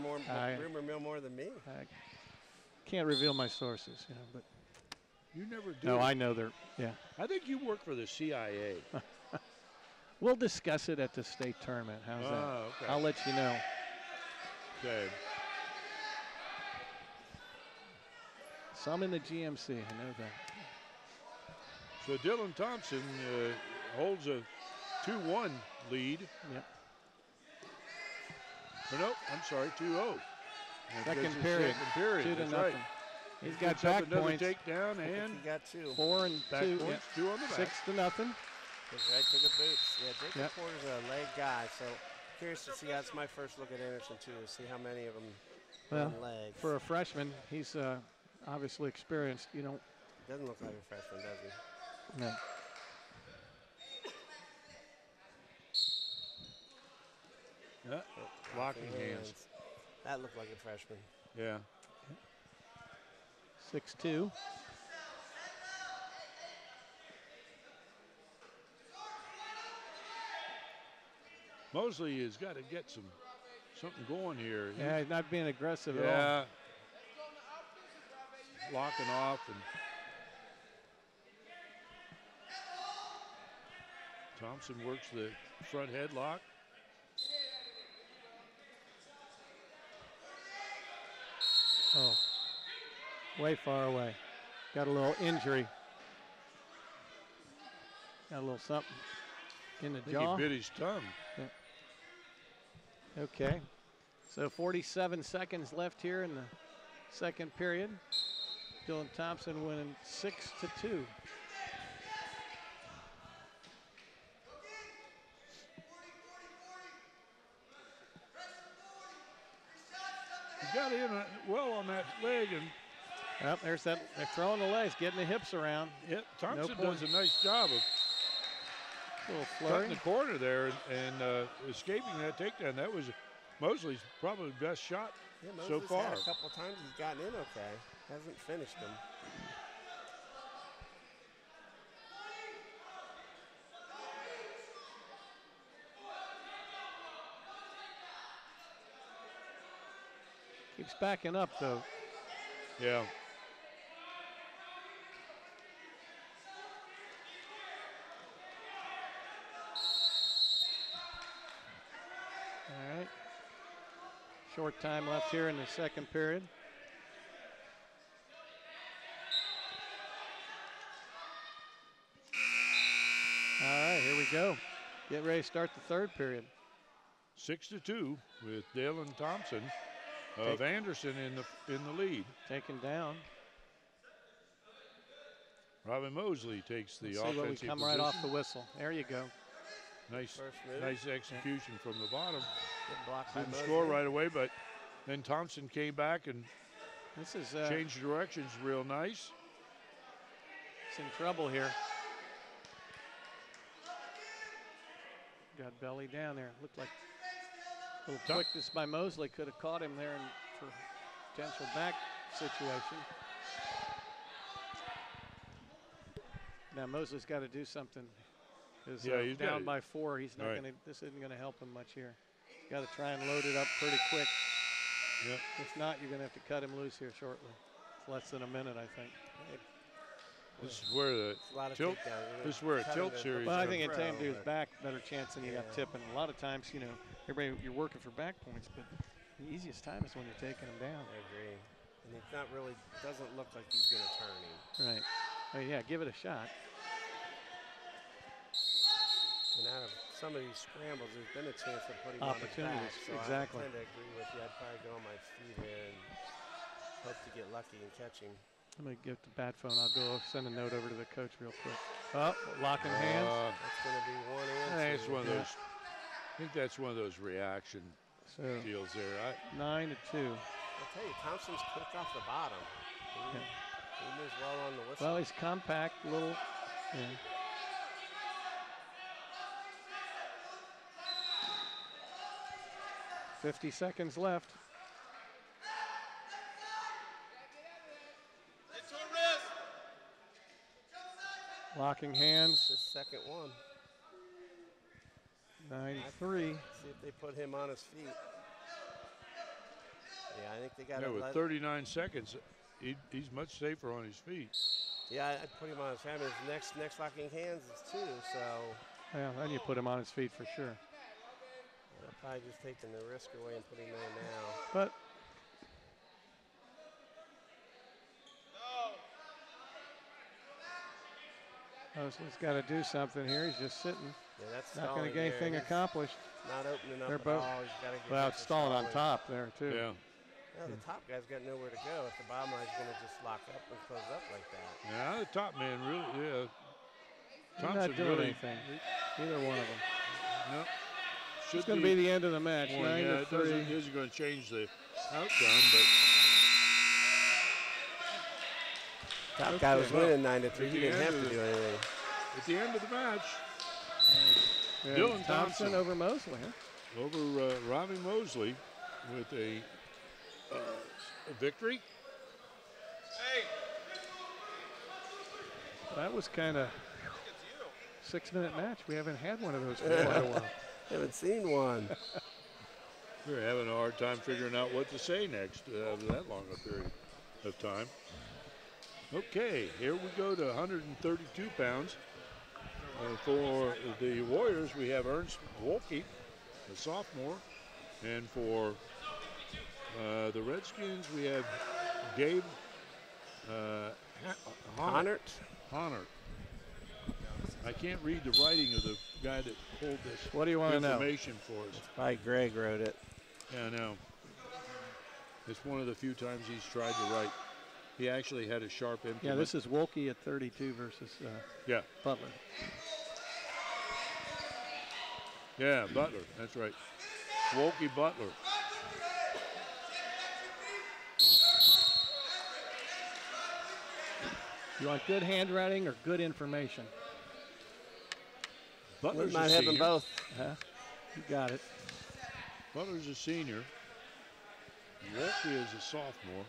mill more than me. I can't reveal my sources, you know, but you never do. no, I know they're. Yeah. I think you work for the CIA. We'll discuss it at the state tournament. How's that? Okay. I'll let you know. Okay. Some in the GMC, I know that. So Dylan Thompson holds a 2-1 lead. Yep. Or no, I'm sorry, 2-0. Second period. 2-0. That's right. He's got Picks up back another points. takedown and He got 2. 4 and back 2. points, 2 on the back. 6-0. Goes right to the boots. Yeah, Jacob Yep. Porter's a leg guy, so curious to see. That's my first look at Anderson too, to see how many of them Well, run legs. for a freshman, he's obviously experienced. You don't. Doesn't look like a freshman, does he? No. Yeah. Locking hands. That looked like a freshman. Yeah. 6-2. Mosley has got to get something going here. Yeah, he's not being aggressive at all. Yeah. Locking off and Thompson works the front headlock. Oh, way far away. Got a little injury. Got a little something in the I think jaw. he bit his tongue. Yeah. Okay. So 47 seconds left here in the second period. Dylan Thompson winning 6-2. He got in well on that leg, and there's that. They're throwing the legs, getting the hips around. yeah, Thompson No does a nice job of little cutting flurry. the corner there and escaping that takedown. That was Mosley's probably best shot Yeah, so Moses far. had a couple times he's gotten in okay. Hasn't finished them. Keeps backing up though. Yeah. Short time left here in the second period. All right, here we go. Get ready to start the third period. 6-2 with Dalen Thompson of Anderson in the lead. Taken down. Robin Mosley takes the offensive we position. come right off the whistle. There you go. Nice execution from the bottom. Good block by Didn't Mosley. score right away, but then Thompson came back and this is changed directions real nice. It's in trouble here. Got belly down there. Looked like a little quickness by Mosley. Could have caught him there for potential back situation. Now Mosley's got to do something. He's down by 4. He's not going to. This isn't going to help him much here. He's got to try and load it up pretty quick. Yep. If not, you're going to have to cut him loose here shortly. It's less than a minute, I think. This is where the tilt. This is where a tilt series. Well, I think it tamed to his back, better chance than you got tipping. A lot of times, you know, everybody you're working for back points, but the easiest time is when you're taking them down. I agree. And he's not really. Doesn't look like he's going to turn him. Right. Oh, yeah, give it a shot. And out of some of these scrambles, there's been a chance to put him on his back. So exactly. I tend to agree with you. I'd probably go on my feet here and hope to get lucky and catch him. I'm going to get the bat phone. I'll go send a note over to the coach real quick. Oh, locking hands. That's going to be one answer. That's one of those. I think that's one of those reaction deals there. 9-2. I'll tell you, Thompson's quick off the bottom. He moves well on the whistle. Well, he's compact, little. Yeah. $50 seconds left. Locking hands. His second one. 9-3. See if they put him on his feet. Yeah, I think they got to with 39 seconds, he's much safer on his feet. Yeah, I'd put him on his feet. I mean, his next locking hands is 2, so. Yeah, then you put him on his feet for sure. I'm probably just taking the risk away and putting him there now. But Mosley's got to do something here. He's just sitting. Yeah, that's not going to get anything accomplished. Not opening up They're at both. all. He's got to get Well, it's stalling on top there too. Yeah. Yeah, the top guy's got nowhere to go. If the bottom line's going to just lock up and close up like that. Yeah, the top man really. Yeah. He's not doing anything. Either one of them. No. It's going to be the end of the match. 9-3. It isn't going to change the outcome, but. Top guy was winning 9-3. He didn't have to do anything. At the end of the match, Dylan Thompson over Mosley. Huh? Over Robbie Mosley with a victory. That was kind of 6-minute match. We haven't had one of those for quite a while. Haven't seen one. We're having a hard time figuring out what to say next after that long a period of time. Okay, here we go to 132 pounds. For the Warriors, we have Ernst Wolke, a sophomore. And for the Redskins, we have Gabe Honnert. I can't read the writing of the guy that pulled this what do you want to know? Information for us. Probably Greg wrote it. Yeah, I know. It's one of the few times he's tried to write. He actually had a sharp implement. Yeah, this is Wolke at 32 versus Butler. Yeah, Butler. That's right. Wolke Butler. You want good handwriting or good information? Butler's we might a have them both. You got it. Butler's a senior. Wolke is a sophomore.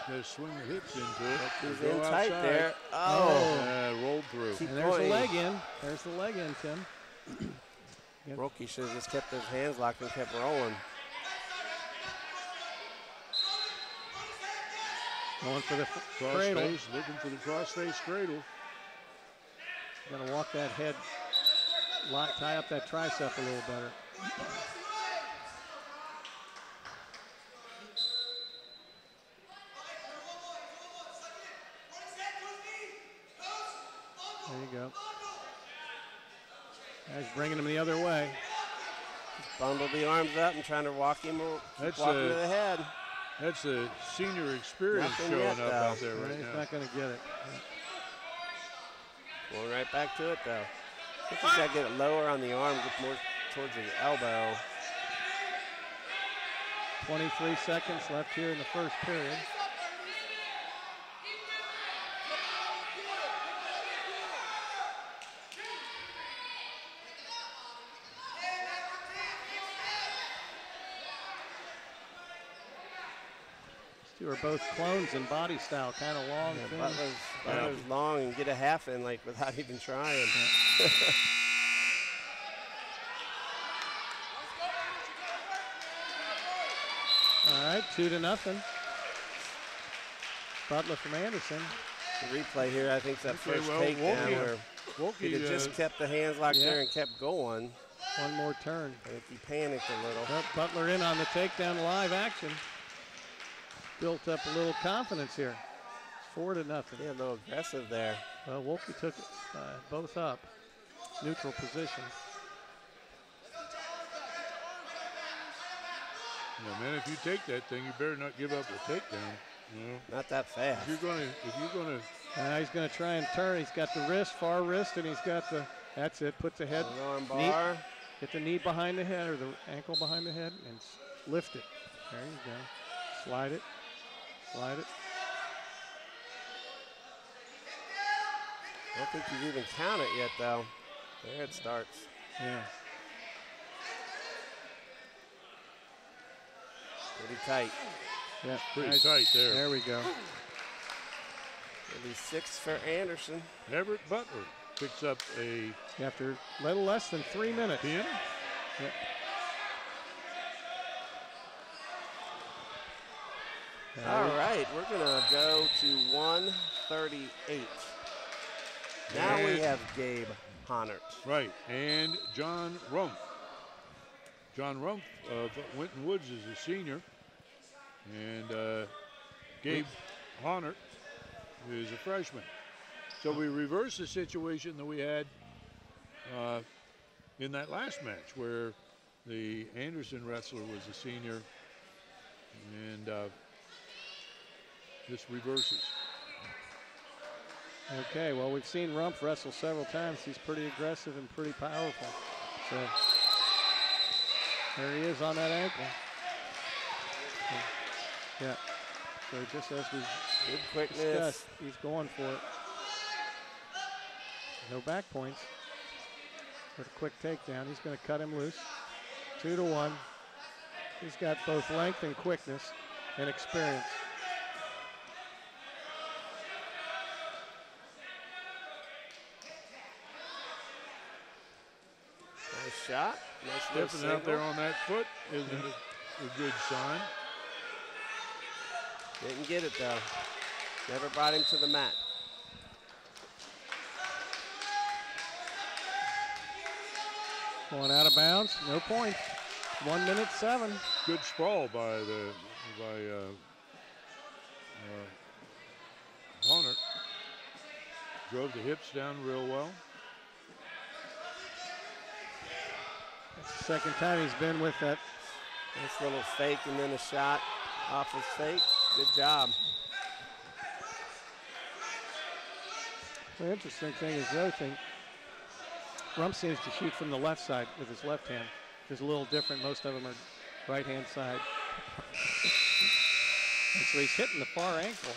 Got to swing the hips into it. He's in tight there. Oh. Rolled through. And there's the leg in. There's the leg in, Tim. Roki should have just kept his hands locked and kept rolling. Going for the Cross cradle. face, looking for the cross-face cradle. Got to walk that head, tie up that tricep a little better. There you go. He's bringing him the other way. Just bundled the arms up and trying to walk him to the head. That's the senior experience Nothing showing yet, up though. out there right He's now. not going to get it. Going right back to it, though. I think he's got to get it lower on the arm, get more towards the elbow. 23 seconds left here in the first period. These two are both clones in body style, kind of long. Yeah, Butler's long and get a half in like without even trying. All right, 2-0. Butler from Anderson. The replay here, I think, is that first takedown where he had just kept the hands locked there and kept going. One more turn. I think he panicked a little. Well, Butler in on the takedown, live action. Built up a little confidence here. It's 4-0. Yeah, a little aggressive there. Well, Wolke took both up. Neutral position. Yeah, man, if you take that thing, you better not give up the takedown. You know? Not that fast. If you're gonna. He's gonna try and turn. He's got the wrist, far wrist, and he's got the. That's it. Put the head. Arm bar. Get the knee behind the head or the ankle behind the head and lift it. There you go. Slide it. Slide it. I don't think you've even counted yet, though. There it starts. Yeah. Pretty tight. Yeah, pretty tight there. There we go. It'll be 6 for Anderson. Everett Butler picks up a. After a little less than 3 minutes. Pin. Yep. All right, we're going to go to 138. Now we have Gabe Honnert. Right, and John Rumpf. John Rumpf of Winton Woods is a senior. And Gabe Honnert is a freshman. So we reversed the situation that we had in that last match where the Anderson wrestler was a senior. And this reverses. Okay, well, we've seen Rumpf wrestle several times. He's pretty aggressive and pretty powerful. So there he is on that ankle. Yeah. So just as we discussed, he's going for it. No back points. With a quick takedown, he's going to cut him loose. 2-1. He's got both length and quickness and experience. Nice shot. Nice Stepping out there on that foot isn't a good sign. Didn't get it, though. Never brought him to the mat. Going out of bounds, no points. 1:07. Good sprawl by Honnert. Drove the hips down real well. That's the second time he's been with that. Nice little fake and then a shot off his fake. Good job. The interesting thing is the other thing. Rumpf seems to shoot from the left side with his left hand. It's a little different. Most of them are right-hand side. And so he's hitting the far ankle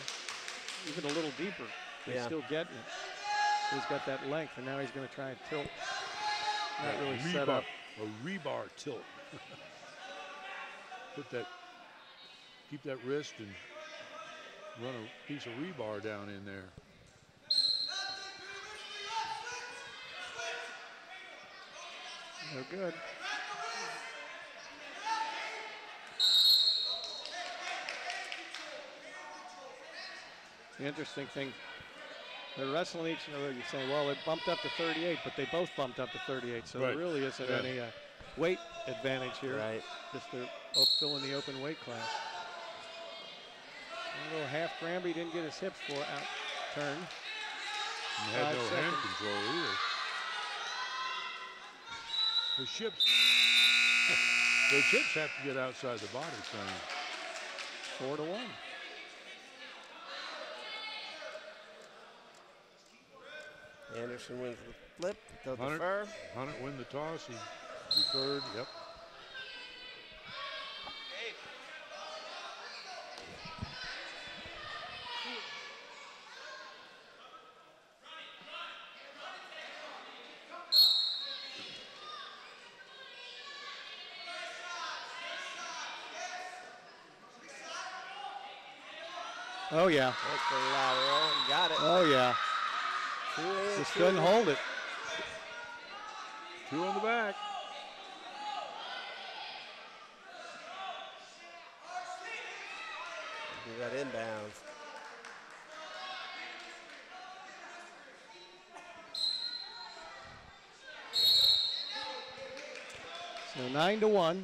even a little deeper. He's still getting it. He's got that length, and now he's going to try and tilt. Not really set up. A rebar tilt. Keep that wrist and run a piece of rebar down in there. No good. The interesting thing, they're wrestling each other. You're saying, well, it bumped up to 38, but they both bumped up to 38, so Right. there really isn't any weight advantage here. Right. Just they're filling the open weight class. A little half Granby didn't get his hips for out turn. He had 5 no hand seconds. control either. The chips have to get outside the body frame. 4-1. Anderson wins the flip. They'll Hunter, defer. Hunter win the toss. He deferred. Yep. Oh, yeah. That's the lateral. You got it. Oh, yeah. Just couldn't hold it. 2 on the back. You got inbounds. So 9-1.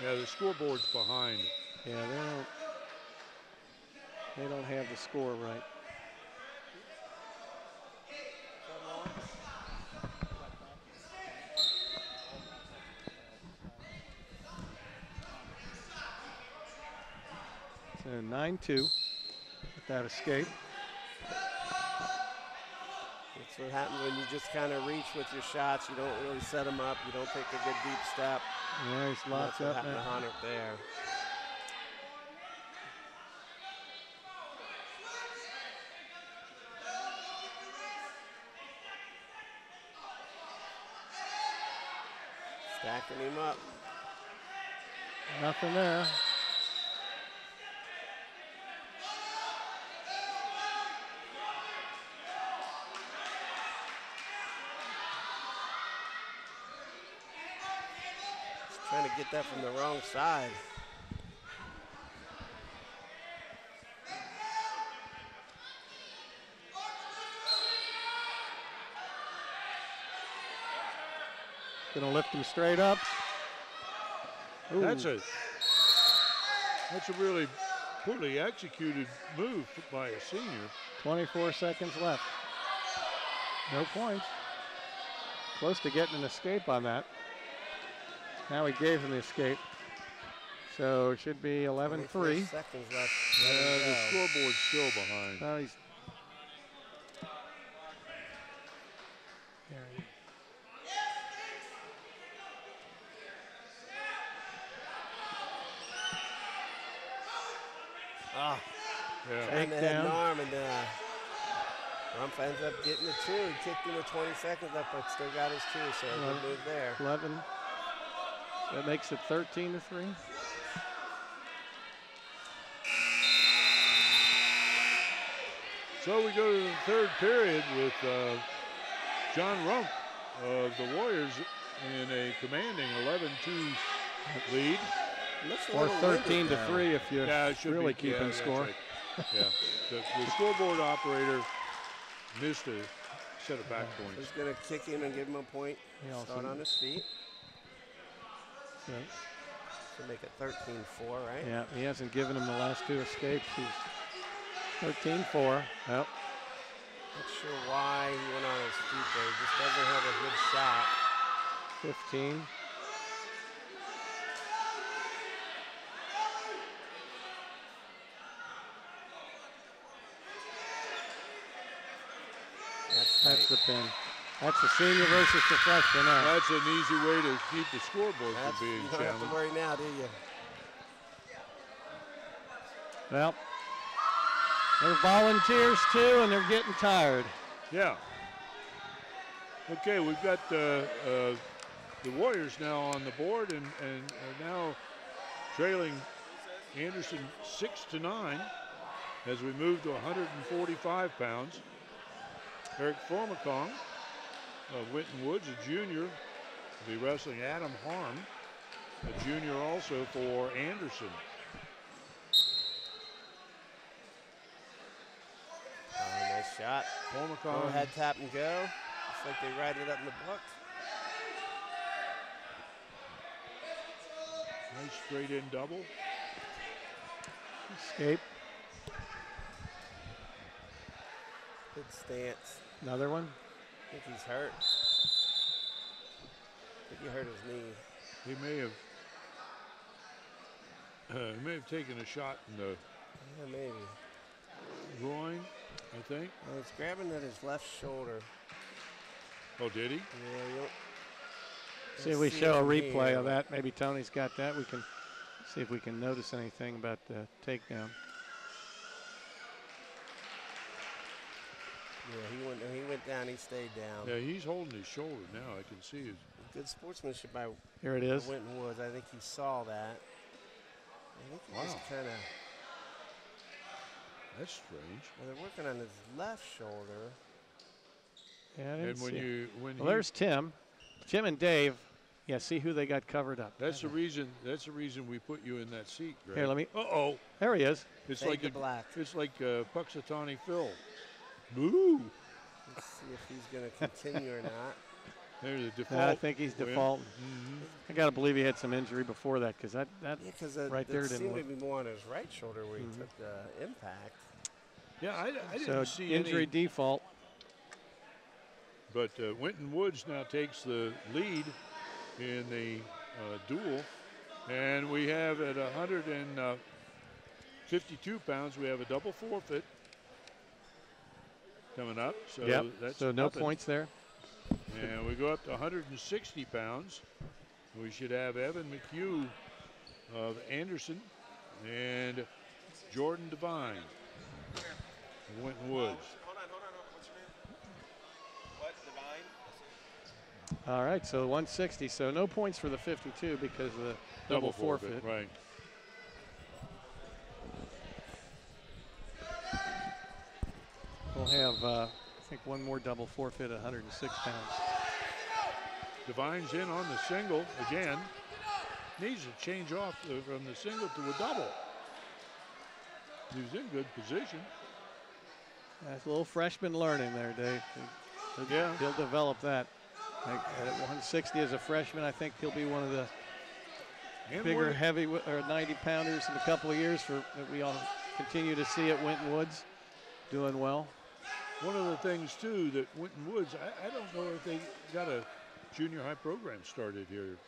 Yeah, the scoreboard's behind. Yeah, they don't have the score right. So 9-2 with that escape. That's what happens when you just kind of reach with your shots. You don't really set them up. You don't take a good deep step. Yeah, he's locked That's what up happened to now. Hunter there. Stacking him up. Nothing there. Trying to get that from the wrong side. Gonna lift him straight up. Ooh. That's a really poorly executed move by a senior. 24 seconds left. No points. Close to getting an escape on that. Now he gave him the escape. So it should be 11-3. Seconds left. The scoreboard's still behind. Well, he's Ah, Yeah. trying to Take head down. an arm, and Rumpf ends up getting the 2. He kicked him with 20 seconds left, but still got his 2, so good move there. 11. That makes it 13-3. So we go to the third period with John Rumpf of the Warriors in a commanding 11-2 lead. Looks a Or little winded 13-3 if you're Yeah, it should really be. keeping that's score. right. Yeah, the scoreboard operator missed a set of back now. points. He's going to kick him and give him a point. He also- Start on his feet. So, So make it 13-4, right? yeah, he hasn't given him the last 2 escapes. He's 13-4. Yep. Not sure why he went on his feet there. He just doesn't have a good shot. 15. That's the pin. That's the senior versus the freshman now. That's an easy way to keep the scoreboard That's, from being you don't have to challenged. worry now, do you? Well, they're volunteers too, and they're getting tired. Yeah. Okay, we've got the Warriors now on the board and now trailing Anderson 6-9 as we move to 145 pounds. Eric Formacong of Winton Woods, a junior, will be wrestling Adam Harm, a junior also for Anderson. shot. Go ahead, tap and go. Looks like they write it up in the book. Nice straight in double. Escape. Good stance. Another one. I think he's hurt. I think he hurt his knee. He may have taken a shot in the maybe. groin, I think. Well, he's grabbing at his left shoulder. Oh, did he? Yeah, See if we show a replay of that. Maybe Tony's got that. We can see if we can notice anything about the takedown. Yeah, he went down. He stayed down. Yeah, he's holding his shoulder now. I can see his. Good sportsmanship by Here it is. Winton Woods. I think he saw that. I think he just kind of. That's strange. Well, they're working on his left shoulder. Yeah, I didn't And when see you well, there's Tim and Dave. Yeah, see who they got covered up. That's the reason. That's the reason we put you in that seat, Greg. Here, let me. Uh-oh. There he is. It's Fade like to black. It's like Puxatawny Phil. Boo. Let's see if he's going to continue or not. There's a default. I think he's defaulting. I got to believe he had some injury before that because that right there didn't seemed look. to be more on his right shoulder where he took the impact. Yeah, I didn't So see injury any. default. But Winton Woods now takes the lead in the duel. And we have at 152 pounds, we have a double forfeit coming up. So Yep. that's So no nothing. points there. And we go up to 160 pounds. We should have Evan McHugh of Anderson and Jordan Devine of Winton Woods. Hold on. What's your name? What? Divine? All right, so 160. So no points for the 52 because of the double forfeit. Right. We'll have, I think, one more double forfeit at 106 pounds. Divine's in on the single again. Needs to change off from the single to a double. He's in good position. That's a little freshman learning there, Dave. He'll develop that. At 160 as a freshman, I think he'll be one of the bigger heavy or 90 pounders in a couple of years that we all continue to see at Winton Woods doing well. One of the things too that Winton Woods, I don't know if they got a junior high program started here.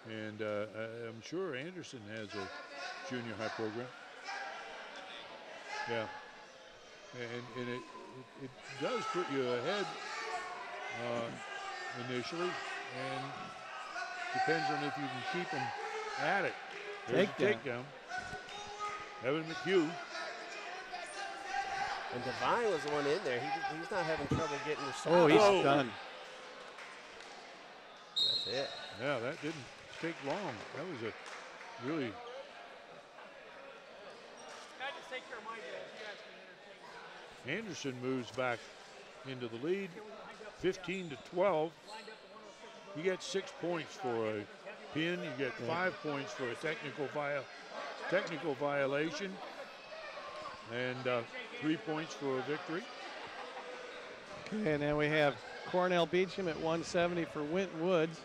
And I'm sure Anderson has a junior high program. Yeah. And it does put you ahead initially, and depends on if you can keep them at it. There's a takedown. Evan McHugh. And Devine was the one in there. He's not having trouble getting the shot. Oh, he's done. That's it. Yeah, that didn't take long. That was a really. I just take care of my guys. You guys can entertain. Anderson moves back into the lead, 15-12. You get 6 points for a pin. You get 5 points for a technical violation, and 3 points for a victory. Okay, and then we have Cornell Beecham at 170 for Winton Woods.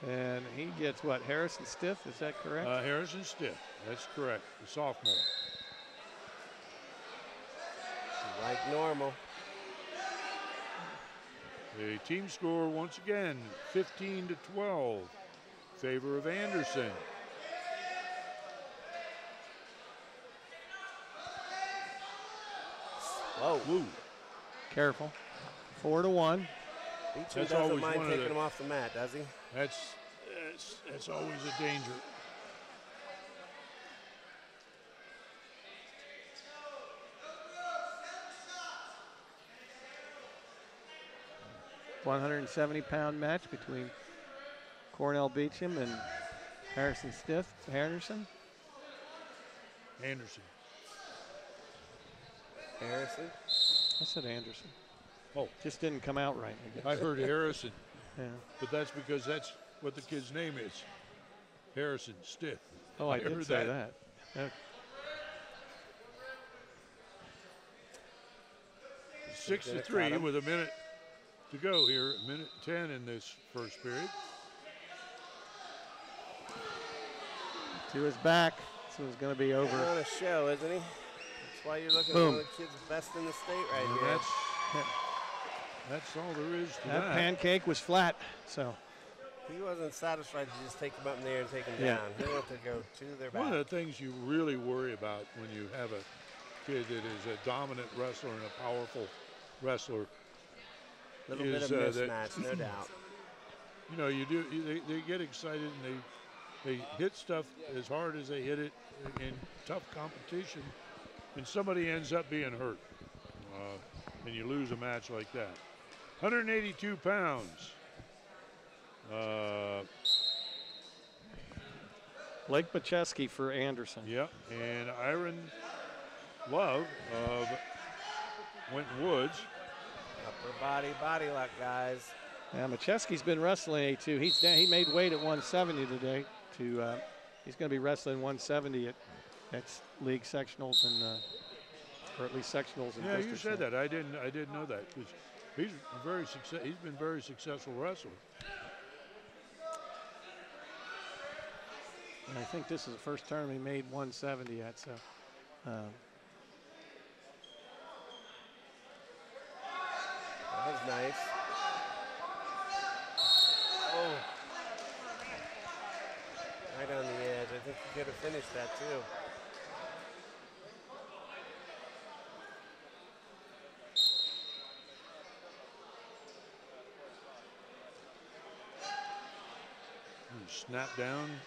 And he gets what, Harrison Stiff, is that correct? Harrison Stiff, that's correct, the sophomore. Like normal. The team score once again, 15-12, favor of Anderson. Whoa. Woo. Careful. 4-1. Beecham doesn't mind taking him off the mat, does he? That's always a danger. £170 match between Cornell Beecham and Harrison Stiff. Anderson. Anderson. Harrison? I said Anderson. Oh. Just didn't come out right. I heard Harrison. Yeah. But that's because that's what the kid's name is. Harrison Stiff. Oh, I did say that. Okay. 6-3 with a minute to go here, a minute 10 in this first period. To his back, so it's going to be over. He's on a show, isn't he? That's why you're looking at one of the kids best in the state right here. That's all there is to that pancake was flat, so. He wasn't satisfied to just take them up in the air and take them down. He wanted to go to their back. One of the things you really worry about when you have a kid that is a dominant wrestler and a powerful wrestler Little bit of mismatch, no doubt. You know, they get excited and they hit stuff as hard as they hit it in tough competition, and somebody ends up being hurt, and you lose a match like that. 182 pounds. Blake Bacheski for Anderson. Yep, and Iron Love of Winton Woods. Upper body lock, guys. Yeah, Macheski's been wrestling A2. He made weight at 170 today. He's going to be wrestling 170 at league sectionals and or at least sectionals. And yeah, you said that. I didn't know that because he's been very successful wrestler. And I think this is the first term he made 170 at. So. That was nice. Oh. Right on the edge. I think he could have finished that too. Snap down.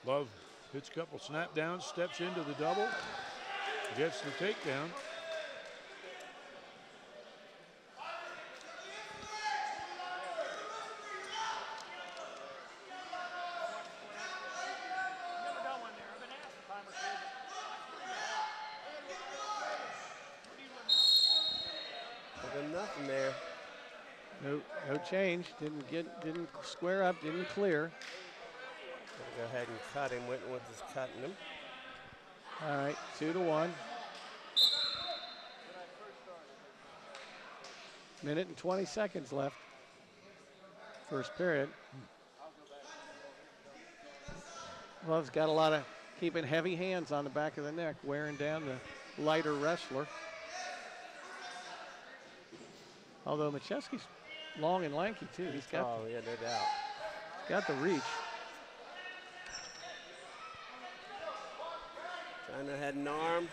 Love hits a couple snap downs, steps into the double, gets the takedown. Nothing there. No change. Didn't square up. Didn't clear. Go ahead and cut him. Winton Woods is cutting him. All right, 2-1. Minute and 20 seconds left. First period. Love's got a lot of keeping heavy hands on the back of the neck, wearing down the lighter wrestler. Although Macheski's long and lanky too. He's got yeah, no doubt. He's got the reach. Trying to head an arm.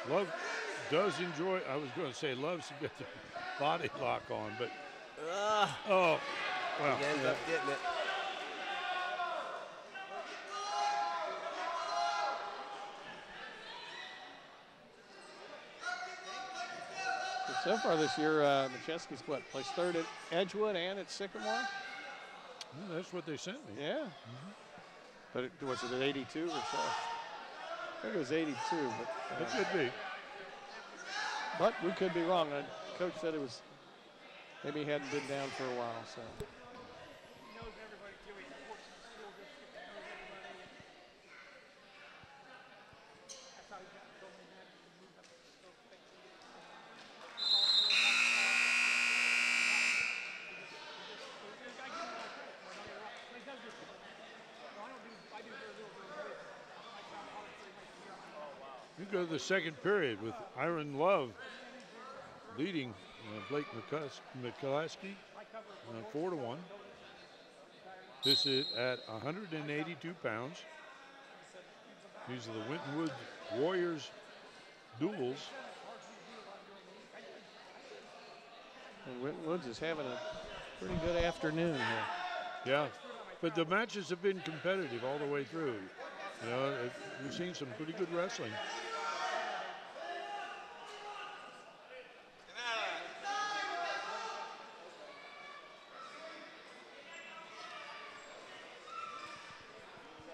Love does enjoy, I was going to say loves to get the body lock on, but well. He ends up getting it. So far this year, Macheski's placed third at Edgewood and at Sycamore? Well, that's what they sent me. Yeah. But was it at 82 or so? I think it was 82. But, it could be. But we could be wrong. Coach said it was, maybe he hadn't been down for a while. So. You go to the second period with Iron Love leading Blake McClaskey 4-1. This is at 182 pounds. These are the Winton Woods Warriors duels. And Winton Woods is having a pretty good afternoon here. Yeah, but the matches have been competitive all the way through. You know, we've seen some pretty good wrestling.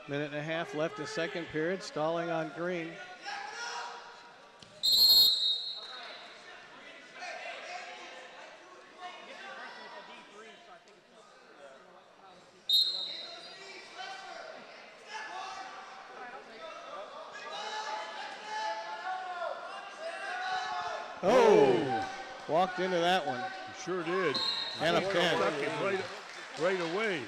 Minute and a half left in second period, stalling on green. Oh, walked into that one. He sure did. And a pin. Stuck him right away.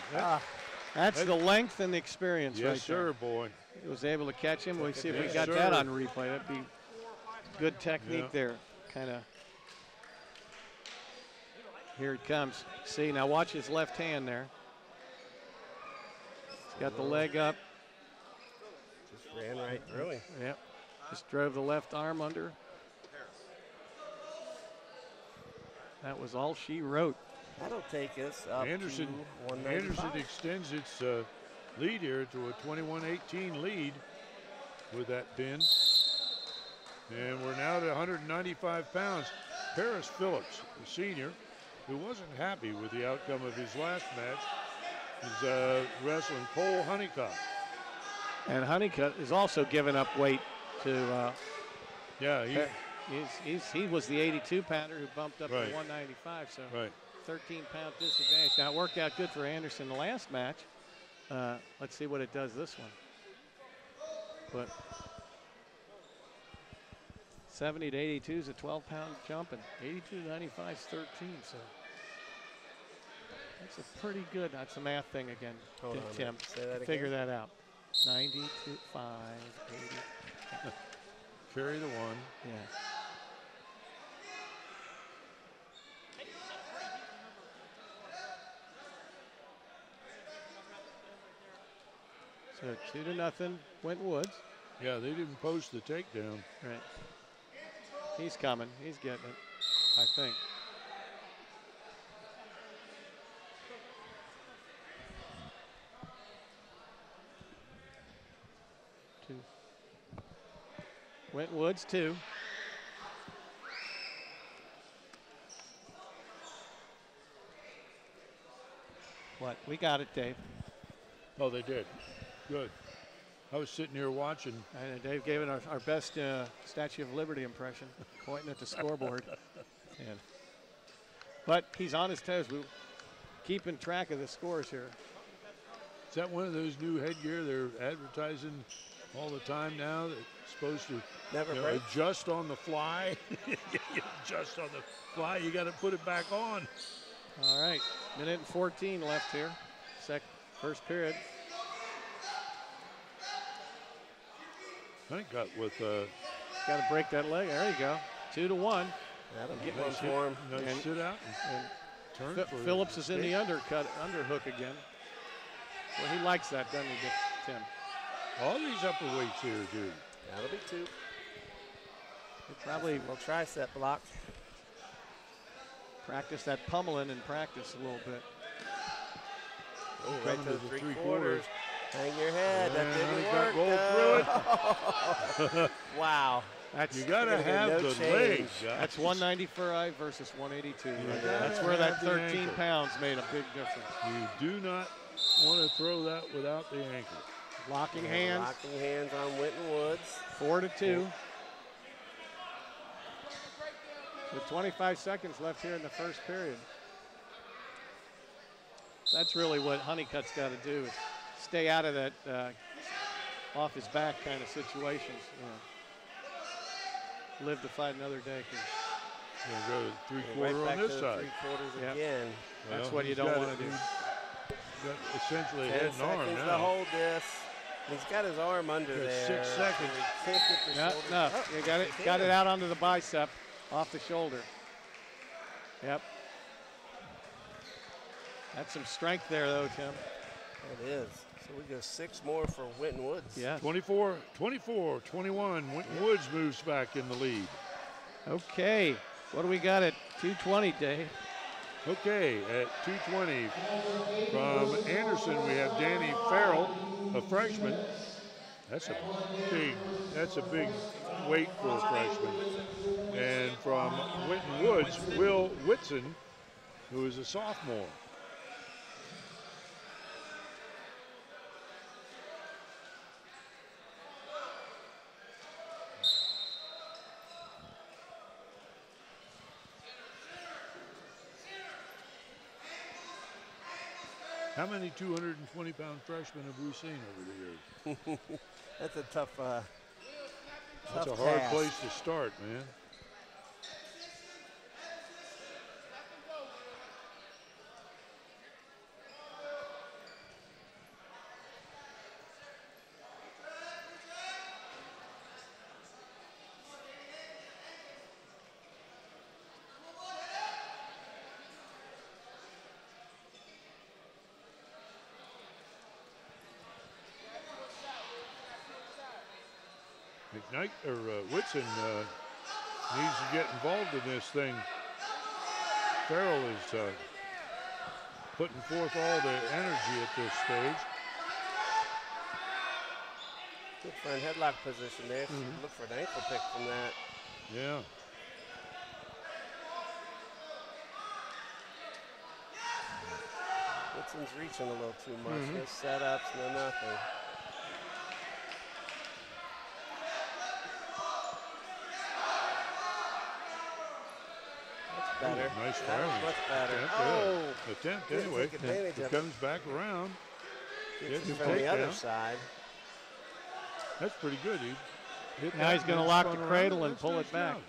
That's the length and the experience right Yes, there. sir, boy. He was able to catch him. We'll see if we Yes, got sir. that on replay. That'd be good technique there. Kind of. Here it comes. See, now watch his left hand there. He's got the leg up. Just ran right through him. Yep. Just drove the left arm under. That was all she wrote. That'll take us up Anderson, to 195. Anderson extends its lead here to a 21-18 lead with that pin. And we're now to 195 pounds. Paris Phillips, the senior, who wasn't happy with the outcome of his last match, is wrestling Cole Honeycutt. And Honeycutt is also giving up weight to. Yeah, he was the 82-pounder who bumped up Right. to 195. So Right. 13-pound disadvantage. Now it worked out good for Anderson the last match. Let's see what it does this one. But 70 to 82 is a 12-pound jump, and 82 to 95 is 13. So that's a pretty good. That's a math thing again, Hold on, Tim. say that Figure again. that out. 90 to 5, 80. Carry the one. Yeah. So 2-0, Winton Woods. Yeah, they didn't post the takedown. Right. He's coming. He's getting it, I think. Two. Winton Woods, 2. What? We got it, Dave. Oh, they did. Good. I was sitting here watching. And Dave gave it our best Statue of Liberty impression, pointing at the scoreboard. And, but he's on his toes. We're keeping track of the scores here. Is that one of those new headgear they're advertising all the time now that's supposed to adjust on the fly? Adjust on the fly. You got to put it back on. All right, minute and 14 left here. First period. Honeycutt with got to break that leg. There you go. 2-1. That'll Get get one for him. nice sit out and turn for Phillips is in the underhook again. Well, he likes that, doesn't he, Tim? All these upper weights here do. That'll be 2. Probably little tricep block. Practice that pummeling in practice a little bit. Oh, Coming right to to the the 3/4. Hang your head. That didn't work. Rolled through it. Wow. That's, You got to have no the change. legs. That's 195 versus 182. Right there. gotta That's where that have the 13 ankle. pounds made a big difference. You do not want to throw that without the ankle. Locking hands. Locking hands on Winton Woods. 4-2. With 25 seconds left here in the first period. That's really what Honeycutt's got to do, is stay out of that off his back kind of situations. Live to fight another day. You're going to go Right 3/4 back on this to the side. 3/4 Yep. again. That's Well, what you he's don't got want it- to do. he's got essentially a 10 head and arm seconds to now. hold this. He's got his arm under Got there. 6 seconds. So he can't get the No, shoulder. no, Oh, you got it. he Got can. it out onto the bicep, off the shoulder. Yep. That's some strength there, though, Tim. It is. So we go 6 more for Winton Woods. Yeah. 24-21. Winton Woods moves back in the lead. Okay. What do we got at 220, Dave? Okay, at 220 from Anderson, we have Danny Farrell, a freshman. That's a big weight for a freshman. And from Winton Woods, Will Whitson, who is a sophomore. How many 220-pound freshmen have we seen over the years? That's a tough That's a tough hard task. place to start, man. Whitson needs to get involved in this thing. Farrell is putting forth all the energy at this stage. Good front headlock position there. Look for an ankle pick from that. Yeah. Whitson's reaching a little too much. No setups, no nothing. That's better. Nice That was firing. much better. Attempt Didn't anyway. take advantage It of comes back around. Gets Gets it the from the other takedown. side. That's pretty good. He hit Now that he's going to and lock spun the around. cradle and That's pull nice it back. job.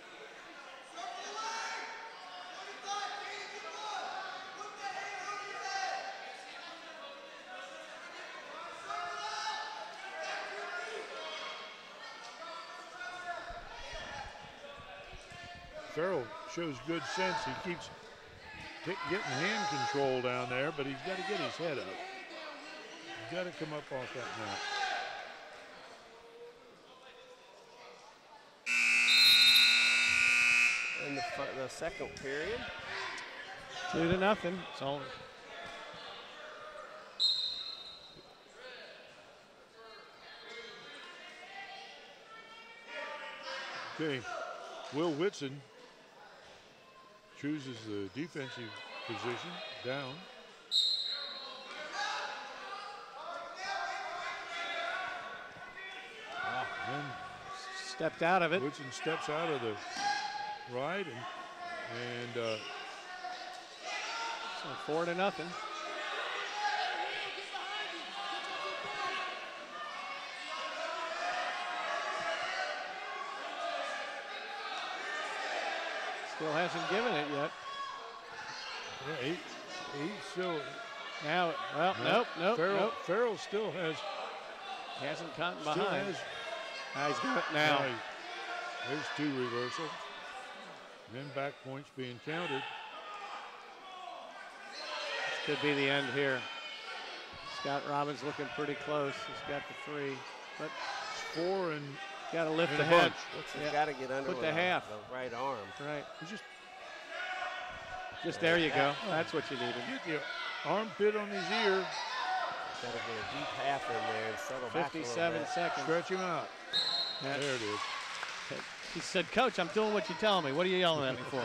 Farrell shows good sense. He keeps getting hand control down there, but he's got to get his head up. He's got to come up off that mat. In the second period. 2-0. It's only. Okay, Will Whitson chooses the defensive position down. And Stepped out of it. Whitson steps out of the ride and So 4-0. Still hasn't given it yet. yeah, he still. Now, well, nope. Farrell still has. He hasn't gotten Still behind. has. He's got it now. There's two reversal. Then back points being counted. This could be the end here. Scott Robbins looking pretty close. He's got the 3, but 4 and got to lift and the a head. bunch. Whitson's got to get under Put with the half. the right arm. Right. He's Just there you go. That's what you needed. get the armpit on his ear. Got to get a deep half in there and settle back a little 57 bit. seconds. Stretch him out. Yeah. There it is. He said, Coach, I'm doing what you're telling me. What are you yelling at me for?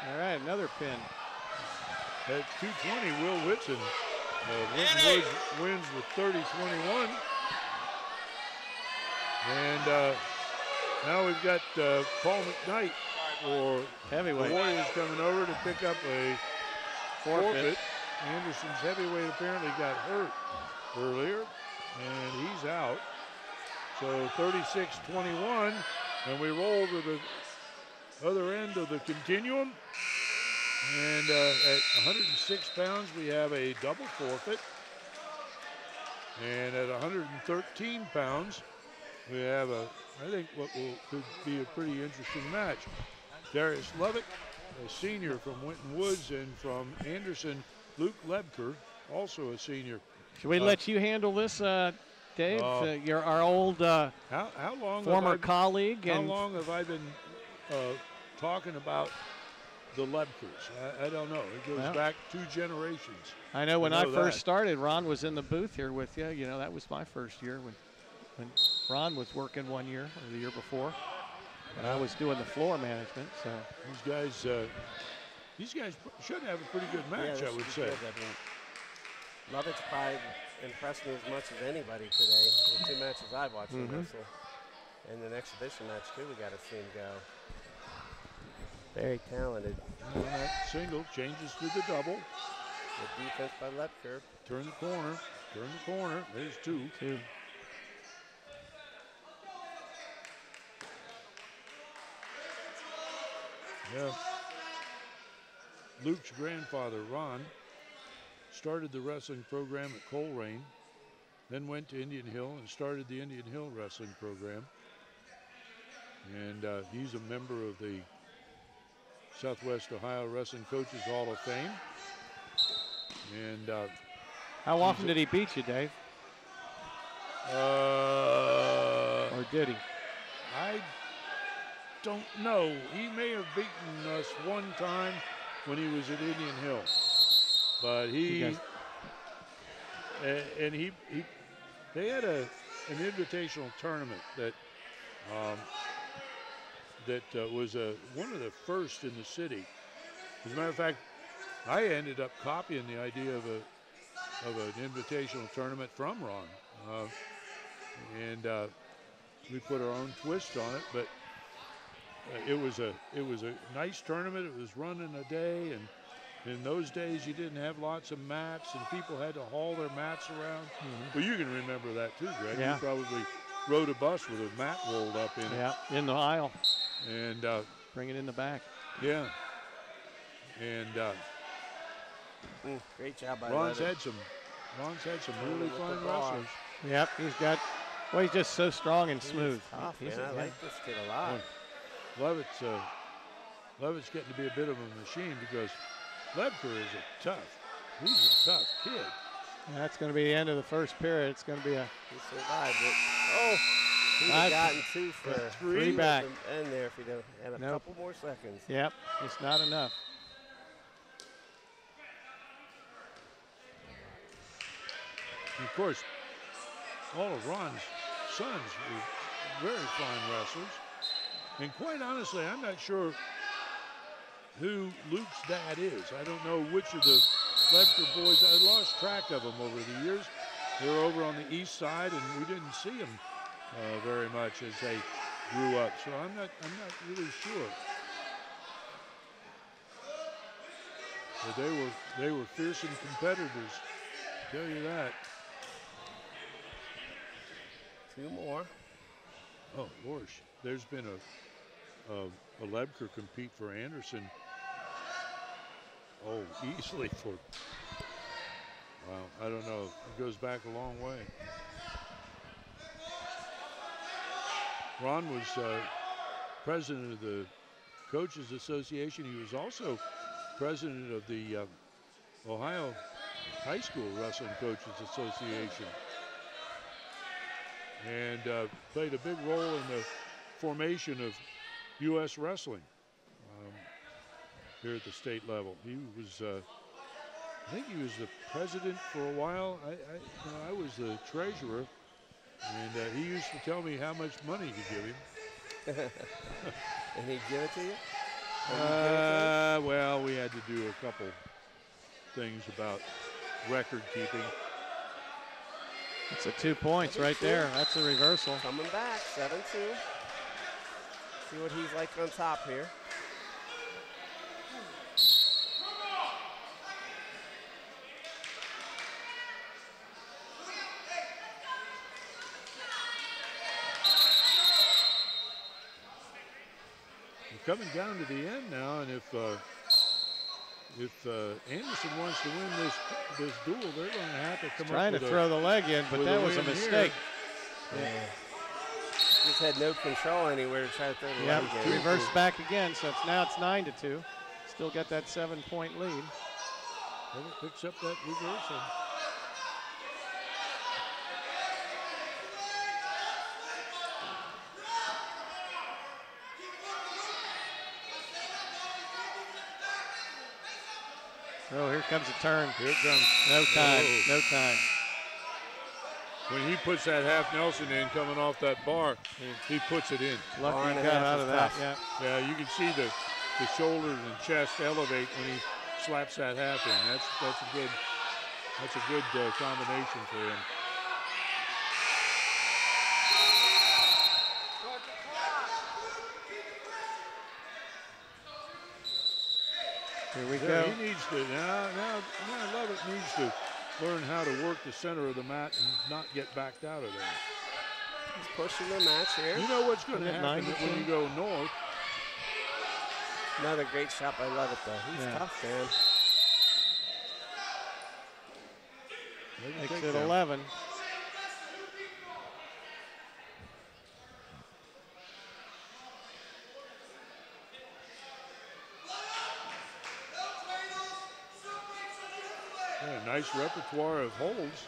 All right, another pin. At 220, Will Whitson. Winton Woods wins with 30-21. And now we've got Paul McKnight for Heavyweight. the Warriors coming over to pick up a forfeit. Anderson's heavyweight apparently got hurt earlier, and he's out. So 36-21, and we roll to the other end of the continuum. And at 106 pounds, we have a double forfeit. And at 113 pounds, we have I think could be a pretty interesting match. Darius Levitt, a senior from Winton Woods, and from Anderson, Luke Lebker, also a senior. Should we let you handle this, Dave? You're our old how long former colleague. How and long have I been talking about the Lebkers? I don't know. It goes back 2 generations. I know when I first that. started, Ron was in the booth here with you. You know, that was my first year when Ron was working 1 year or the year before. And I was doing the floor management. So these guys should have a pretty good match, Yeah, I would say. good. I mean, Lovett's probably impressed me as much as anybody today. The 2 matches I've watched him wrestle. And an exhibition match, too, we got to see him go. Very talented. Single changes to the double. Good defense by Lepker. Turn the corner. Turn the corner. There's 2. Yeah. Luke's grandfather, Ron, started the wrestling program at Coleraine, then went to Indian Hill and started the Indian Hill wrestling program. And he's a member of the Southwest Ohio Wrestling Coaches Hall of Fame. And How often did he beat you, Dave? Or did he? I don't know. He may have beaten us one time when he was at Indian Hill, but they had an invitational tournament that was one of the first in the city. As a matter of fact, I ended up copying the idea of an invitational tournament from Ron, and we put our own twist on it. But it was a nice tournament. It was run in a day, and in those days you didn't have lots of mats, and people had to haul their mats around. Well, you can remember that too, Greg. Yeah. You probably rode a bus with a mat rolled up in it. Yeah, in the aisle. And bring it in the back. Yeah. And great job by Ron's had some really fine wrestlers. Yep, he's just so strong and smooth. Tough, man. I like this kid a lot. Levitt's getting to be a bit of a machine because Lebker is he's a tough kid. Yeah, that's going to be the end of the first period. It's going to be He survived it. Oh, he'd have gotten 2 for three back. And there if he'd have had a couple more seconds. Yep, it's not enough. And of course, all of Ron's sons were very fine wrestlers. And quite honestly, I'm not sure who Luke's dad is. I don't know which of the Lebker boys. I lost track of them over the years. They were over on the east side, and we didn't see them very much as they grew up. So I'm not really sure. But they were fearsome competitors. I'll tell you that. 2 more. Oh, gosh. There's been a Lebker compete for Anderson. Oh, easily for. Wow, I don't know. It goes back a long way. Ron was president of the Coaches Association. He was also president of the Ohio High School Wrestling Coaches Association. And played a big role in the formation of U.S. wrestling here at the state level. He was, I think he was the president for a while. I was the treasurer, and he used to tell me how much money to give him. And he'd give it to you? Well, we had to do a couple things about record keeping. It's a 2 points right there. That's a reversal. Coming back, 7-2. See what he's like on top here. We're coming down to the end now, and if Anderson wants to win this duel, they're going to have to come trying up with to throw the leg in, but that was a mistake. Yeah. Just had no control anywhere to try to throw the leg in. Reverse back again, so now it's 9-2. Still got that 7-point lead. Levitt picks up that reversal. Oh, here comes a turn. Here it comes. No time. No time. When he puts that half Nelson in coming off that bar, he puts it in. Lucky he got out of that. Yeah. Yeah, you can see the shoulders and chest elevate when he slaps that half in. That's a good combination for him. Here we go. He needs to now Levitt needs to learn how to work the center of the mat and not get backed out of there. He's pushing the match here. You know what's going to happen when you go north. Another great shot by Levitt, though. He's tough, man. Makes it 11. Yeah. a nice repertoire of holds.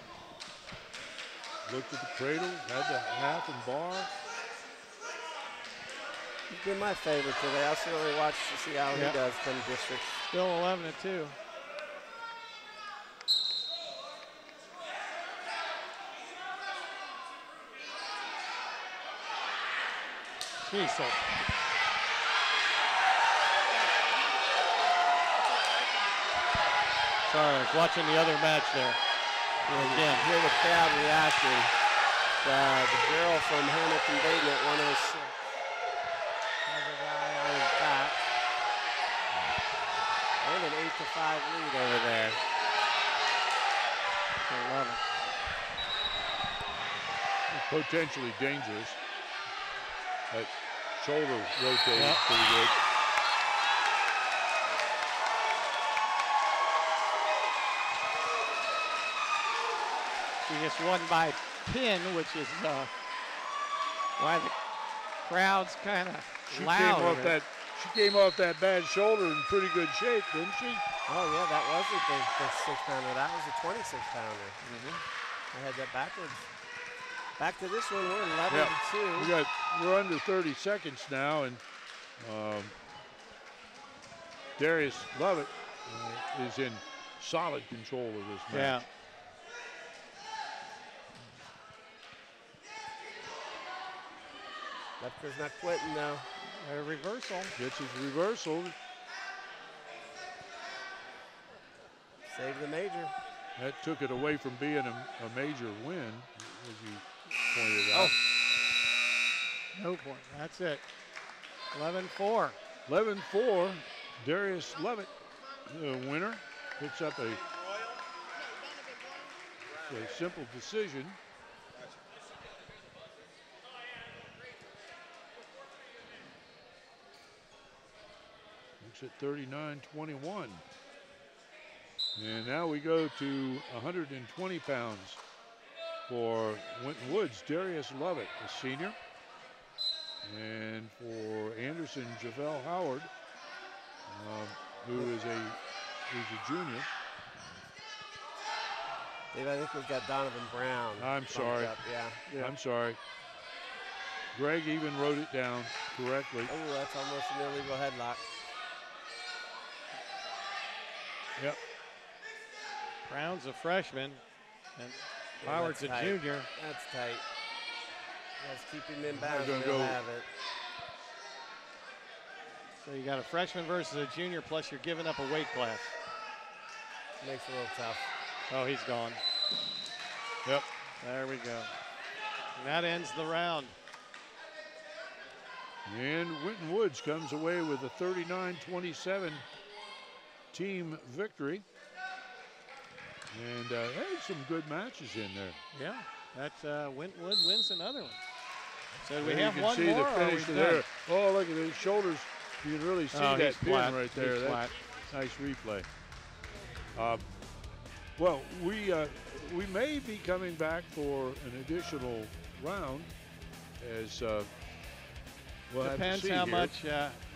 Looked at the cradle, had the half and bar. He's been my favorite today. I'll certainly watch to see how he does come districts. Still 11-2. Cecil. Sorry, I was watching the other match there. Again, hear the crowd reaction. The girl from Hamilton Badin at 106 has a guy on his back. And an 8-5 lead over there. I love it. Potentially dangerous. That shoulder rotated pretty good. She just won by pin, which is why the crowd's kind of loud. She came off that bad shoulder in pretty good shape, didn't she? Oh yeah, that wasn't the 6-pounder. That was the 26-pounder. I had that backwards. Back to this one, we're 11-2. We're under 30 seconds now, and Darius Lovett is in solid control of this match. Yeah. Lefter's not quitting though. A reversal. Gets his reversal. Save the major. That took it away from being a major win, as you pointed out. No point. That's it. 11-4. 11-4. Darius Lovett, the winner, picks up a simple decision. Looks at 39-21. And now we go to 120 pounds for Winton Woods. Darius Lovett, a senior. And for Anderson Javel Howard, who's a junior. Dave, I think we've got Donovan Brown. I'm sorry. Up, yeah. I'm sorry. Greg even wrote it down correctly. Oh, that's almost an illegal headlock. Yep. Brown's a freshman, and Howard's a junior. That's tight. Let's keep him in bounds. We'll have it. So you got a freshman versus a junior, plus you're giving up a weight class. Makes it a little tough. Oh, he's gone. Yep. There we go. And that ends the round. And Winton Woods comes away with a 39-27 team victory. And had some good matches in there. Yeah, that's Winton Woods wins another one. So we and have you can one see more. The finish there. Oh, look at his shoulders. You can really see that pin right there. That's nice replay. Well, we may be coming back for an additional round, as we'll depends have to see how here. much.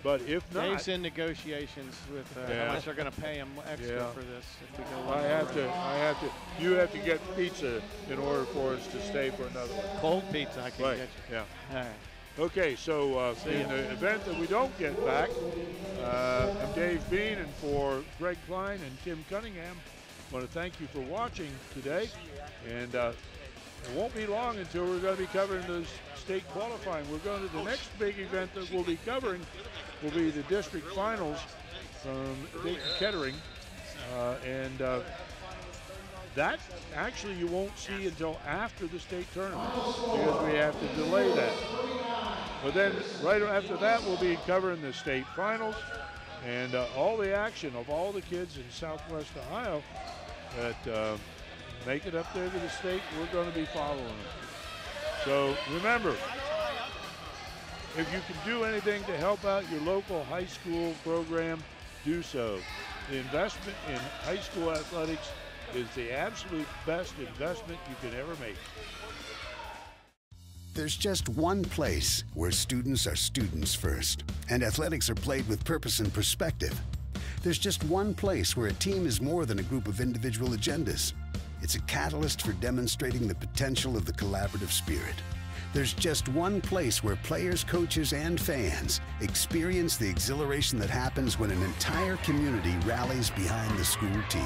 But if not, Dave's in negotiations with how much they're going to pay him extra for this. If we go you have to get pizza in order for us to stay for another one. Cold pizza, I can get you. Yeah. All right. Okay, so in the event that we don't get back, I'm Dave Bean, and for Greg Klein and Tim Cunningham, I want to thank you for watching today. And it won't be long until we're going to be covering the state qualifying. We're going to the next big event that we'll be covering will be the district finals from Dayton Kettering. That actually you won't see until after the state tournament because we have to delay that. But then right after that, we'll be covering the state finals and all the action of all the kids in Southwest Ohio that make it up there to the state. We're going to be following them. So remember, if you can do anything to help out your local high school program, do so. The investment in high school athletics is the absolute best investment you can ever make. There's just one place where students are students first, and athletics are played with purpose and perspective. There's just one place where a team is more than a group of individual agendas. It's a catalyst for demonstrating the potential of the collaborative spirit. There's just one place where players, coaches, and fans experience the exhilaration that happens when an entire community rallies behind the school team.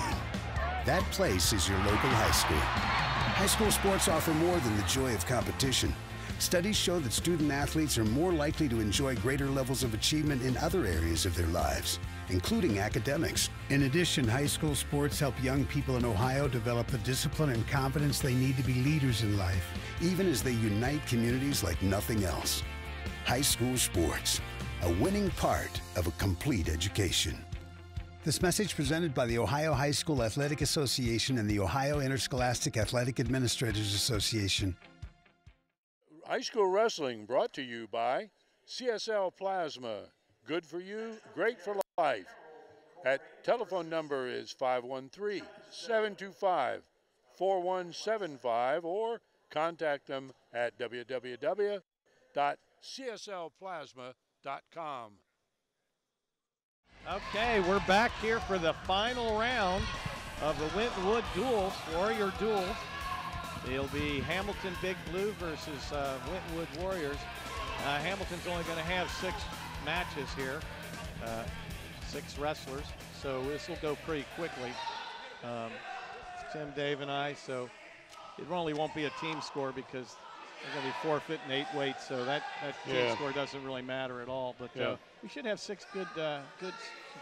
That place is your local high school. High school sports offer more than the joy of competition. Studies show that student athletes are more likely to enjoy greater levels of achievement in other areas of their lives, including academics. In addition, high school sports help young people in Ohio develop the discipline and confidence they need to be leaders in life, even as they unite communities like nothing else. High school sports, a winning part of a complete education. This message presented by the Ohio High School Athletic Association and the Ohio Interscholastic Athletic Administrators Association. High school wrestling brought to you by CSL Plasma. Good for you, great for life. Telephone number is 513-725-4175 or contact them at www.cslplasma.com. Okay, we're back here for the final round of the Winton Wood duels, Warrior duels. It'll be Hamilton Big Blue versus Winton Wood Warriors. Hamilton's only going to have 6 matches here, 6 wrestlers, so this will go pretty quickly. It's Tim, Dave, and I, so it really won't be a team score because they're going to be forfeit and 8 weights, so that team score doesn't really matter at all. But we should have 6 some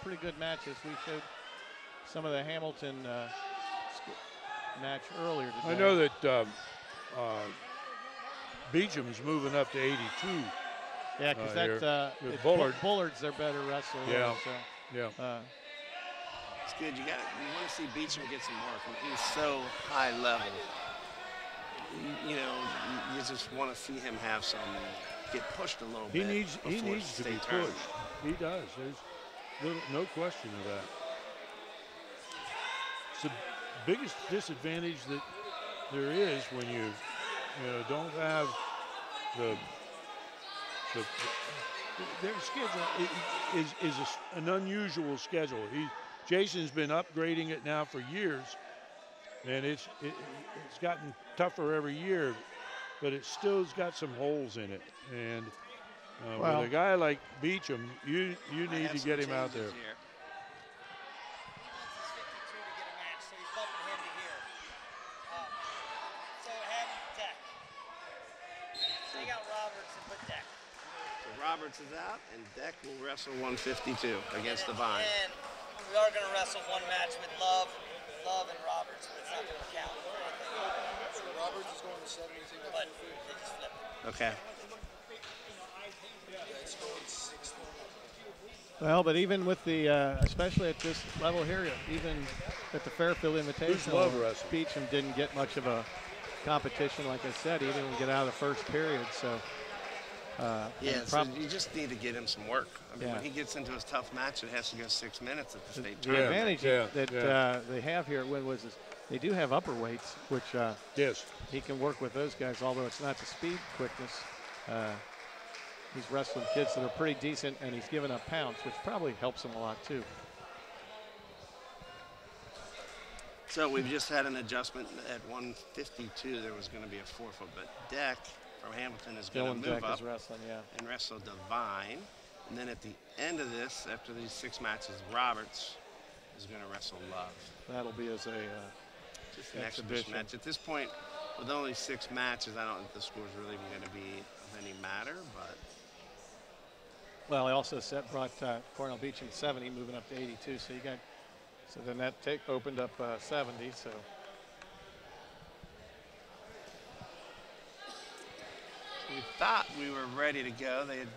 pretty good matches. We showed some of the Hamilton match earlier today. I know that Beecham's moving up to 82. Yeah, because Bullard's their better wrestler. Yeah. So, It's good. You want to see Beecham get some work. I mean, he's so high level. You know, you just want to see him have get pushed a little bit. He needs to be pushed. He does. There's no question of that. It's the biggest disadvantage that there is when you don't have their schedule is an unusual schedule. Jason's been upgrading it now for years, and it's gotten tougher every year, but it still's got some holes in it. And with a guy like Beecham, you need to get him out there. Here. So he's bumping him to here. So have Deck. Take out Roberts and put Deck. So Roberts is out, and Deck will wrestle 152 against Devine. And we are going to wrestle one match with Love and Roberts, but it's not going to count for anything. So Roberts is going to 70, but they just flipped. Okay. Well, but even with the, especially at this level here, even at the Fairfield Invitational, Beecham didn't get much of a competition. Like I said, he didn't get out of the first period. So, so you just need to get him some work. I mean, when he gets into his tough match, it has to go 6 minutes at the state tournament. The advantage that they have here at Winwood is they do have upper weights, which he can work with those guys, although it's not the speed quickness. He's wrestling kids that are pretty decent, and he's giving up pounds, which probably helps him a lot, too. So we've just had an adjustment at 152. There was going to be a forfeit, but Deck from Hamilton is going to move up and wrestle Devine. And then at the end of this, after these 6 matches, Roberts is going to wrestle Love. That'll be as just an exhibition match. At this point, with only 6 matches, I don't think the score is really going to be of any matter, but. Well, he also brought Cornell Beecham 70, moving up to 82. So you got, so then that opened up 70. So. We thought we were ready to go. They had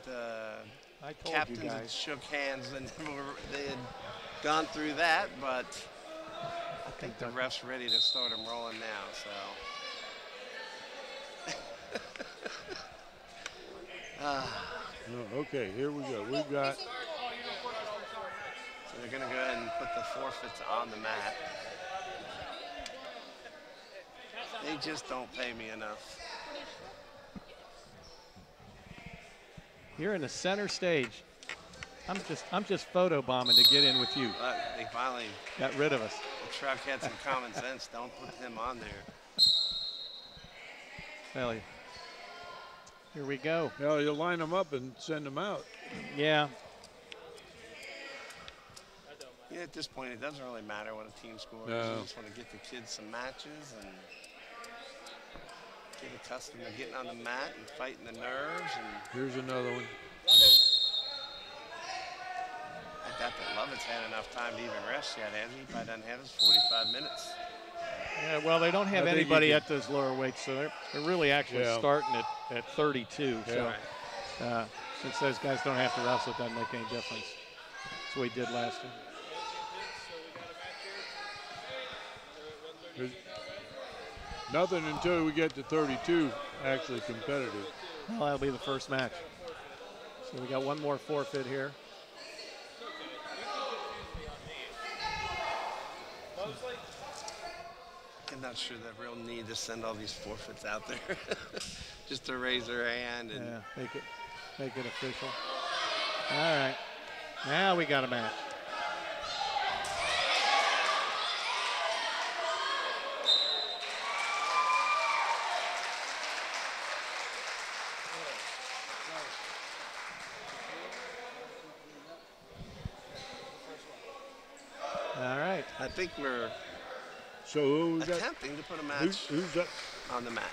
captains had shook hands and they had gone through that, but I think the ref's ready to start them rolling now. So. Okay, here we go. We've got. So they're going to go ahead and put the forfeits on the mat. They just don't pay me enough. Here in the center stage. I'm just photo bombing to get in with you. They finally got rid of us. The truck had some common sense. Don't put him on there. Well, here we go. Yeah, you line them up and send them out. Yeah. Yeah, at this point, it doesn't really matter what a team scores. No. You just want to get the kids some matches and get accustomed to getting on the mat and fighting the nerves. And here's another one. I doubt that Lovett's had enough time to even rest yet, has he? He probably doesn't have his 45 minutes. Yeah, well, they don't have anybody at those lower weights, so they're really actually starting at 32. Yeah. So since those guys don't have to wrestle, it doesn't make any difference. That's what we did last time. There's nothing until we get to 32 actually competitive. Well, that'll be the first match. So we got one more forfeit here. I'm not sure the real need to send all these forfeits out there. Just to raise their hand and make it official. All right, now we got a match. All right. I think we're attempting to put a match who's up on the mat.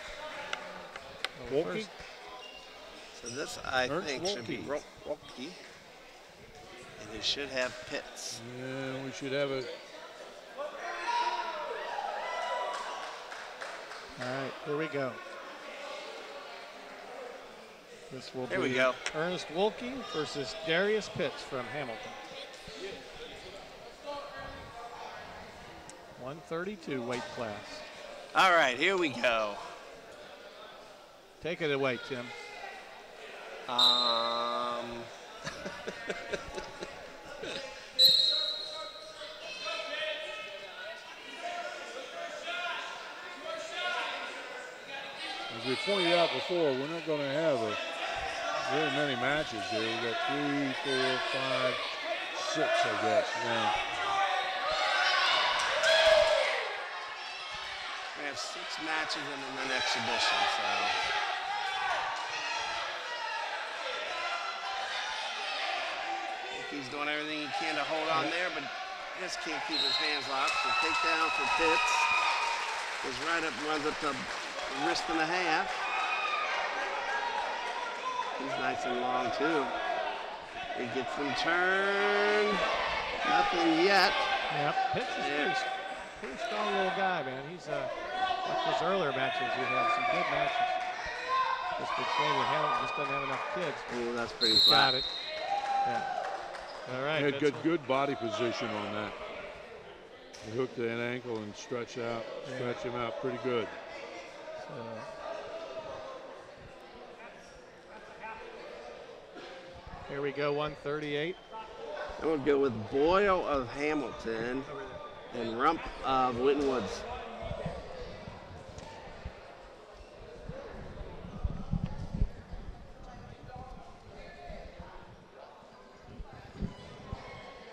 Wolke? So this, I Ernst think, should be Wolke. Wolke. And it should have Pitts. Yeah, we should have a. All right, here we go. This will Here be we go. Ernest Wolke versus Darius Pitts from Hamilton. 132 weight class. All right, here we go. Take it away, Tim. As we pointed out before, we're not going to have very many matches here. We got 3, 4, 5, 6, I guess. Yeah. We have 6 matches and then an exhibition, so. He's doing everything he can to hold on there, but just can't keep his hands locked. So takedown for Pitts. Goes right up, runs up to wrist and a half. He's nice and long too. He gets him turned. Nothing yet. Yep, Pitts is pretty strong little guy, man. He's like his earlier matches, he had some good matches. Just the shame he just doesn't have enough kids. Oh, that's pretty He's flat. got it. Yeah. All right. He had good body position on that. He hooked that ankle and stretched him out pretty good. Here we go, 138. I'm going to go with Boyle of Hamilton and Rump of Winton Woods.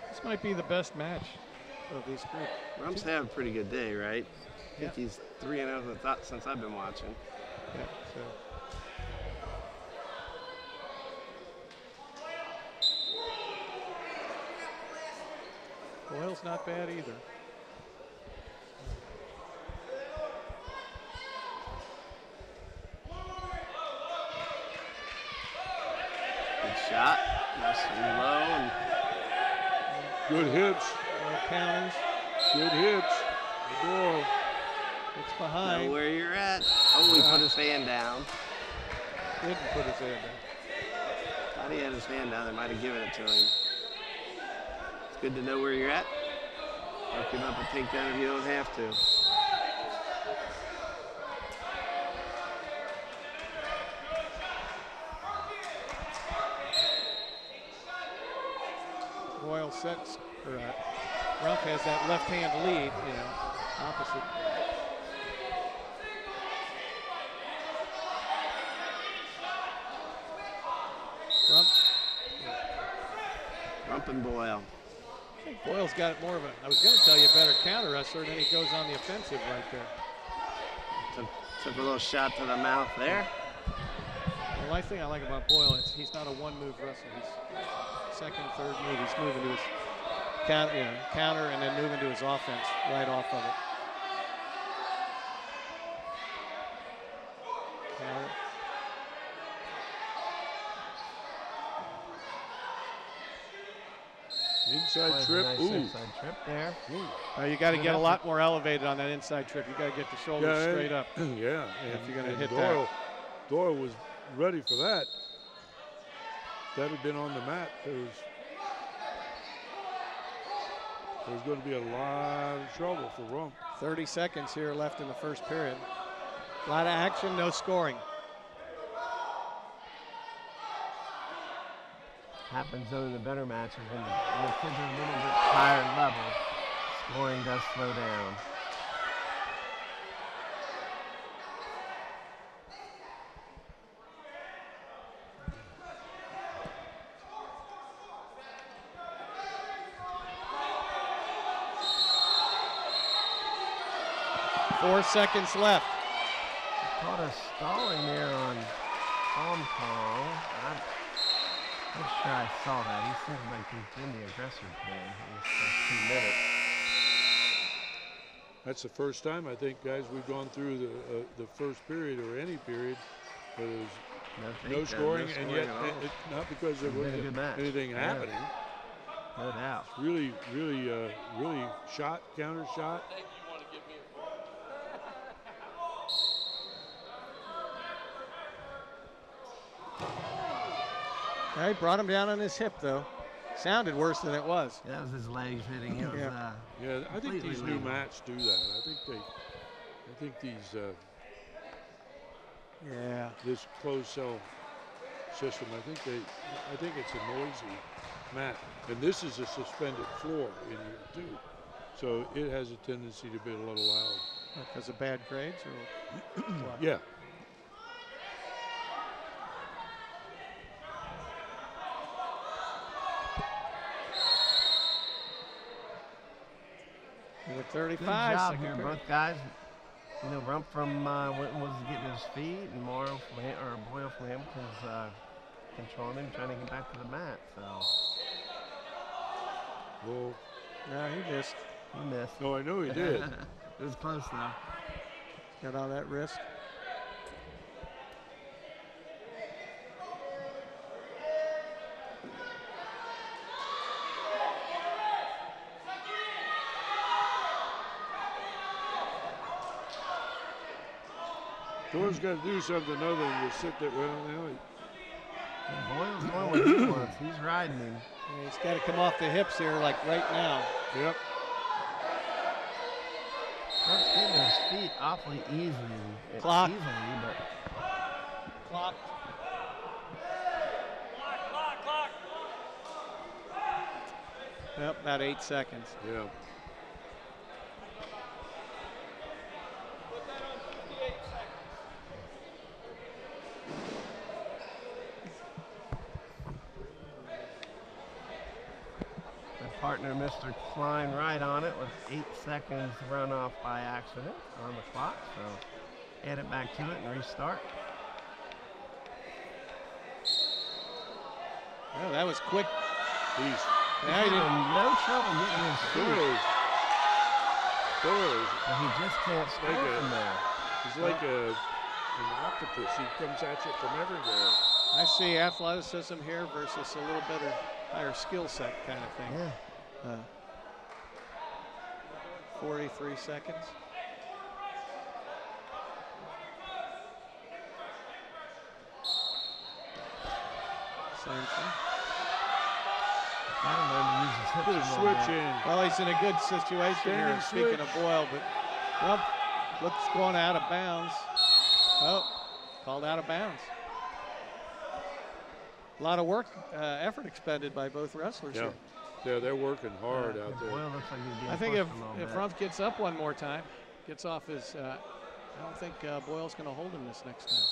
This might be the best match of these groups. Rump's having a pretty good day, right? I think Yeah. he's 3-0 since I've been watching. Yeah, so. Boyle's not bad either. Good shot. Nice and low. And Good hits. Counters. Good hits. Good ball. It's behind. know where you're at. Oh, he put his hand down. Didn't put his hand down. Thought he had his hand down. They might have given it to him. It's good to know where you're at. Don't give up a takedown if you don't have to. Royal sets, or Rump has that left hand lead, opposite. Rump Rump and Boyle. I think Boyle's got it more of a, I was going to tell you, a better counter wrestler, and then he goes on the offensive right there. Took a little shot to the mouth there. The one thing I like about Boyle is he's not a one-move wrestler. He's second, third move. He's moving to his counter and then moving to his offense right off of it. Counter. Inside trip. Nice Ooh. inside trip there. You got to get a lot more elevated on that inside trip. You got to get the shoulders straight up. Yeah. If you're going to hit Doyle, that. Doyle was ready for that. That had been on the mat. There's going to be a lot of trouble for Rump. 30 seconds here left in the first period. A lot of action, no scoring. Happens though in the better matches when the kids are a little bit higher level. Scoring does slow down. Four seconds left. Caught us stalling there on Tom Kong. I'm not sure I saw that. He seems like he's been the aggressor today in this first 2 minutes. That's the first time, I think, guys, we've gone through the first period or any period where there's no scoring, and yet not because there wasn't anything happening. No doubt. Really, really shot, counter shot. All right, brought him down on his hip, though. Sounded worse than it was. Yeah, that was his legs hitting. It was, yeah, I think these new legal. mats do that. I think these. This closed cell system. I think it's a noisy mat, and this is a suspended floor in here too, so it has a tendency to be a little loud. Because of bad grades, or what? Yeah. With 35. Good job here, both guys. You know, Rump from Winton was getting his feet, and Boyle from Hamilton's controlling him, trying to get back to the mat. So. Well. No, he missed. He missed. No, I know he did. It was close though. Got on that wrist. Doyle's got to do something other than just sit there. Well, Boyle's doing what he wants. He's riding him. Yeah, he's got to come off the hips here, like right now. Yep. Rump's getting his feet awfully easily. Clock. Easily, but. Clock. Clock. Yep, about 8 seconds. Yeah. Partner Mr. Klein right on it with 8 seconds run off by accident on the clock. So add it back to it and restart. Well, that was quick. He's no trouble getting his feet. Doyle's. But he just can't score from there. He's like an octopus. He comes at you from everywhere. I see athleticism here versus a little better, higher skill set kind of thing. Yeah. 43 seconds. Same thing. Gotta learn to use his hips Put a a little switch bit. in. Well, he's in a good situation Standing here, speaking of switch. Boyle, but well, looks going out of bounds. Oh, called out of bounds. A lot of work, effort expended by both wrestlers Yeah. here. Yeah, they're working hard out there. Boyle looks like he's being I think pushed a little if bit. Rump gets up one more time, gets off his, I don't think Boyle's going to hold him this next time.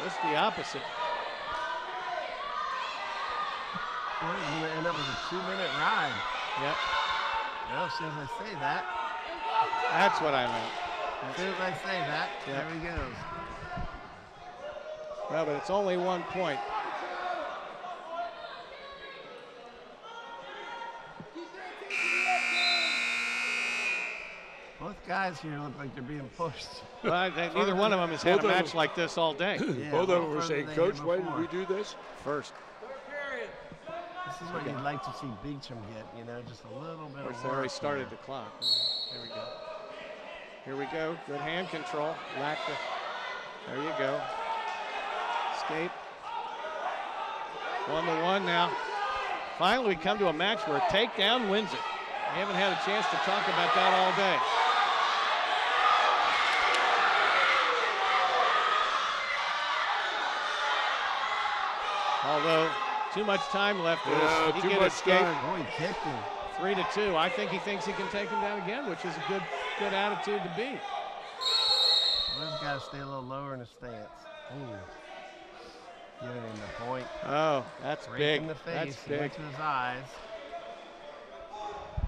It's the opposite. Well, it's going to end up with a 2-minute ride. Yep. Well, as soon as I say that. That's what I meant. As soon as I say that, Yep. there he goes. Well, but it's only 1 point. Both guys here look like they're being pushed. Well, neither one of them has had a match like this all day. Yeah, Both of them were further saying, than Coach, they why did did we before. do this? First. This is what you'd like to see Beecham get, you know, just a little bit Of course, of they already work started here. the clock. There we go. Here we go. Good hand control. There you go. Escape. 1-1 now. Finally, we come to a match where a takedown wins it. We haven't had a chance to talk about that all day. Although, too much time left. Yeah, he too can much escape. time. Oh, he kicked him. 3-2. I think he thinks he can take him down again, which is a good attitude to be. Well, he's got to stay a little lower in the stance. Ooh. Giving him the point. Oh, that's Right big. in the face. That's He big. went to his eyes.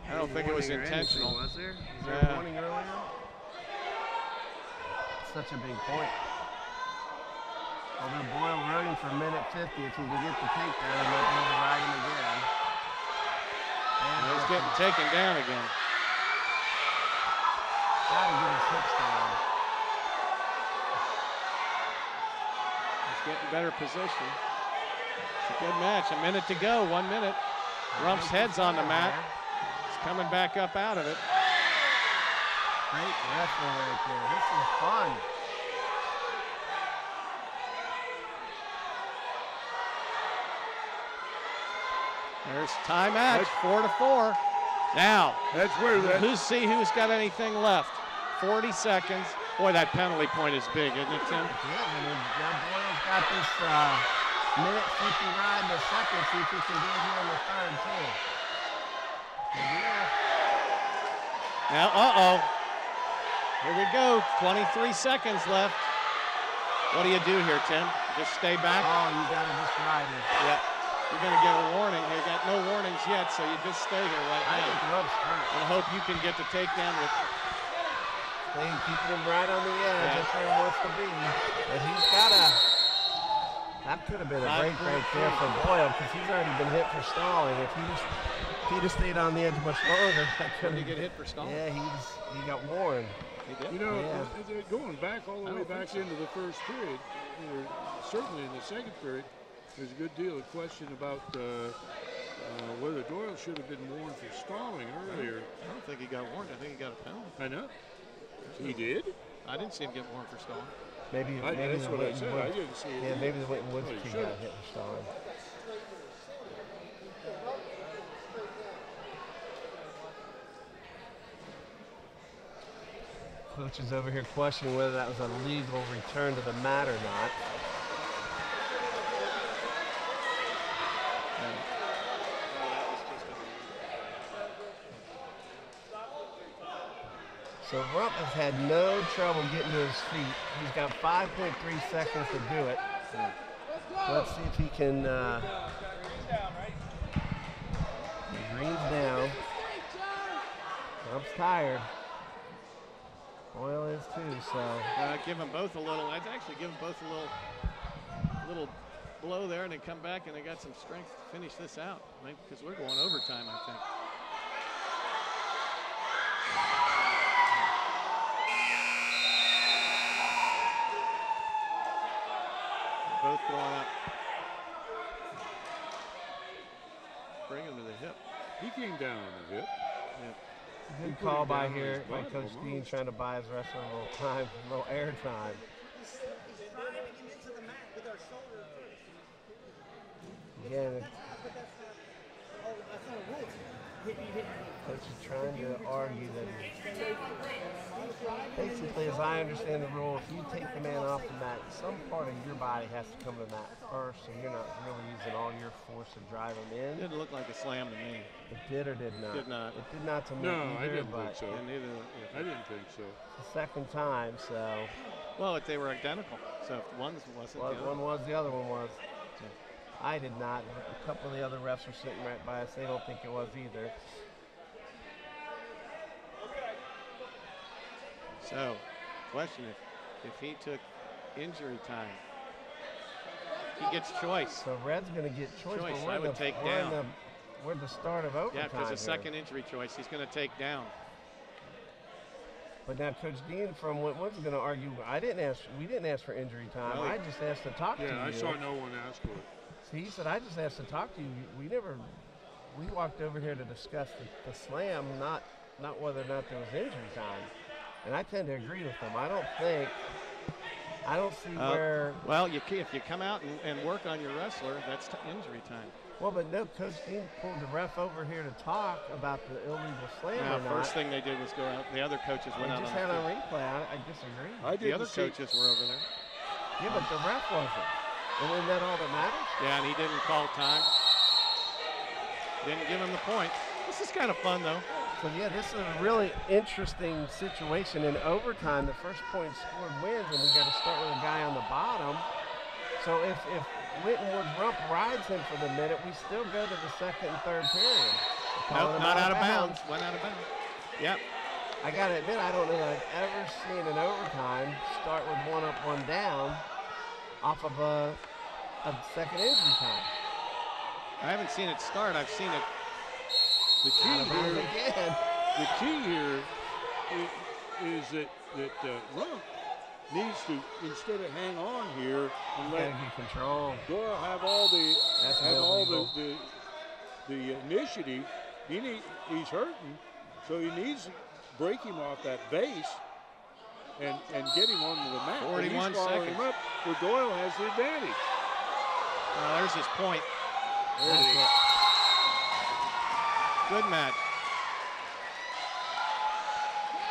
I don't think it was Warning or intentional. anything, was there? Was there Yeah. a warning earlier? Such a big point. Although Boyle rode him for a minute 50, if he could get the takedown, he might be able to ride him again. And He's getting taken down again. Got to get his hips down. He's getting better position. It's a good match. A minute to go. 1 minute. Rump's head's on the mat. He's coming back up out of it. Great wrestling right there. This is fun. There's tie match. 4-4. Now, That's where that. who's got anything left? 40 seconds. Boy, that penalty point is big, isn't it, Tim? Yeah, and then now Boyle's got this minute 50 ride in the second. See if he can do it here in the third, too. Yeah. Now, here we go. 23 seconds left. What do you do here, Tim? Just stay back? Oh, you got to just ride it. Yeah. You're going to get a warning. You got no warnings yet, so you just stay here right I now. think Rump's hurt. And hope you can get the takedown with. Keeping him right on the edge. Yeah. That's where he wants to be. But he's got to. That could have been a break right there for Boyle because he's already been hit for stalling. If he'd have stayed on the edge much longer, that could Did he get hit for stalling? Yeah, he got warned. He did? You know, Yeah. going back all the I way don't back think so. into the first period, certainly in the second period, there's a good deal of question about whether Doyle should have been warned for stalling earlier. I don't think he got warned. I think he got a penalty. I know. He did? I didn't see him get warned for stalling. Maybe That's the what I Winton said. Woods- I didn't see it. Yeah, maybe the Winton Woods Oh, he kid should've. got hit for stalling. Coach is over here questioning whether that was a legal return to the mat or not. So Rump has had no trouble getting to his feet. He's got 5.3 seconds to do it. Let's see if he can. Green's down. Rump's tired. Boyle is too, so. Give them both a little. I'd actually give them both a little blow there, and then come back, and they got some strength to finish this out. Because we're going overtime, I think. Both going up. Bring him to the hip. He came down on the hip. Yeah. Good put call him by down on here his by butt Coach Dean, almost. trying to buy his wrestler a little time, a little air time. Again, Coach is trying to argue that basically, as I understand the rule, if you take the man off the mat, some part of your body has to come to the mat first, so you're not really using all your force to drive him in. Didn't look like a slam to me. It did or did not? Did not. It did not to me No, I either, didn't but think so. And neither. I didn't think so. the second time, so Well, they were identical. So if one wasn't, Well, the other. one was, the other one was. I did not. A couple of the other refs were sitting right by us. They don't think it was either. So, question: if he took injury time, he gets choice. So Red's going to get choice. But I would take down. We're the start of overtime. Yeah, because a here. second injury choice, he's going to take down. But now Coach Dean from Winton's going to argue. We didn't ask for injury time. No, I just asked to talk to you. Yeah, I saw no one ask for it. So he said, I just asked to talk to you. We walked over here to discuss the slam, not whether or not there was injury time. And I tend to agree with him. I don't see where. Well, if you come out and work on your wrestler, that's injury time. Well, but no, Coach Dean pulled the ref over here to talk about the illegal slam or not. First thing they did was go out. The other coaches went out. Just had on replay. I disagree. The other coaches were over there. Yeah, but the ref wasn't. And isn't that all that matters? Yeah, and he didn't call time. Didn't give him the point. This is kind of fun, though. So, yeah, this is a really interesting situation. In overtime, the first point scored wins, and we got to start with a guy on the bottom. So if Winton would rump rides him for the minute, we still go to the second and third period. Nope, not out of bounds. Went out of bounds. Yep. I got to admit, I don't know that I've ever seen an overtime start with one up, one down off of a second injury time. I haven't seen it start. I've seen it. The key here is that Rump needs to, instead of hang on here and let control. Doyle have all the initiative. He's hurting, so he needs to break him off that base and get him onto the mat. 41 seconds. Him up where Doyle has the advantage. There's his point. Good match.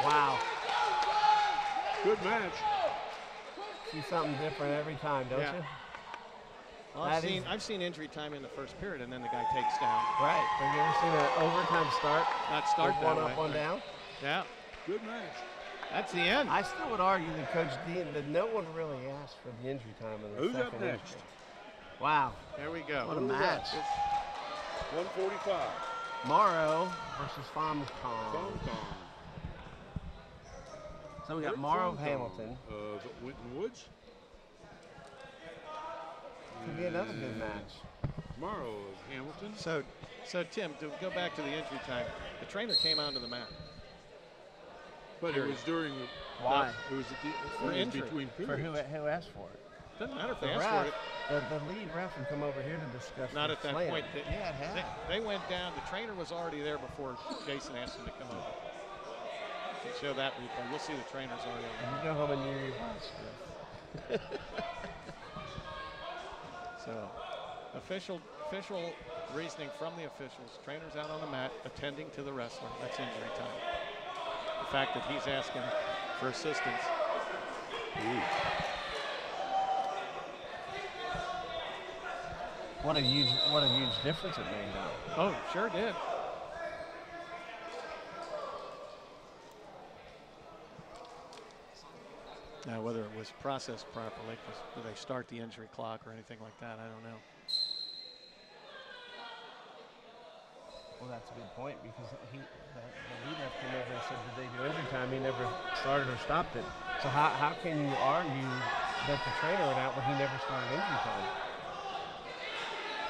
Wow. Good match. See something different every time, don't you? Well, I've seen injury time in the first period, and then the guy takes down. Right. Have you ever seen an overtime start? Not start that one way. Up, one down? Yeah. Good match. That's the end. I still would argue that Coach Dean, that no one really asked for the injury time in the Who's second up next? injury. Wow. There we go. What a match. 145. Morrow versus Famcom. So we got Morrow of Hamilton. Of Winton Woods. Could be another good match. Morrow of Hamilton. So Tim, to go back to the injury time, the trainer came onto the mat. But it was during the. Why? It was between periods. For who asked for it? Doesn't matter if they The asked for it. The lead ref would come over here to discuss. Not the at that slam. point. Yeah, it had. They went down. The trainer was already there before Jason asked him to come over. You can show that replay. You'll see the trainer's already on. You go home and you watch. So, official reasoning from the officials. Trainer's out on the mat, attending to the wrestler. That's injury time. The fact that he's asking for assistance. Ooh. What a huge difference it made, though. Oh, sure did. Now, whether it was processed properly, because did they start the injury clock or anything like that, I don't know. Well, that's a good point, because the lead ref came over and said, did they do injury time? He never started or stopped it. So how can you argue that the trainer went out when he never started injury time?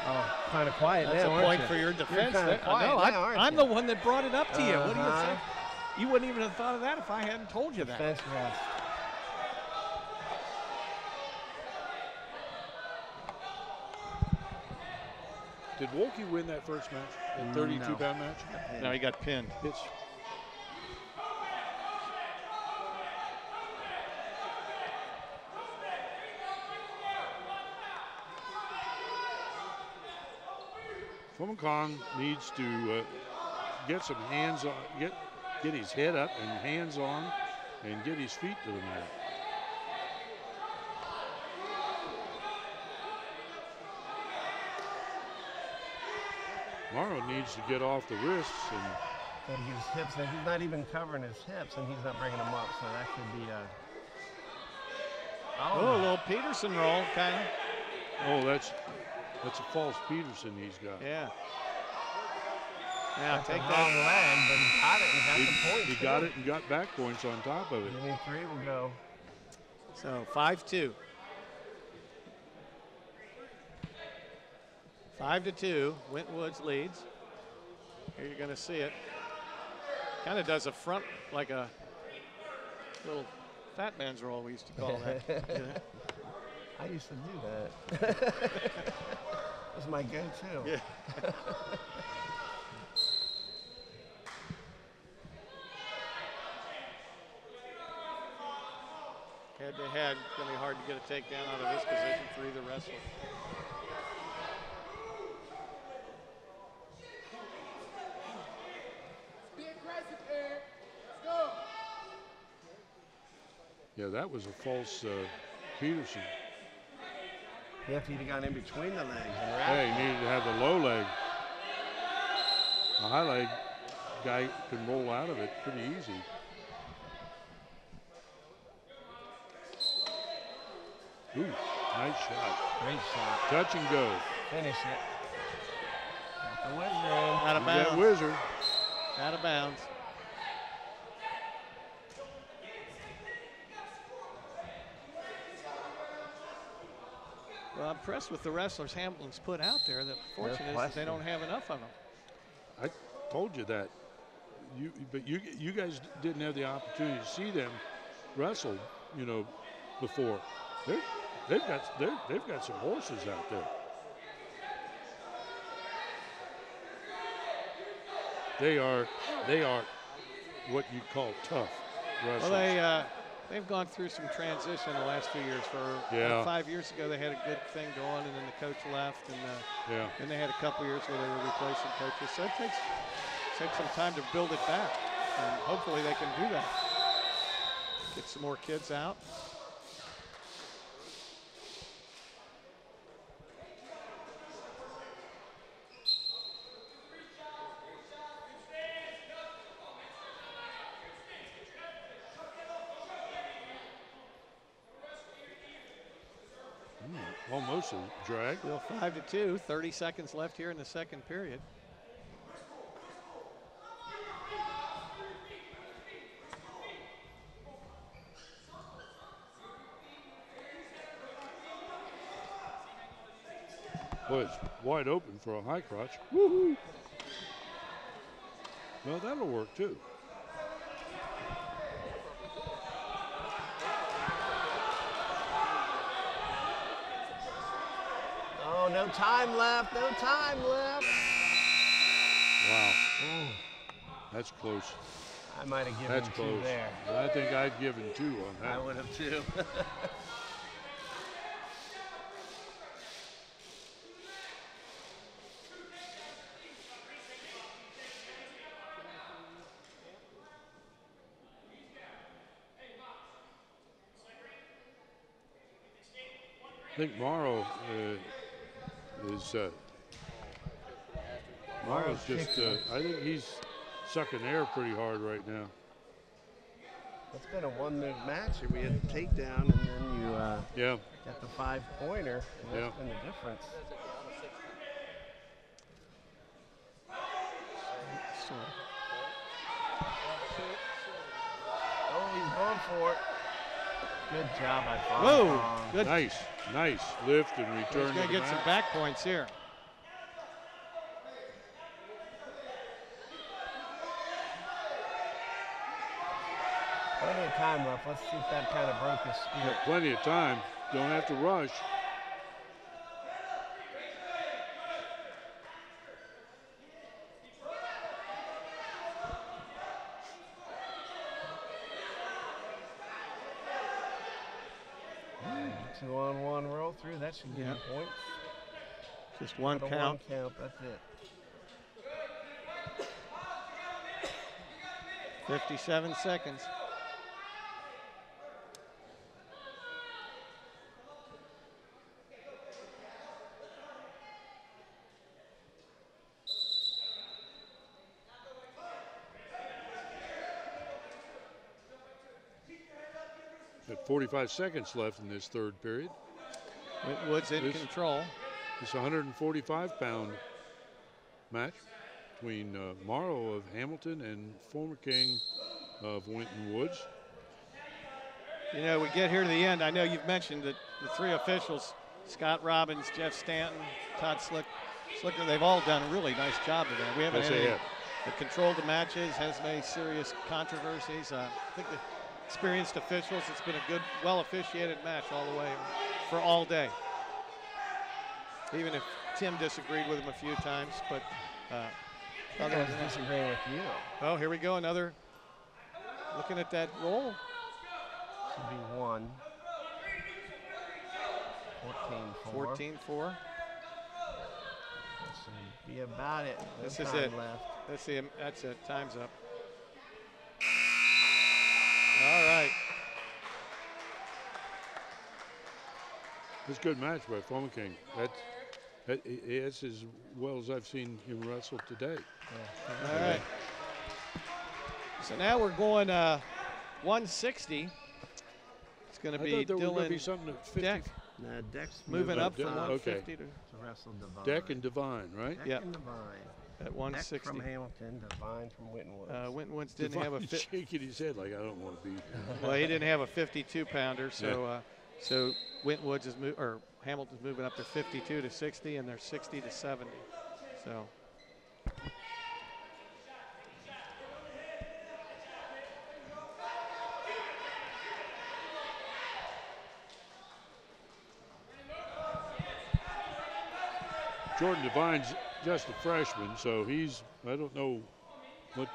Oh, kind of quiet That's now, a point aren't for you? your defense. You're I'm the one that brought it up to you. What do you Uh-huh. think? You wouldn't even have thought of that if I hadn't told you that. Defense ref. Did Wolke win that first match? That 32-pound match? No, he got pinned. It's Famcom needs to get some hands on, get his head up and hands on, and get his feet to the mat. Morrow needs to get off the wrists and his hips. He's not even covering his hips, and he's not bringing them up. So that could be Oh, a little Peterson roll, kind of. Oh, that's a false Peterson he's got. Yeah. Now That's take a that. long leg, but he got it and got the points. He got it and got back points on top of it. Inning 3 will go. So 5-2. 5-2. Winton Woods leads. Here you're going to see it. Kind of does a front like a little fat man's roll, we used to call that. Yeah. I used to do that. That was my go-to. Yeah. Head to head, it's going to be hard to get a takedown out of this position for either wrestler. Yeah, that was a false Peterson. Yeah, if he'd have gone in between the legs and Yeah, he needed to have the low leg. The high leg guy can roll out of it pretty easy. Ooh, nice shot. Great shot. Touch and go. Finish it. Got the wizard. Out of You bounds. got Wizard. Out of bounds. Well, I'm impressed with the wrestlers Hamlin's put out there. The fortunate is that they don't have enough of them. I told you that. But you guys didn't have the opportunity to see them wrestle, you know, before. They've got some horses out there. They are what you call tough wrestlers. Well, they've gone through some transition the last few years. Yeah. 5 years ago, they had a good thing going, and then the coach left, and yeah. then they had a couple years where they were replacing coaches. So it takes some time to build it back, and hopefully they can do that. Get some more kids out. Almost a drag. Still 5-2, 30 seconds left here in the second period. Boy, it's wide open for a high crotch. Woohoo! Well, that'll work too. Oh, no time left. No time left. Wow. That's close. I might have given That's two close. there. I think I'd given 2 on that. I would have too. I think Morrow Morrow's just, I think he's sucking air pretty hard right now. It's been a one-move match here. We had a takedown, and then you got the 5-pointer, and that's been the difference. Oh, he's going for it. Good job by Farm. Whoa, good. Nice lift and return. He's going to get some back points here. Plenty of time left. Let's see if that kind of broke his spirit. Plenty of time. Don't have to rush. Two-on-one roll through. That should give you points. Just one Not a count. One count. That's it. 57 seconds. At 45 seconds left in this third period. Wintonwood's in control. It's a 145-pound match between Morrow of Hamilton and former king of Winton Woods. You know, we get here to the end. I know you've mentioned that the three officials, Scott Robbins, Jeff Stanton, Todd Slicker, they've all done a really nice job today. We haven't had any that controlled the matches, has many serious controversies. I think the experienced officials, it's been a good, well-officiated match all the way for all day. Even if Tim disagreed with him a few times, but I was disagreeing with you. Oh, here we go, another, looking at that roll. Should be 1. 14-4. 14-4. Should be about it. This is it. Let's see, that's it, time's up. All right. It's a good match by former king. That's as well as I've seen him wrestle today. Yeah. All right. So now we're going 160. It's going to be Dylan Deck. No, Deck's moving up from 150 to wrestle Divine. Deck and Divine, right? Deck and Divine. At 160. Deck from Hamilton, Divine from Winton Woods. Winton Woods didn't have a shaking his head like I don't want to be. Well, he didn't have a 52-pounder, so so Winton Woods is or Hamilton's moving up to 52 to 60, and they're 60 to 70. So. Jordan Divine's just a freshman, so I don't know what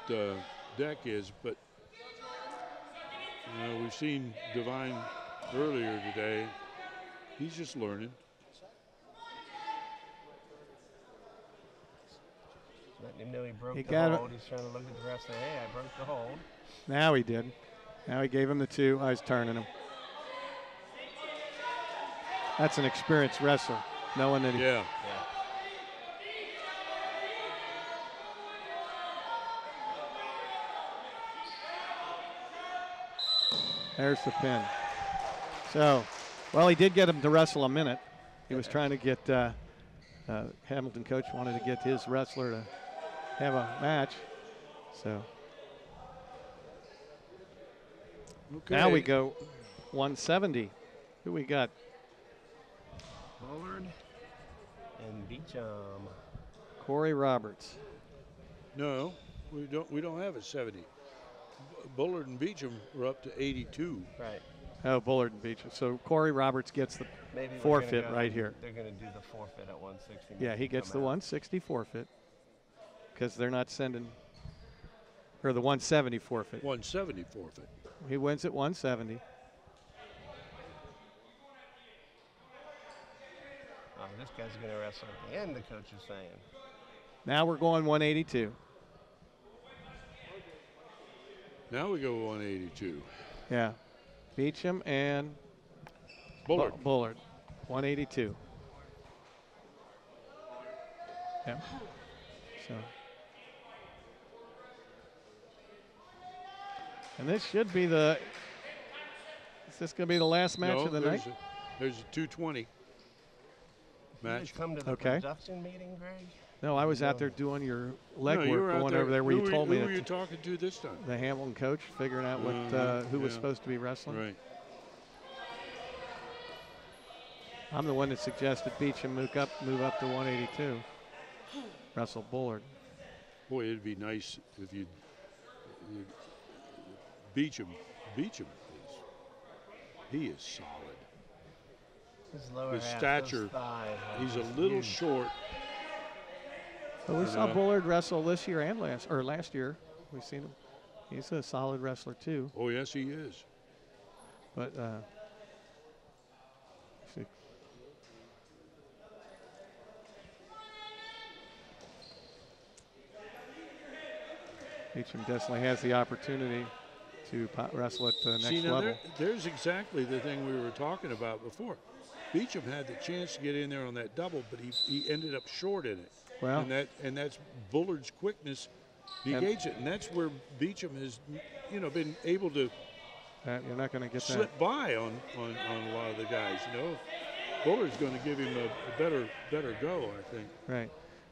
Deck is, but you know, we've seen Divine earlier today. He's just learning. Letting him know he broke the hold. He's trying to look at the ref and say, hey, I broke the hold. Now he did. Now he gave him the 2. I was turning him. That's an experienced wrestler, knowing that he. Yeah. There's the pin. So, well, he did get him to wrestle a minute. He was trying to get, Hamilton coach wanted to get his wrestler to have a match. So, now we go 170. Who we got? Bullard and Beecham. Corey Roberts. No, we don't have a 70. Bullard and Beecham were up to 82. Right. Oh, Bullard and Beecham. So Corey Roberts gets the forfeit right here. They're going to do the forfeit at 160. Yeah, he gets the 160 forfeit because they're not sending, or the 170 forfeit. 170 forfeit. He wins at 170. Oh, this guy's going to wrestle at the end, the coach is saying. Now we're going 182. Now we go 182. Yeah. Beecham and Bullard. Bullard. 182. Yeah. So. And this should be the. Is this going to be the last match of the night? There's a 220 match. Did you come to the production meeting, Greg? No, I was out there doing your legwork, going over there where you told me. Who were you talking to this time? The Hamilton coach, figuring out what who was supposed to be wrestling. Right. I'm the one that suggested Beecham move up to 182. Wrestle Bullard. Boy, it'd be nice if you Beecham he is solid. His lower His half, stature, he's a little short. Well, we saw Bullard wrestle this year and last year. We've seen him. He's a solid wrestler too. Oh yes, he is. But see. Beecham definitely has the opportunity to wrestle at the next level. There's exactly the thing we were talking about before. Beecham had the chance to get in there on that double, but he ended up short in it. Well, and that's Bullard's quickness negates it, and that's where Beecham has, been able to You're not going to get slip by on a lot of the guys. You know, Bullard's going to give him a better go, I think. Right.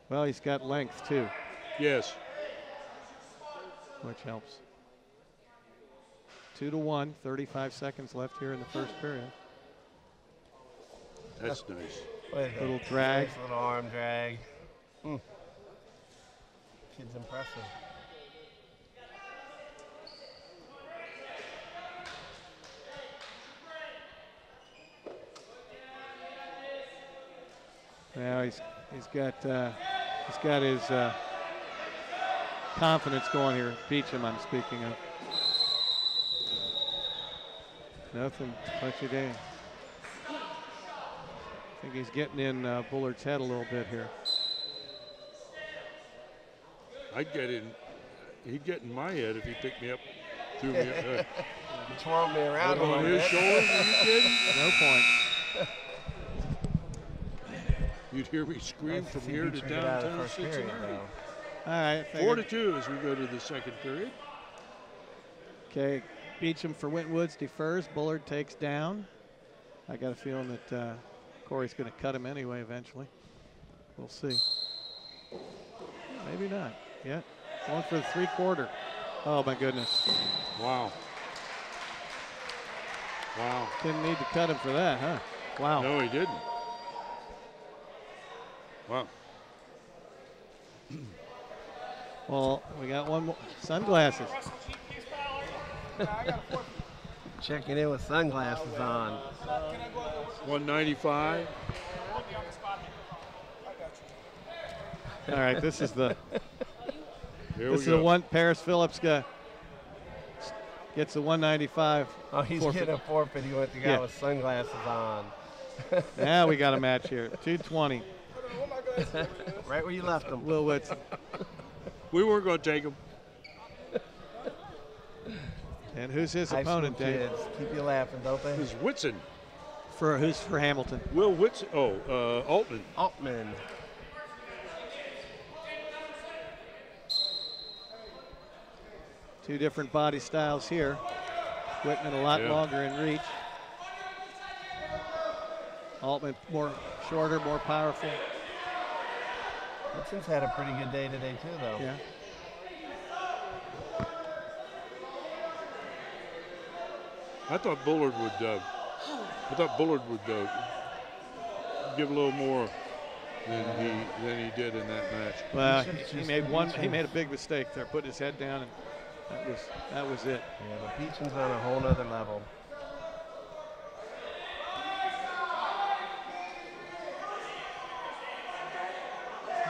Well, he's got length too. Yes. Which helps. 2-1. 35 seconds left here in the first period. That's nice. Little drag. Nice little arm drag. Kid's impressive. Now he's got his confidence going here. Beecham, I'm speaking of. Nothing touchy day. I think he's getting in Bullard's head a little bit here. I'd get in. He'd get in my head if he picked me up, threw me up. Twirled me around on his shoulders. Are you kidding? No point. You'd hear me scream from here to downtown Cincinnati. All right. 4-2 as we go to the second period. Okay, Beecham for Winton Woods defers. Bullard takes down. I got a feeling that Corey's going to cut him anyway eventually. We'll see. Maybe not yet. Going for the 3/4. Oh, my goodness. Wow. Wow. Didn't need to cut him for that, huh? Wow. No, he didn't. Wow. Well, we got one more. Sunglasses. Checking in with sunglasses on. 195. All right, this is the. Here this is the one. Paris Phillips gets the 195. Oh, he's forfeit. getting a forfeit. He went the guy with sunglasses on. Now we got a match here. 220. Right where you left him. Will Whitson. We weren't going to take him. And who's his High opponent, school Dave? kids. Keep you laughing, don't they? Who's Whitson? Who's for Hamilton? Will Whitson. Oh, Altman. Altman. Two different body styles here. Whitman a lot longer in reach. Altman more shorter, more powerful. Whitson's had a pretty good day today too, though. Yeah. I thought Bullard would. Give a little more than he did in that match. Well, he made a big mistake there. Put his head down, and that was it. Yeah, but Beecham's on a whole nother level.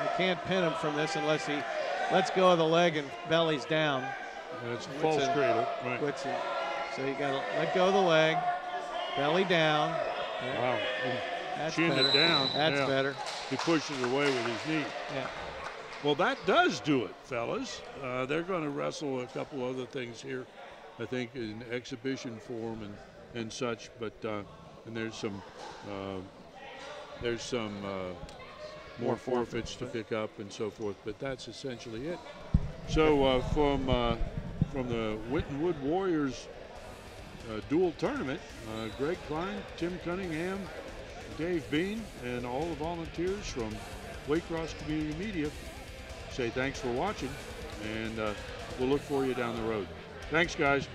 You can't pin him from this unless he lets go of the leg and bellies down. And it's a false cradle. Right. Whitson. So you got to let go of the leg, belly down. Wow. That's Chin better. it down. That's better. He pushed it away with his knee. Yeah. Well, that does do it, fellas. They're going to wrestle a couple other things here, I think, in exhibition form and such. But and there's some more forfeits to pick up and so forth. But that's essentially it. So from the Winton Wood Warriors dual tournament, Greg Klein, Tim Cunningham, Dave Bean, and all the volunteers from Waycross Community Media say thanks for watching, and we'll look for you down the road. Thanks, guys.